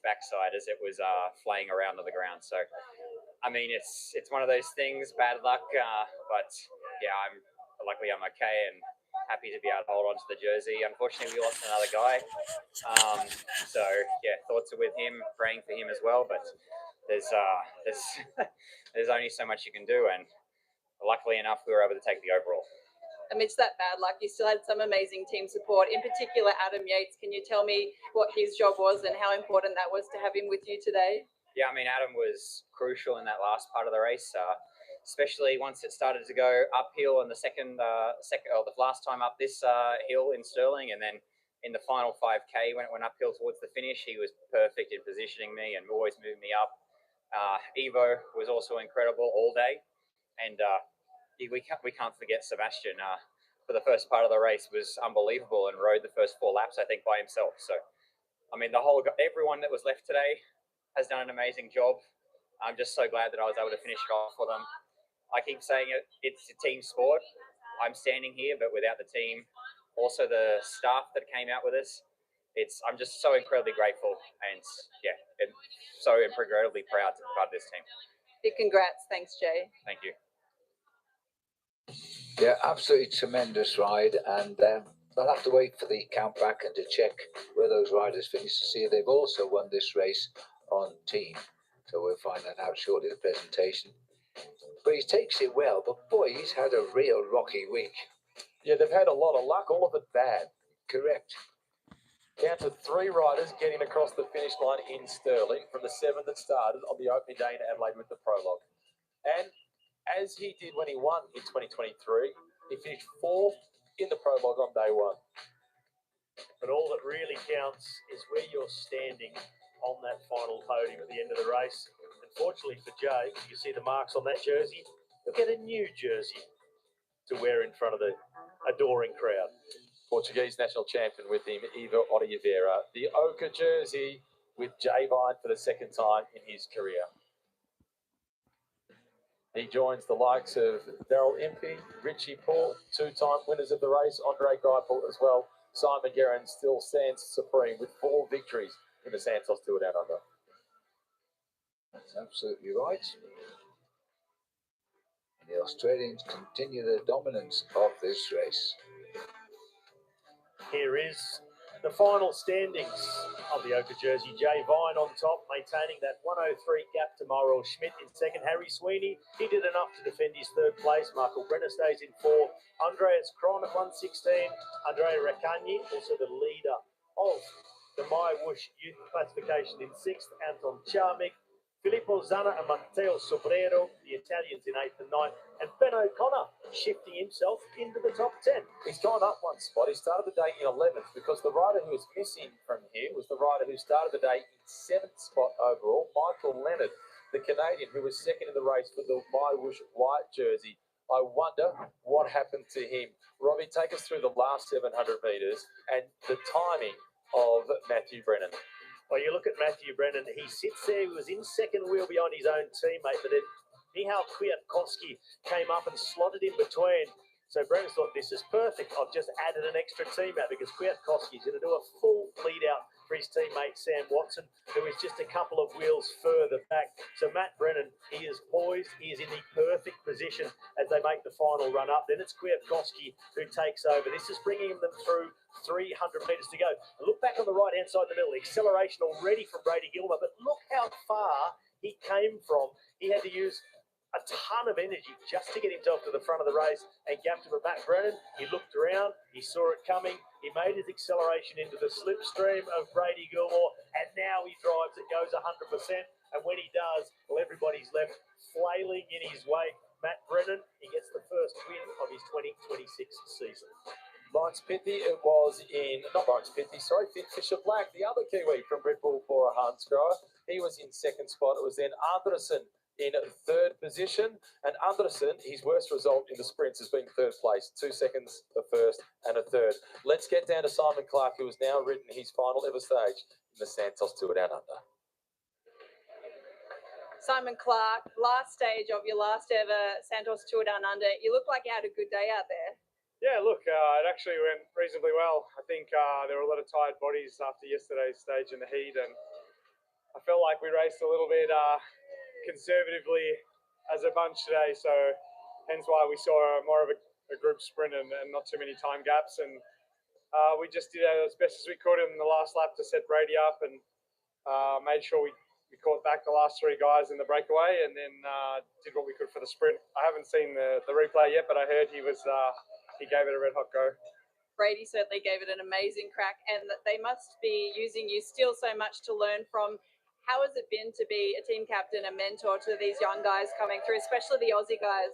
backside as it was flaying around on the ground. So I mean, it's one of those things, bad luck, but yeah, luckily I'm okay, and happy to be able to hold on to the jersey. Unfortunately, we lost another guy. So yeah, thoughts are with him, praying for him as well. But there's there's only so much you can do, and luckily enough, we were able to take the overall. Amidst that bad luck, you still had some amazing team support. In particular, Adam Yates. Can you tell me what his job was and how important that was to have him with you today? Yeah, I mean, Adam was crucial in that last part of the race, especially once it started to go uphill in the the last time up this hill in Stirling, and then in the final 5K when it went uphill towards the finish, he was perfect in positioning me and always moving me up. Evo was also incredible all day, and we can't forget Sebastian. For the first part of the race was unbelievable and rode the first 4 laps, I think, by himself. So, I mean, everyone that was left today has done an amazing job. I'm just so glad that I was able to finish it off for them. I keep saying it, it's a team sport. I'm standing here, but without the team, also the staff that came out with us, I'm just so incredibly grateful and so incredibly proud to be part of this team. Big congrats. Thanks, Jay. Thank you. Yeah, absolutely tremendous ride, and they'll have to wait for the count back and to check where those riders finish to see if they've also won this race on team. So we'll find that out shortly in the presentation. But he takes it well, but boy, he's had a real rocky week. Yeah, they've had a lot of luck, all of it bad. Correct. Down to 3 riders getting across the finish line in Stirling from the 7 that started on the opening day in Adelaide with the prologue. And as he did when he won in 2023, he finished 4th in the prologue on day 1. But all that really counts is where you're standing on that final podium at the end of the race. Unfortunately for Jay, you see the marks on that jersey, you'll get a new jersey to wear in front of the adoring crowd. Portuguese national champion with him, Ivo Oliveira. The ochre jersey with Jay Vine for the 2nd time in his career. He joins the likes of Daryl Impey, Richie Paul, 2-time winners of the race, Andre Greipel as well. Simon Guerin still stands supreme with 4 victories in the Santos Tour Down Under. That's absolutely right. And the Australians continue their dominance of this race. Here is the final standings of the ochre jersey. Jay Vine on top, maintaining that 103 gap to Mauro Schmidt in 2nd. Harry Sweeney, he did enough to defend his 3rd place. Michael Brenner stays in 4th. Andreas Kron at 116. Andrea Raccagni, also the leader of the My Whoosh Youth Classification in 6th. Anton Charmik, Filippo Zanna and Matteo Sobrero, the Italians in 8th and 9th. And Ben O'Connor shifting himself into the top 10. He's gone up 1 spot. He started the day in 11th because the rider who was missing from here was the rider who started the day in 7th spot overall, Michael Leonard, the Canadian who was 2nd in the race for the My Whoosh white jersey. I wonder what happened to him. Robbie, take us through the last 700 metres and the timing of Matthew Brennan. Well, you look at Matthew Brennan, he sits there, he was in 2nd wheel behind his own teammate, but then Michał Kwiatkowski came up and slotted in between. So Brennan thought, this is perfect. I've just added an extra teammate because Kwiatkowski's going to do a full lead out for his teammate Sam Watson, who is just a couple of wheels further back. So Matt Brennan, he is poised, he is in the perfect position as they make the final run up. Then it's Kwiatkowski who takes over. This is bringing them through 300 metres to go. Look back on the right-hand side in the middle. Acceleration already from Brady Gilmer, but look how far he came from. He had to use a ton of energy just to get himself to the front of the race and gap to Matt Brennan. He looked around, he saw it coming, he made his acceleration into the slipstream of Brady Gilmore, and now he drives it, goes 100%. And when he does, well, everybody's left flailing in his wake. Matt Brennan, he gets the first win of his 2026 season. Lawrence Pithy, it was in, not Lawrence Pithy, sorry, Finn Fisher Black, the other Kiwi from Red Bull for a Hansgrohe. He was in 2nd spot. It was then Anderson in 3rd position, and Anderson, his worst result in the sprints has been 3rd place, 2 seconds, a 1st and a 3rd. Let's get down to Simon Clark, who has now ridden his final ever stage in the Santos Tour Down Under. Simon Clark, last stage of your last ever Santos Tour Down Under. You look like you had a good day out there. Yeah, look, it actually went reasonably well. I think there were a lot of tired bodies after yesterday's stage in the heat, and I felt like we raced a little bit conservatively as a bunch today, so hence why we saw more of a a group sprint and not too many time gaps. And we just did as best as we could in the last lap to set Brady up and made sure we caught back the last three guys in the breakaway and then did what we could for the sprint. I haven't seen the replay yet, but I heard he gave it a red hot go. Brady certainly gave it an amazing crack, and that they must be using you still so much to learn from. How has it been to be a team captain, a mentor to these young guys coming through, especially the Aussie guys?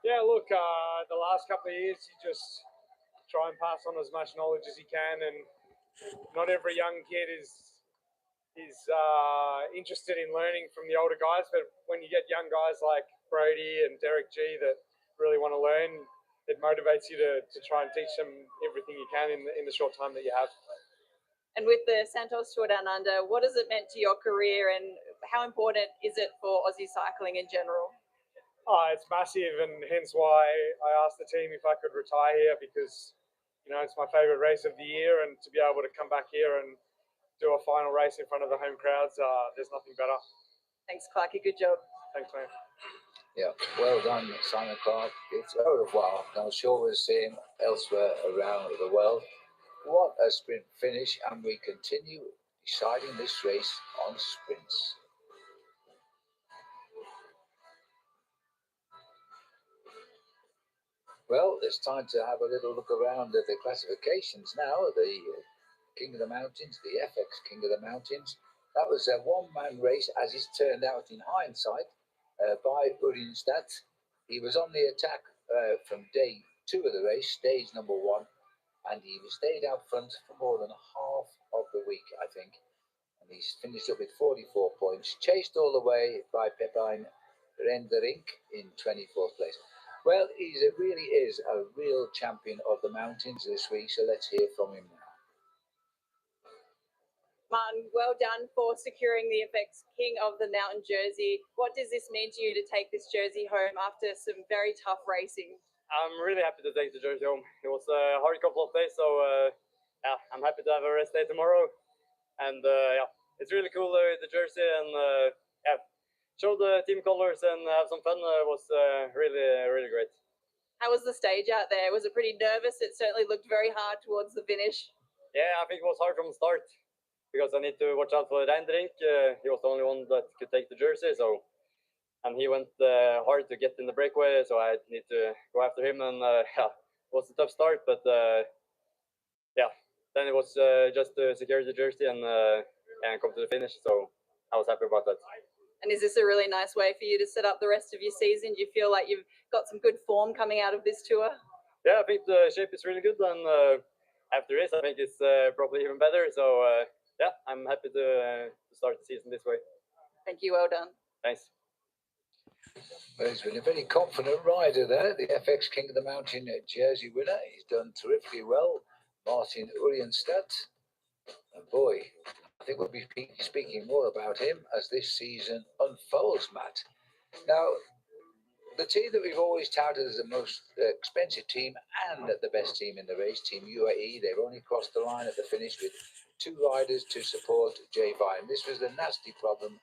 Yeah, look, the last couple of years, you just try and pass on as much knowledge as you can, and not every young kid is interested in learning from the older guys, but when you get young guys like Brady and Derek G that really want to learn, it motivates you to try and teach them everything you can in the short time that you have. And with the Santos Tour Down Under, what has it meant to your career, and how important is it for Aussie cycling in general? Oh, it's massive, and hence why I asked the team if I could retire here, because it's my favourite race of the year, and to be able to come back here and do a final race in front of the home crowds, there's nothing better. Thanks, Clarky. Good job. Thanks, man. Yeah, well done, Simon Clark. It's au revoir. I'm sure we'll see him elsewhere around the world. What a sprint finish, and we continue deciding this race on sprints. Well, it's time to have a little look around at the classifications now. The King of the Mountains, the FX King of the Mountains. That was a one-man race, as it's turned out in hindsight, by Urinstad. He was on the attack from day 2 of the race, stage number 1, and he stayed out front for more than half of the week, I think. And he's finished up with 44 points, chased all the way by Pepijn Renderink in 24th place. Well, he really is a real champion of the mountains this week, so let's hear from him now. Martin, well done for securing the FX King of the Mountain jersey. What does this mean to you to take this jersey home after some very tough racing? I'm really happy to take the jersey home. It was a hard couple of days, so yeah, I'm happy to have a rest day tomorrow. And yeah, it's really cool with the jersey, and yeah, show the team colors and have some fun was really great. How was the stage out there? Was it pretty nervous? It certainly looked very hard towards the finish. Yeah, I think it was hard from the start because I need to watch out for Reindrink. He was the only one that could take the jersey, so. And he went hard to get in the breakaway, so I need to go after him. And yeah, it was a tough start, but yeah, then it was just to secure the jersey and come to the finish. So I was happy about that. And is this a really nice way for you to set up the rest of your season? Do you feel like you've got some good form coming out of this tour? Yeah, I think the shape is really good, and after this, I think it's probably even better. So yeah, I'm happy to start the season this way. Thank you. Well done. Thanks. Well, he's been a very confident rider there, the FX King of the Mountain jersey winner. He's done terrifically well, Martin Urienstadt. And boy, I think we'll be speaking more about him as this season unfolds, Matt. Now, the team that we've always touted as the most expensive team and the best team in the race, Team UAE, they've only crossed the line at the finish with 2 riders to support Jay Vine. This was the nasty problem,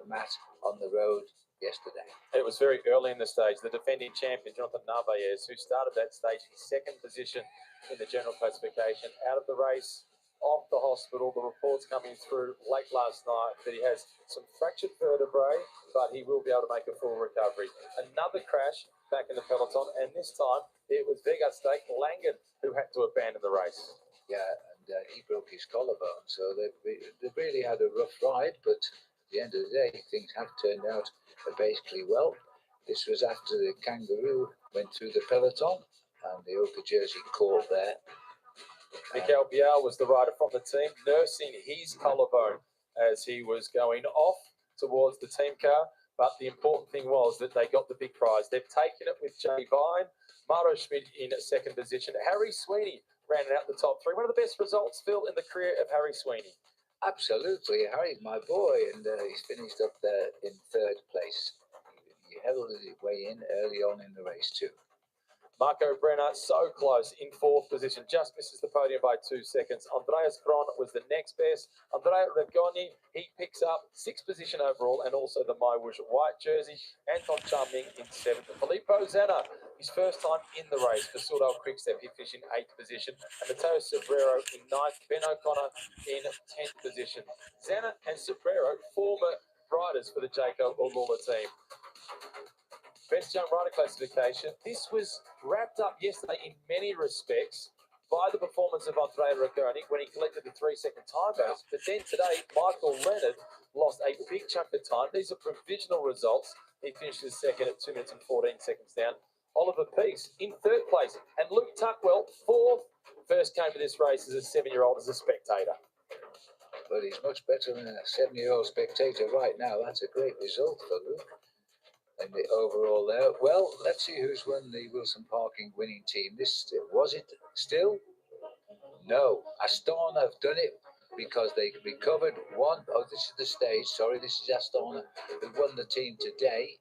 Matt, on the road yesterday. It was very early in the stage. The defending champion, Jonathan Narvaez, who started that stage in 2nd position in the general classification, out of the race, off the hospital. The reports coming through late last night that he has some fractured vertebrae, but he will be able to make a full recovery. Another crash back in the peloton, and this time it was Vegastek Langen who had to abandon the race. Yeah, and he broke his collarbone, so they really had a rough ride, but at the end of the day, things have turned out basically well. This was after the Kangaroo went through the peloton, and the Oka jersey caught there. Mikael Bial was the rider from the team, nursing his collarbone as he was going off towards the team car. But the important thing was that they got the big prize. They've taken it with Jay Vine, Mauro Schmidt in 2nd position. Harry Sweeney ran out the top 3. One of the best results, Phil, in the career of Harry Sweeney. Absolutely, Harry's my boy, and he's finished up there in 3rd place. He heralded his way in early on in the race too. Marco Brenner so close in 4th position, just misses the podium by 2 seconds. Andreas Kron was the next best. Andrea Revgoni, he picks up 6th position overall and also the Maiwush white jersey. Anton Chumning in 7th. Filippo Zanna his first time in the race for Sordell Quickstep. He finished in 8th position, and Mateo Sobrero in 9th, Ben O'Connor in 10th position. Zanna and Sobrero, former riders for the Jacob Olula team. Best young rider classification. This was wrapped up yesterday in many respects by the performance of Andrea Ricconi when he collected the 3-second time bonus. But then today, Michael Leonard lost a big chunk of time. These are provisional results. He finished his second at 2 minutes and 14 seconds down. Oliver Peace in 3rd place, and Luke Tuckwell 4th. First came to this race as a 7-year-old as a spectator. But he's much better than a 7-year-old spectator right now. That's a great result for Luke. And the overall there. Well, let's see who's won the Wilson Parking winning team. Was it still? No. Astana have done it because they recovered one. Oh, this is the stage. Sorry, this is Astana who won the team today.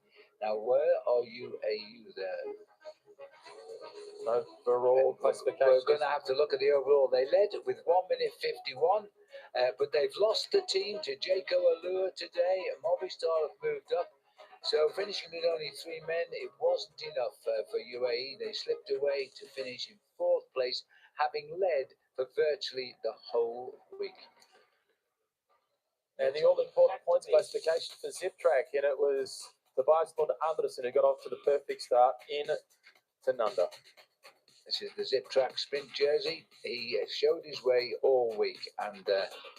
Now, where are you? Are you there? Overall classification. We're going to have to look at the overall. They led with 1 minute 51, but they've lost the team to Jaco Allure today. Movistar have moved up. So finishing with only 3 men, it wasn't enough for UAE. They slipped away to finish in 4th place, having led for virtually the whole week. And the all-important points classification for Zip Track, and it was Tobias Lund Andersen who got off to the perfect start in Tanunda. This is the Zip Track sprint jersey. He showed his way all week, and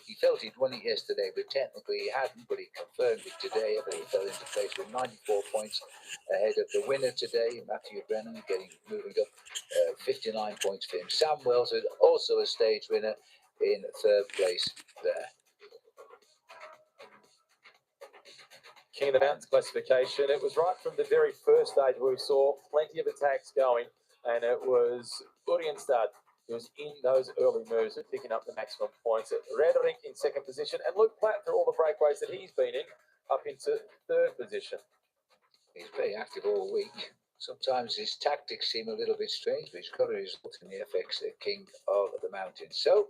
he felt he'd won it yesterday, but technically he hadn't, but he confirmed it today. But he fell into place with 94 points ahead of the winner today, Matthew Brennan, moving up 59 points for him. Sam Wells, also a stage winner, in 3rd place there. King of the Mountains classification. It was right from the very first stage where we saw plenty of attacks going, and it was Urienstad who was in those early moves and picking up the maximum points. Rederink in 2nd position, and Luke Platt, through all the breakaways that he's been in, up into 3rd position. He's very active all week. Sometimes his tactics seem a little bit strange, but he's got a result in the FX King of the Mountains. So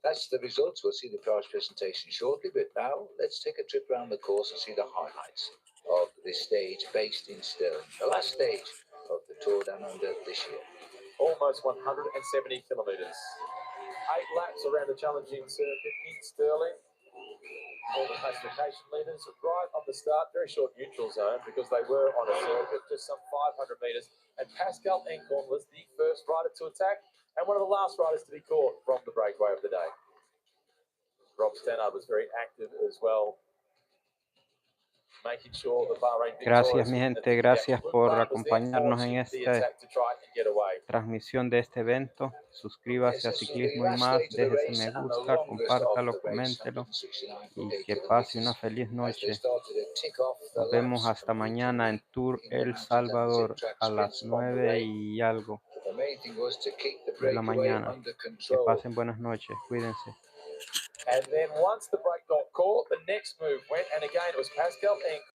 that's the results. We'll see the prize presentation shortly, but now let's take a trip around the course and see the highlights of this stage based in Stirling, the last stage of the Tour Down Under this year. Almost 170 kilometres. 8 laps around the challenging circuit in Stirling. All the classification leaders right on the start, very short neutral zone because they were on a circuit, just some 500 metres. And Pascal Encorn was the first rider to attack and one of the last riders to be caught from the breakaway of the day. Rob Stannard was very active as well, making sure the Bahrain Gracias, mi gente. Gracias por acompañarnos en esta transmisión de este evento. Suscríbase a Ciclismo y Más, déjese me gusta, compártalo, coméntelo y que pase una feliz noche. Nos vemos hasta mañana en Tour El Salvador a las 9 y algo de la mañana. Que pasen buenas noches. Cuídense. And then once the break got caught, the next move went, and again it was Pascal Encorn